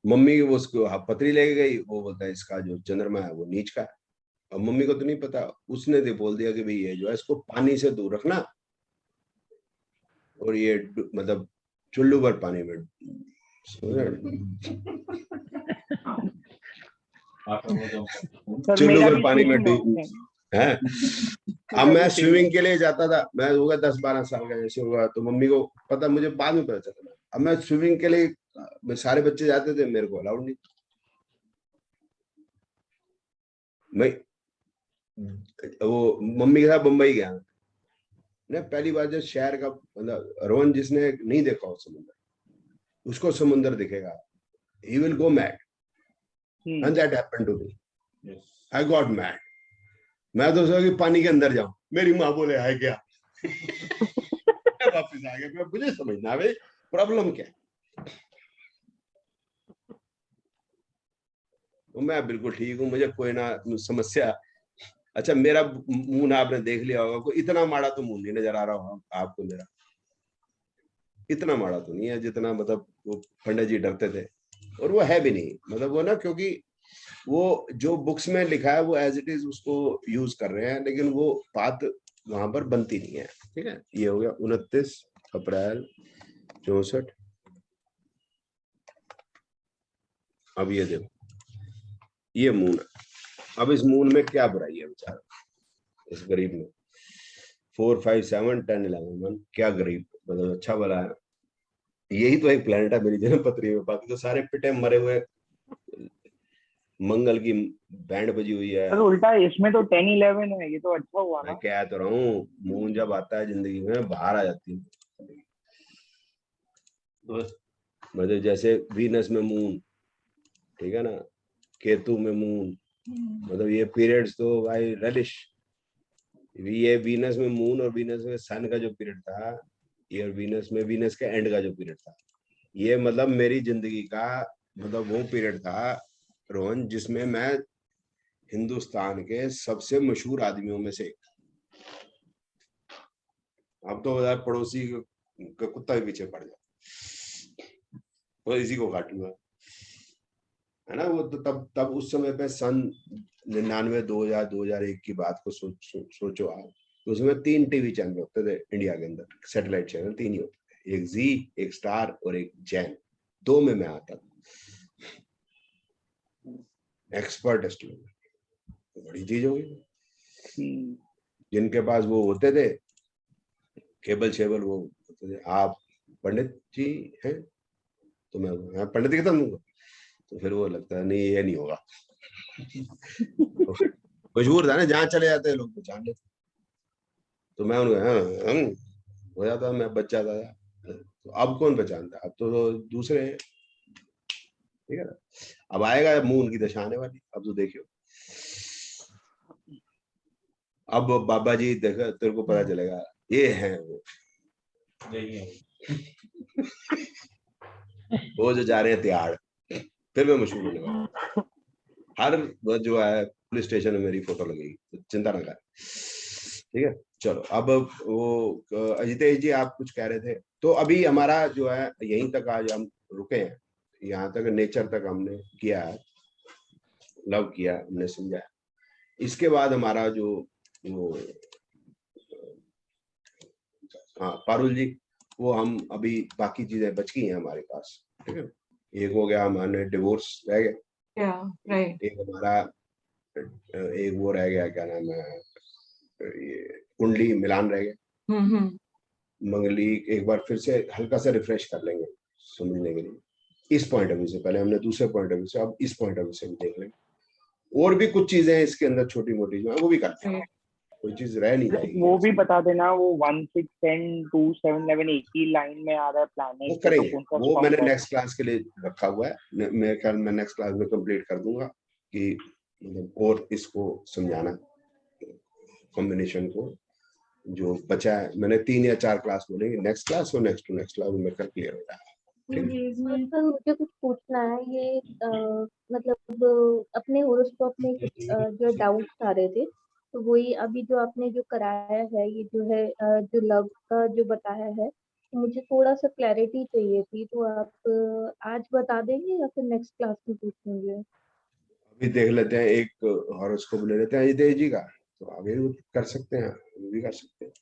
मम्मी वो उसको पत्री लेके गई, वो बोलता है इसका जो चंद्रमा है वो नीच का है। अब मम्मी को तो नहीं पता, उसने तो बोल दिया कि भाई ये जो है इसको पानी से दूर रखना, और ये मतलब चुल्लू भर पानी में चुल्लू भर पानी में डूब है। अब मैं स्विमिंग के लिए जाता था, मैं होगा 10-12 साल का जैसे होगा, तो मम्मी को पता, मुझे बाद में पता चला। अब मैं स्विमिंग के लिए, सारे बच्चे जाते थे, मेरे को अलाउड नहीं। मैं वो मम्मी के साथ बम्बई गया मैं, पहली बार जब शहर का, मतलब रोहन जिसने नहीं देखा हो समुद्र, उसको समुद्र दिखेगा, he will go mad, and that happened to me. I got mad. मैं तो सोचा कि पानी के अंदर जाऊं, मेरी माँ बोले है क्या। मैं वापस आ गया, मुझे समझना है प्रॉब्लम क्या है। तो मैं बिल्कुल ठीक हूँ, मुझे कोई ना समस्या। अच्छा, मेरा मुंह ना आपने देख लिया होगा, कोई इतना माड़ा तो मुंह नहीं नजर आ रहा होगा आपको मेरा, इतना माड़ा तो नहीं है जितना मतलब वो पंडित जी डरते थे, और वो है भी नहीं, मतलब वो ना, क्योंकि वो जो बुक्स में लिखा है वो एज इट इज उसको यूज कर रहे हैं, लेकिन वो बात वहां पर बनती नहीं है। ठीक है, ये हो गया 29 अप्रैल 64। अब ये देखो, ये मून, अब इस मून में क्या बुराई है बेचारा इस गरीब में। 4, 5, 7, 10, 11 क्या गरीब, मतलब अच्छा भला है। यही तो एक प्लेनेट है मेरी जन्म पत्री में, बाकी तो सारे पिटे मरे हुए। मंगल की बैंड बजी हुई है। तो उल्टा इसमें तो 10-11 है, ये तो अच्छा हुआ ना। मैं कह तो रहा हूँ, मून जब आता है जिंदगी में बाहर आ जाती है, मतलब जैसे वीनस में मून, ठीक है ना, केतु में मून, मतलब ये पीरियड्स तो भाई रेलिश। ये वीनस में मून और वीनस में सन का जो पीरियड था, ये और वीनस में वीनस के एंड का जो पीरियड था, ये मतलब मेरी जिंदगी का मतलब वो पीरियड था रोहन, जिसमें मैं हिंदुस्तान के सबसे मशहूर आदमियों में से एक। अब तो यार पड़ोसी का कुत्ता भी पीछे पड़ जाए, तो इसी को काटूंगा, है ना। वो तो तब उस समय पे सन 99, 2000, 2001 की बात को सोचो आप। तो उसमें 3 टीवी चैनल होते थे इंडिया के अंदर, सैटेलाइट चैनल 3 ही होते थे, एक जी, एक स्टार और एक जैन। 2 में मैं आता था, एक्सपर्ट एस्ट्रोनॉमर, बड़ी चीज होगी। जिनके पास वो होते थे केबल शेबल, वो होते थे, आप पंडित जी हैं, तो मैं पंडित के तरह दूंगा, तो फिर वो लगता है नहीं ये नहीं होगा। मशहूर था ना, जहाँ चले जाते हैं लोग पहचान लेते, तो मैं उनको हो जाता, मैं बच जाता था। तो अब कौन पहचानता, अब तो दूसरे हैं, ठीक है ना। अब आएगा मून की दशा आने वाली, अब तो देखियो, अब बाबा जी देखा, तेरे को पता चलेगा ये है वो वो जो जा रहे हैं तिहाड़, फिर मैं मशहूर होने वाला। हर जो है पुलिस स्टेशन में मेरी फोटो लगेगी, तो चिंता ना कर, ठीक है। चलो, अब वो अजितेश जी आप कुछ कह रहे थे। तो अभी हमारा जो है यहीं तक आज हम रुके हैं, यहाँ तक नेचर तक हमने किया है, लव किया, हमने समझा। इसके बाद हमारा जो वो हाँ पारुल जी, वो हम अभी बाकी चीजें बच गई हैं हमारे पास, ठीक है। एक हो गया हमारे डिवोर्स रह गया, राइट। एक हमारा एक वो रह गया, क्या नाम है, ये कुंडली मिलान रह गया। मंगली एक बार फिर से हल्का सा रिफ्रेश कर लेंगे समझने के लिए, इस पॉइंट ऑफ व्यू से। पहले हमने दूसरे पॉइंट ऑफ व्यू से, अब इस पॉइंट ऑफ व्यू से भी देख लेंगे। और भी कुछ चीजें हैं इसके अंदर छोटी मोटी जो है वो भी करते हैं, कोई चीज रह नहीं जाएगी। वो भी बता देना, वो 1, 6, 10, 2, 7, 11 एक ही लाइन में आ रहा है प्लैनेट, वो करेंगे, वो मैंने नेक्स्ट क्लास के लिए रखा हुआ है, मेरे ख्याल में नेक्स्ट क्लास में कंप्लीट कर दूंगा कि मतलब और इसको समझाना, कॉम्बिनेशन को जो बचा है। मैंने 3 या 4 क्लास बोलेंगे, नेक्स्ट क्लास और नेक्स्ट टू नेक्स्ट क्लास में क्लियर हो जाएगा। सर मुझे कुछ पूछना है, ये मतलब अपने होरोस्कोप में कुछ जो डाउट्स आ रहे थे, तो वही अभी जो आपने जो कराया है, ये जो है जो लव का जो बताया है, तो मुझे थोड़ा सा क्लैरिटी चाहिए थी, तो आप आज बता देंगे या फिर नेक्स्ट क्लास में पूछेंगे? अभी देख लेते हैं, एक हॉरोस्कोप ले लेते हैं अजितेश जी का, तो आगे भी कर सकते हैं, अभी भी कर सकते हैं,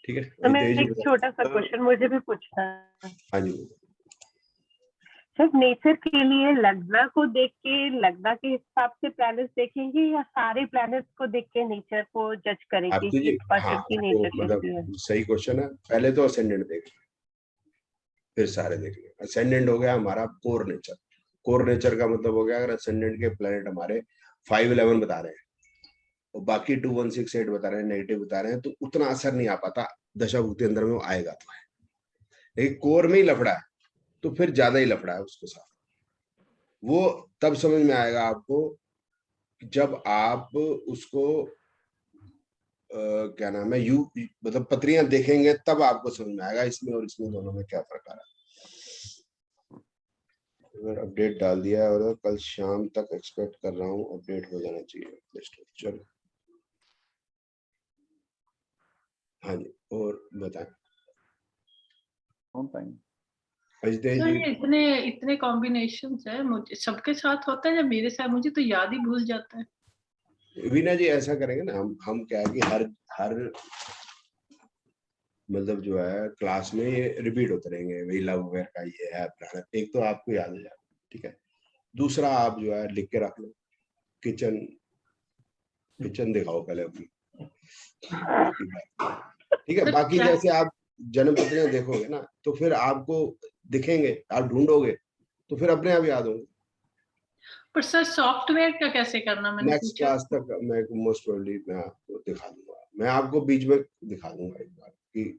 ठीक है। तो मैं एक छोटा सा क्वेश्चन मुझे भी पूछना है। हाँ जी। सिर्फ नेचर के लिए लग्ना को देख के लग्ना के हिसाब से प्लैनेट्स देखेंगे या सारे प्लैनेट्स को देख के नेचर को जज करेंगे आपकी कि जी, पर्सन हाँ की तो नेचर कैसी है? मतलब सही क्वेश्चन है। पहले तो असेंडेंट देख लें, फिर सारे देख लें। असेंडेंट हो गया हमारा कोर नेचर। कोर नेचर का मतलब हो गया अगर असेंडेंट के प्लैनेट हमारे 511 बता रहे हैं और बाकी 2168 बता रहे हैं, नेगेटिव बता रहे हैं, तो उतना असर नहीं आ पाता दशा भुक्ति अंदर में, वो आएगा तो है। लेकिन कोर में ही लफड़ा है तो फिर ज्यादा ही लफड़ा है उसके साथ। वो तब समझ में आएगा आपको जब आप उसको क्या नाम है मतलब पत्रियां देखेंगे, तब आपको समझ में आएगा इसमें और इसमें दोनों में क्या फर्क आ रहा है। अगर अपडेट डाल दिया है और कल शाम तक एक्सपेक्ट कर रहा हूँ अपडेट हो जाना चाहिए। चलो हाँ जी, और बताएं अजय सर जी। ये इतने इतने कॉम्बिनेशंस है, मुझे सबके साथ होता है या मेरे साथ? मुझे तो याद ही भूल जाता है। वीना जी ऐसा करेंगे ना, हम क्या है कि हर मतलब जो है क्लास में ये रिपीट होते रहेंगे, वही लव वेयर का ये है प्लान। एक तो आपको याद हो जाएगा, ठीक है। दूसरा आप जो है लिख के रख लो, किचन दिखाओ पहले अपनी, ठीक है। बाकी जैसे आप जन्म पत्रियां देखोगे ना तो फिर आपको दिखेंगे, आप ढूंढोगे तो फिर अपने आप याद होंगे। पर सर सॉफ्टवेयर का कैसे करना? मैंने नेक्स्ट पूछा। क्लास तक मैं मोस्ट प्रोबेबली मैं आपको दिखा दूंगा, मैं आपको बीच में दिखा दूंगा एक बार कि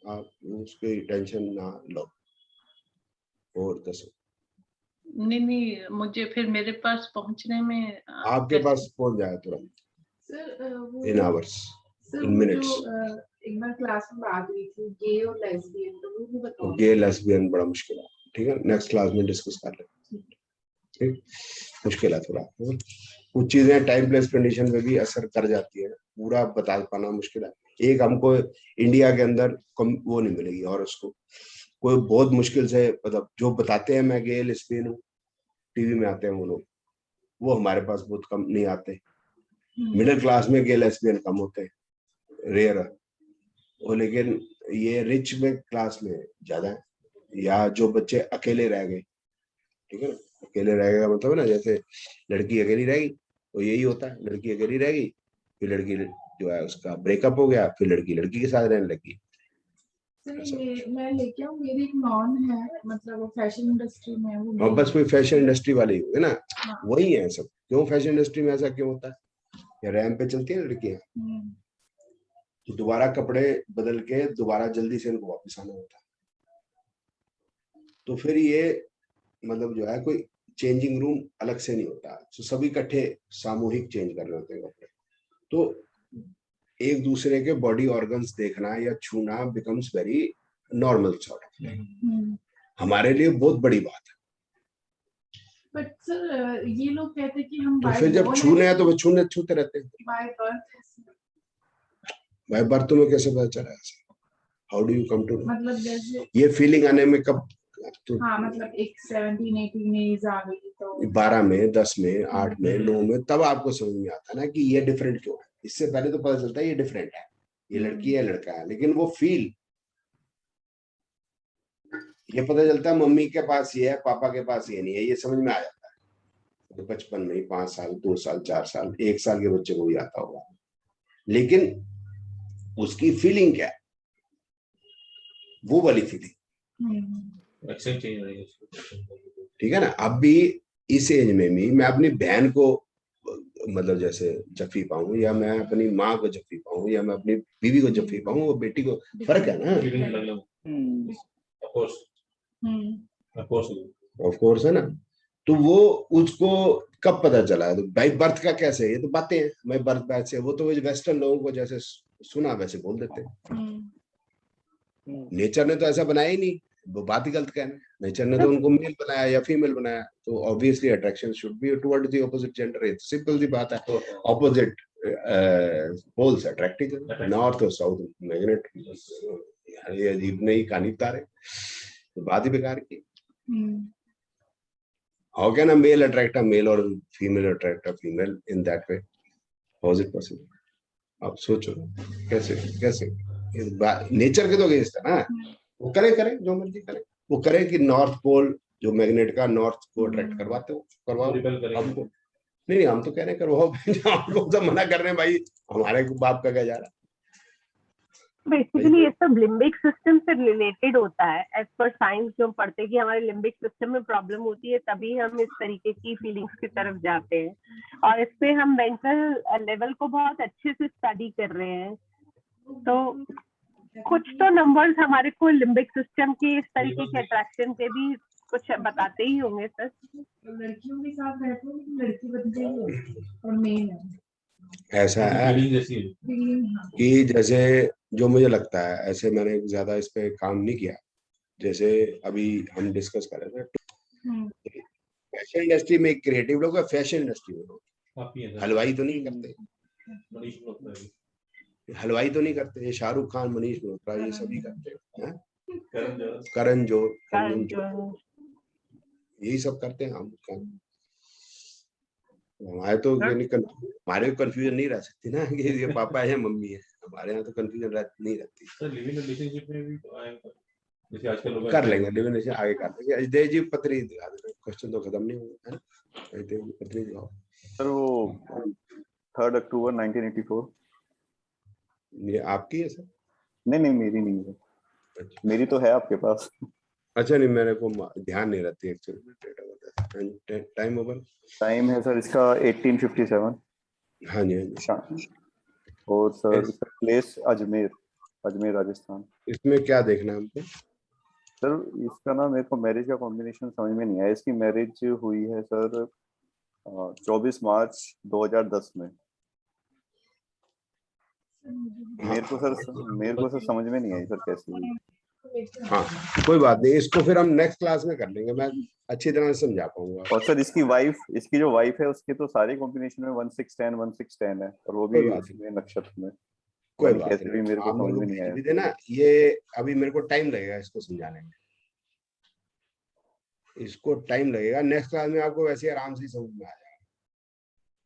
आप उसकी टेंशन ना लो। और दसो नहीं मुझे फिर मेरे पास पहुंचने में आपके पास पहुंच जाए तुरंत, सर इन आवर्स, सर इन वो मिनट्स। जो एक बार क्लास में बात हुई थी गे और लेस्बियन, तो वो भी बताओ। गे लेस्बियन बड़ा मुश्किल है, ठीक है। नेक्स्ट क्लास में डिस्कस कर लेंगे, ठीक। मुश्किल है थोड़ा, कुछ चीजें टाइम प्लेस कंडीशन पे भी असर कर जाती है, पूरा बता पाना मुश्किल है। एक हमको इंडिया के अंदर वो नहीं मिलेगी, और उसको कोई बहुत मुश्किल से मतलब जो बताते हैं मैं गे लेस्बियन हूँ, टीवी में आते हैं वो लोग, वो हमारे पास बहुत कम नहीं आते। मिडिल क्लास में गे लेस्बियन कम होते हैं, रेयर है वो, लेकिन ये रिच में क्लास में ज्यादा है। या जो बच्चे अकेले रह गए, ठीक है ना, अकेले रहेगा मतलब है ना, जैसे लड़की अकेली रहेगी तो यही होता है, लड़की अकेली रहेगी, फिर लड़की जो है उसका ब्रेकअप हो गया, फिर लड़की के साथ रहने लगी। मैं लेके आऊँ, मेरी एक नॉन है, मतलब वो फैशन इंडस्ट्री में है, वो हाँ बस कोई फैशन इंडस्ट्री वाले ही होंगे ना, हाँ। वही है सब। क्यों फैशन इंडस्ट्री में ऐसा क्यों होता है? या रैंप पे चलती है लड़कियां, तो दोबारा कपड़े बदल के दोबारा जल्दी से इनको वापस आना होता है, तो फिर ये मतलब जो है कोई चेंजिंग रूम अलग से नहीं होता, तो सभी इकट्ठे सामूहिक चेंज कर रहे होते हैं कपड़े। तो एक दूसरे के बॉडी ऑर्गन्स देखना या छूना becomes very normal sort of thing, हमारे लिए बहुत बड़ी बात है। बट सर ये लोग कहते हैं कि हम तो फिर जब छूने हैं तो वो छूते रहते हैं। बाय बर्थ तुम्हें कैसे पता चला ऐसे? How do you come to know? मतलब जैसे ये फीलिंग आने में कब? तो हाँ मतलब एक 17-18 एज आ गई तो 12 में, 10 में, 8 में, 9 में, तब आपको समझ में आता है ना कि ये डिफरेंट क्यों है। इससे पहले तो पता चलता है ये डिफरेंट है, ये लड़की है लड़का है, लेकिन वो फील ये पता चलता है मम्मी के पास ये है, पापा के पास ये नहीं है, ये समझ में आ जाता है। तो बचपन में 5 साल, 2 साल, 4 साल, 1 साल के बच्चे को भी आता होगा, लेकिन उसकी फीलिंग क्या है, वो वाली फीलिंग, ठीक है ना। अब भी इस एज में भी मैं अपनी बहन को मतलब जैसे जफ्फी पाऊं, या मैं अपनी माँ को जफ्फी पाऊं, या मैं अपनी बीवी को जफ्फी पाऊं, वो बेटी को, फर्क है ना। ऑफ कोर्स है ना। तो वो उसको कब पता चला? तो बाई बर्थ का कैसे, ये तो बातें हैं, मैं बर्थ बैच से, वो तो वेस्टर्न लोगों को जैसे सुना वैसे बोल देते हैं। नेचर ने तो ऐसा बनाया ही नहीं, वो बात ही गलत कहना है। नेचर ने तो उनको मेल बनाया या फीमेल बनाया, तो obviously attraction should be toward the opposite gender. ये सिंपल सी बात है, ऑपोजिट पोल्स अट्रैक्टिंग, नॉर्थ और साउथ मैग्नेट। ये अजीब नई कहानी बता रहे, तो बात ही बेकार की। How can a male attract a male और female attract a female in that way? How is it possible? आप सोचो कैसे कैसे, नेचर के तो अगेंस्ट है ना। वो करे जो मर्जी करे, वो करे कि नॉर्थ पोल जो मैग्नेट का नॉर्थ को अट्रैक्ट करवाते हो करवाओ हमको। नहीं हम तो कह रहे हैं करवाओ, हमको सब मना कर रहे हैं भाई, हमारे बाप का क्या जा रहा है। बेसिकली ये सब लिम्बिक सिस्टम से रिलेटेड होता है। एज पर साइंस जो हम पढ़ते हैं कि हमारे लिम्बिक सिस्टम में प्रॉब्लम होती है, तभी हम इस तरीके की फीलिंग्स की तरफ जाते हैं। और इस पे हम मेंटल लेवल को बहुत अच्छे से स्टडी कर रहे हैं। तो कुछ तो नंबर्स हमारे को लिम्बिक सिस्टम के इस तरीके के अट्रैक्शन के भी कुछ बताते ही होंगे सर। लड़कियों के साथ रहते हैं, लड़की बनते ही और मेल है। ऐसा है कि जैसे जो मुझे लगता है, ऐसे मैंने ज्यादा इस पे काम नहीं किया, जैसे अभी हम डिस्कस कर रहे थे फैशन इंडस्ट्री में, क्रिएटिव लोग, फैशन इंडस्ट्री में लोग हलवाई तो नहीं करते, हलवाई तो नहीं करते, ये शाहरुख खान, मनीष मल्होत्रा, ये सभी करते हैं, करण जौहर, यही सब करते हैं। हम हमारे तो हमारे कंफ्यूजन नहीं रह सकती ना कि ये पापा है मम्मी है, हमारे यहाँ तो कंफ्यूजन नहीं रहती। जैसे आजकल लोग कर लेंगे लिव इन रिलेशन, आगे कर लेंगे। अजय जी पत्री दिखा देना, क्वेश्चन तो खत्म नहीं होगा, है ना? अजय जी पत्री दिखाओ सर। वो 3 अक्टूबर 1984। ये आपकी है सर? नहीं मेरी नहीं है। अच्छा। मेरी तो है आपके पास। अच्छा नहीं, मेरे को ध्यान नहीं रहती एक्चुअली। टाइम ओवर टाइम है सर इसका 1857। हाँ जी हाँ जी। और सर प्लेस अजमेर, अजमेर राजस्थान। इसमें क्या देखना है हमको सर? इसका ना मेरे को मैरिज का कॉम्बिनेशन समझ में नहीं आया। इसकी मैरिज हुई है सर 24 मार्च 2010 में। मेरे को सर समझ में नहीं आई सर कैसे हुई। हाँ कोई बात नहीं, इसको फिर हम नेक्स्ट क्लास में कर लेंगे, मैं अच्छी तरह से समझा पाऊंगा। और सर इसकी जो वाइफ है उसके तो सारे कॉम्बिनेशन में 1610 है, और वो भी इसमें नक्षत्र में। कोई बात कैसे भी मेरे को समझ में नहीं आया देना। ये अभी मेरे को टाइम लगेगा इसको समझाने में, इसको टाइम लगेगा। नेक्स्ट क्लास में आपको वैसे आराम से समझ में आ जाएगा।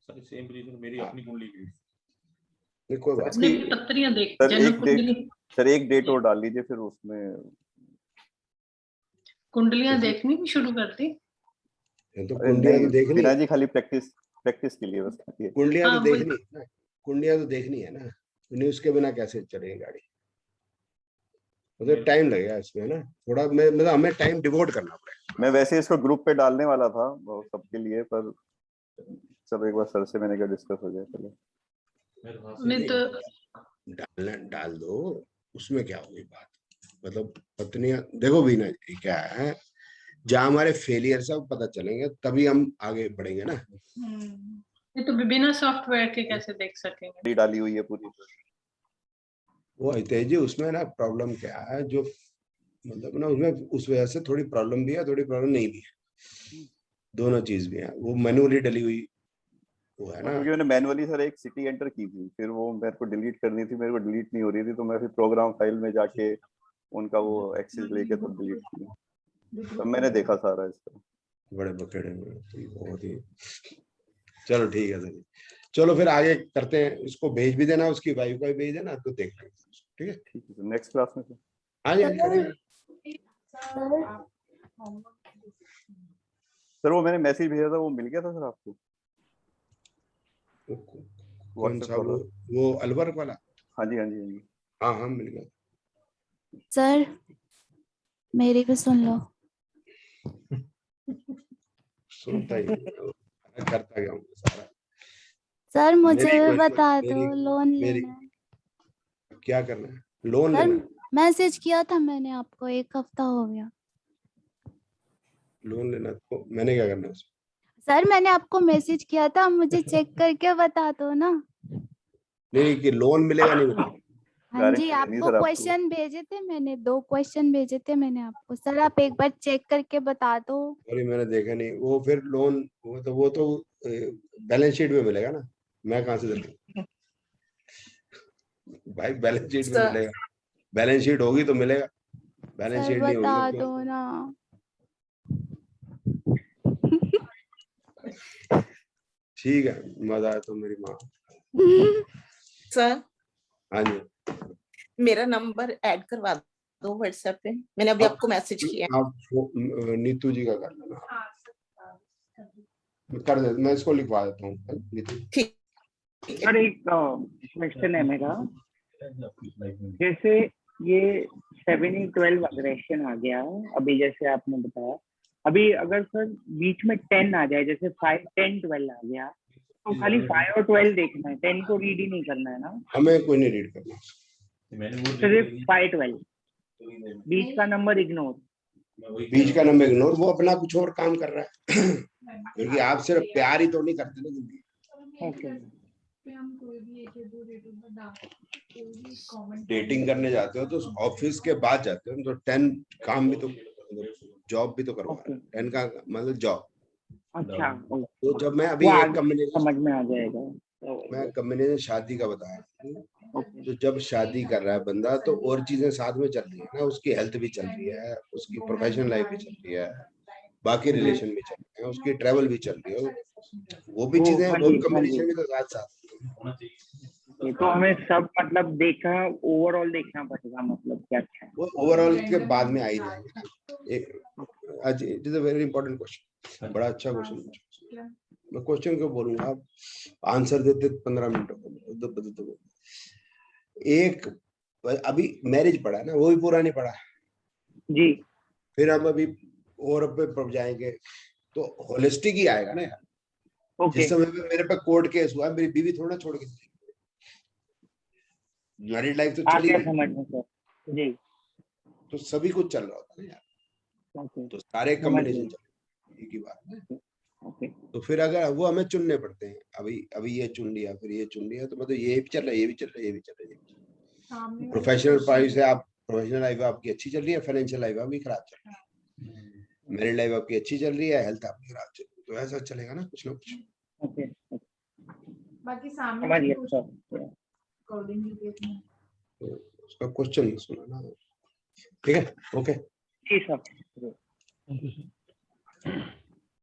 सर सेम पोजीशन मेरी अपनी कुंडली की। कोई बात नहीं, पत्रियां देख सर एक डेट और डाल लीजिए, फिर उसमें कुंडलियां देखनी भी शुरू कर दी। तो कुंडलियां तो देखनी है जी, खाली प्रैक्टिस के लिए बस। कुंडलियां तो देखनी है ना, कुंडलियां तो देखनी है ना, नहीं उसके बिना कैसे चलेगी गाड़ी? मतलब टाइम लगेगा इसमें ना थोड़ा, मतलब हमें टाइम डिवोट करना पड़ेगा। मैं वैसे इसको ग्रुप पे डालने वाला था सबके लिए, पर सब एक बार सर से मैंने कहा डिस्कस हो जाए पहले। नहीं तो डाल दो, उसमें क्या होगी बात। मतलब पत्नियां देखो भी ना, क्या है जहाँ हमारे फेलियर सब पता चलेंगे तभी हम आगे बढ़ेंगे ना। ये तो बिना सॉफ्टवेयर के कैसे देख सकेंगे? डाली हुई है पूरी। वो हितेश जी उसमें ना प्रॉब्लम क्या है, जो मतलब ना उसमें उस वजह से थोड़ी प्रॉब्लम भी है, थोड़ी प्रॉब्लम नहीं भी है, दोनों चीज भी है। वो मैनुअली डली हुई वो है ना, क्योंकि मैंने मैनुअली सर एक सिटी एंटर की थी, फिर वो मेरे को डिलीट करनी थी, मेरे को डिलीट नहीं हो रही थी, तो मैं फिर प्रोग्राम फाइल में जाके उनका वो एक्सेस लेके तब डिलीट किया। तो मैंने देखा सारा इसका। बड़े बकेड़े में बहुत ही। चलो ठीक है सर, चलो फिर आगे करते हैं। इसको भेज भी देना, उसकी वाइफ को भी भेज देना, तो देख लेंगे। ठीक है नेक्स्ट क्लास में। हाँ जी सर वो मैंने मैसेज भेजा था, वो मिल गया था सर आपको? कौन सा? वो अलवर वाला? हाँ जी हाँ जी हाँ जी। हाँ मिल गया सर। मेरी भी सुन लो। सुनता ही करता गया हूँ सारा। सर मुझे भी बता दो, लोन लेना है। क्या करना है? लोन लेना है? मैसेज किया था मैंने आपको, 1 हफ्ता हो गया। लोन लेना तो मैंने क्या करना है? सर मैंने आपको मैसेज किया था, मुझे चेक करके बता दो ना। नहीं कि लोन मिलेगा नहीं मिलेगा। हाँ जी, आपको क्वेश्चन भेजे थे मैंने, 2 क्वेश्चन भेजे थे मैंने आपको। सर आप एक बार चेक करके बता दो। अरे मैंने देखा नहीं। वो फिर लोन वो तो बैलेंस शीट में मिलेगा ना, मैं कहाँ से दूंगा भाई? बैलेंस शीट में मिलेगा, बैलेंस शीट होगी तो मिलेगा, बैलेंस शीट नहीं होगी बता दो ना। ठीक है, मजा आया तो मेरी माँ। सर हाँ जी, मेरा नंबर ऐड करवा दो व्हाट्सएप पे, मैंने अभी आपको मैसेज किया है। आप नीतू जी का कर लेना, कर दे, मैं इसको लिखवा देता हूँ नीतू। ठीक सर एक क्वेश्चन है मेरा, जैसे ये 7-12 अग्रेशन आ गया अभी जैसे आपने बताया, अभी अगर सर बीच में 10 आ जाए, जैसे 5, 10, 12 आ गया, तो खाली 5 और 12 देखना है, 10 को रीड ही नहीं करना है ना? हमें कोई नहीं रीड करना, सिर्फ 5, 12, बीच का नंबर इग्नोर। बीच का नंबर इग्नोर, वो अपना कुछ और काम कर रहा है क्योंकि आप सिर्फ प्यार ही तो नहीं करते ना जिंदगी। ओके, डेटिंग करने जाते हो तो ऑफिस के बाद जाते हो तो 10 काम भी तो, जॉब भी तो करवा रहे हैं, 10 का मतलब जॉब। अच्छा, तो जब मैं अभी वो एक आगे कॉम्बिनेशन, समझ में आ जाएगा। मैं कॉम्बिनेशन शादी का बताया, तो जब शादी कर रहा है बंदा तो और चीजें साथ में चल रही है ना, उसकी हेल्थ भी चल रही है, उसकी प्रोफेशनल लाइफ भी चल रही है, बाकी रिलेशन भी चल रहे हैं, उसकी ट्रेवल भी चल रही है, वो भी चीजें, हाँ वो जी, हाँ कॉम्बिनेशन जी। भी तो साथ साथ। तो हमें सब मतलब देखा, ओवरऑल देखना पड़ेगा, मतलब क्या अच्छा है। वो ओवरऑल के बाद में आ ही जाएंगे ना। एक आज it is a very important question, बड़ा अच्छा क्वेश्चन पूछा। मैं क्वेश्चन क्यों बोलूंगा, आप आंसर देते 15 मिनटों में। एक अभी मैरिज पड़ा है ना, वो भी पूरा नहीं पड़ा जी, फिर हम अभी और पे जाएंगे तो होलिस्टिक ही आएगा ना यार। ओके, जिस समय पे मेरे पे कोर्ट केस हुआ, मेरी बीवी थोड़ा छोड़ के, मैरिड लाइफ तो आ चली गया रही, समझ में सर। जी, तो सभी कुछ चल रहा होता है यार, ओके, तो सारे समझ कॉम्बिनेशन गए। चल रहे हैं, एक ही बात। ओके, तो फिर अगर वो हमें चुनने पड़ते हैं, अभी ये चुन लिया, फिर ये चुन लिया, तो मतलब ये भी चल रहा है, ये भी चल रहा है, ये भी चल रहा है, ये भी चल रहा है। प्रोफेशनल लाइफ से आप, प्रोफेशनल लाइफ आपकी अच्छी चल रही है, फाइनेंशियल लाइफ आपकी खराब चल रही है, मैरिड लाइफ आपकी अच्छी चल रही है, हेल्थ आपकी खराब चल रही है, तो ऐसा चलेगा ना कुछ ना कुछ। ओके, बाकी सामने समझ की गया कोशिश सर। अकॉर्डिंगली देखना। तो उसका क्वेश्चन सुना ना, ठीक है, ओके। जी सर।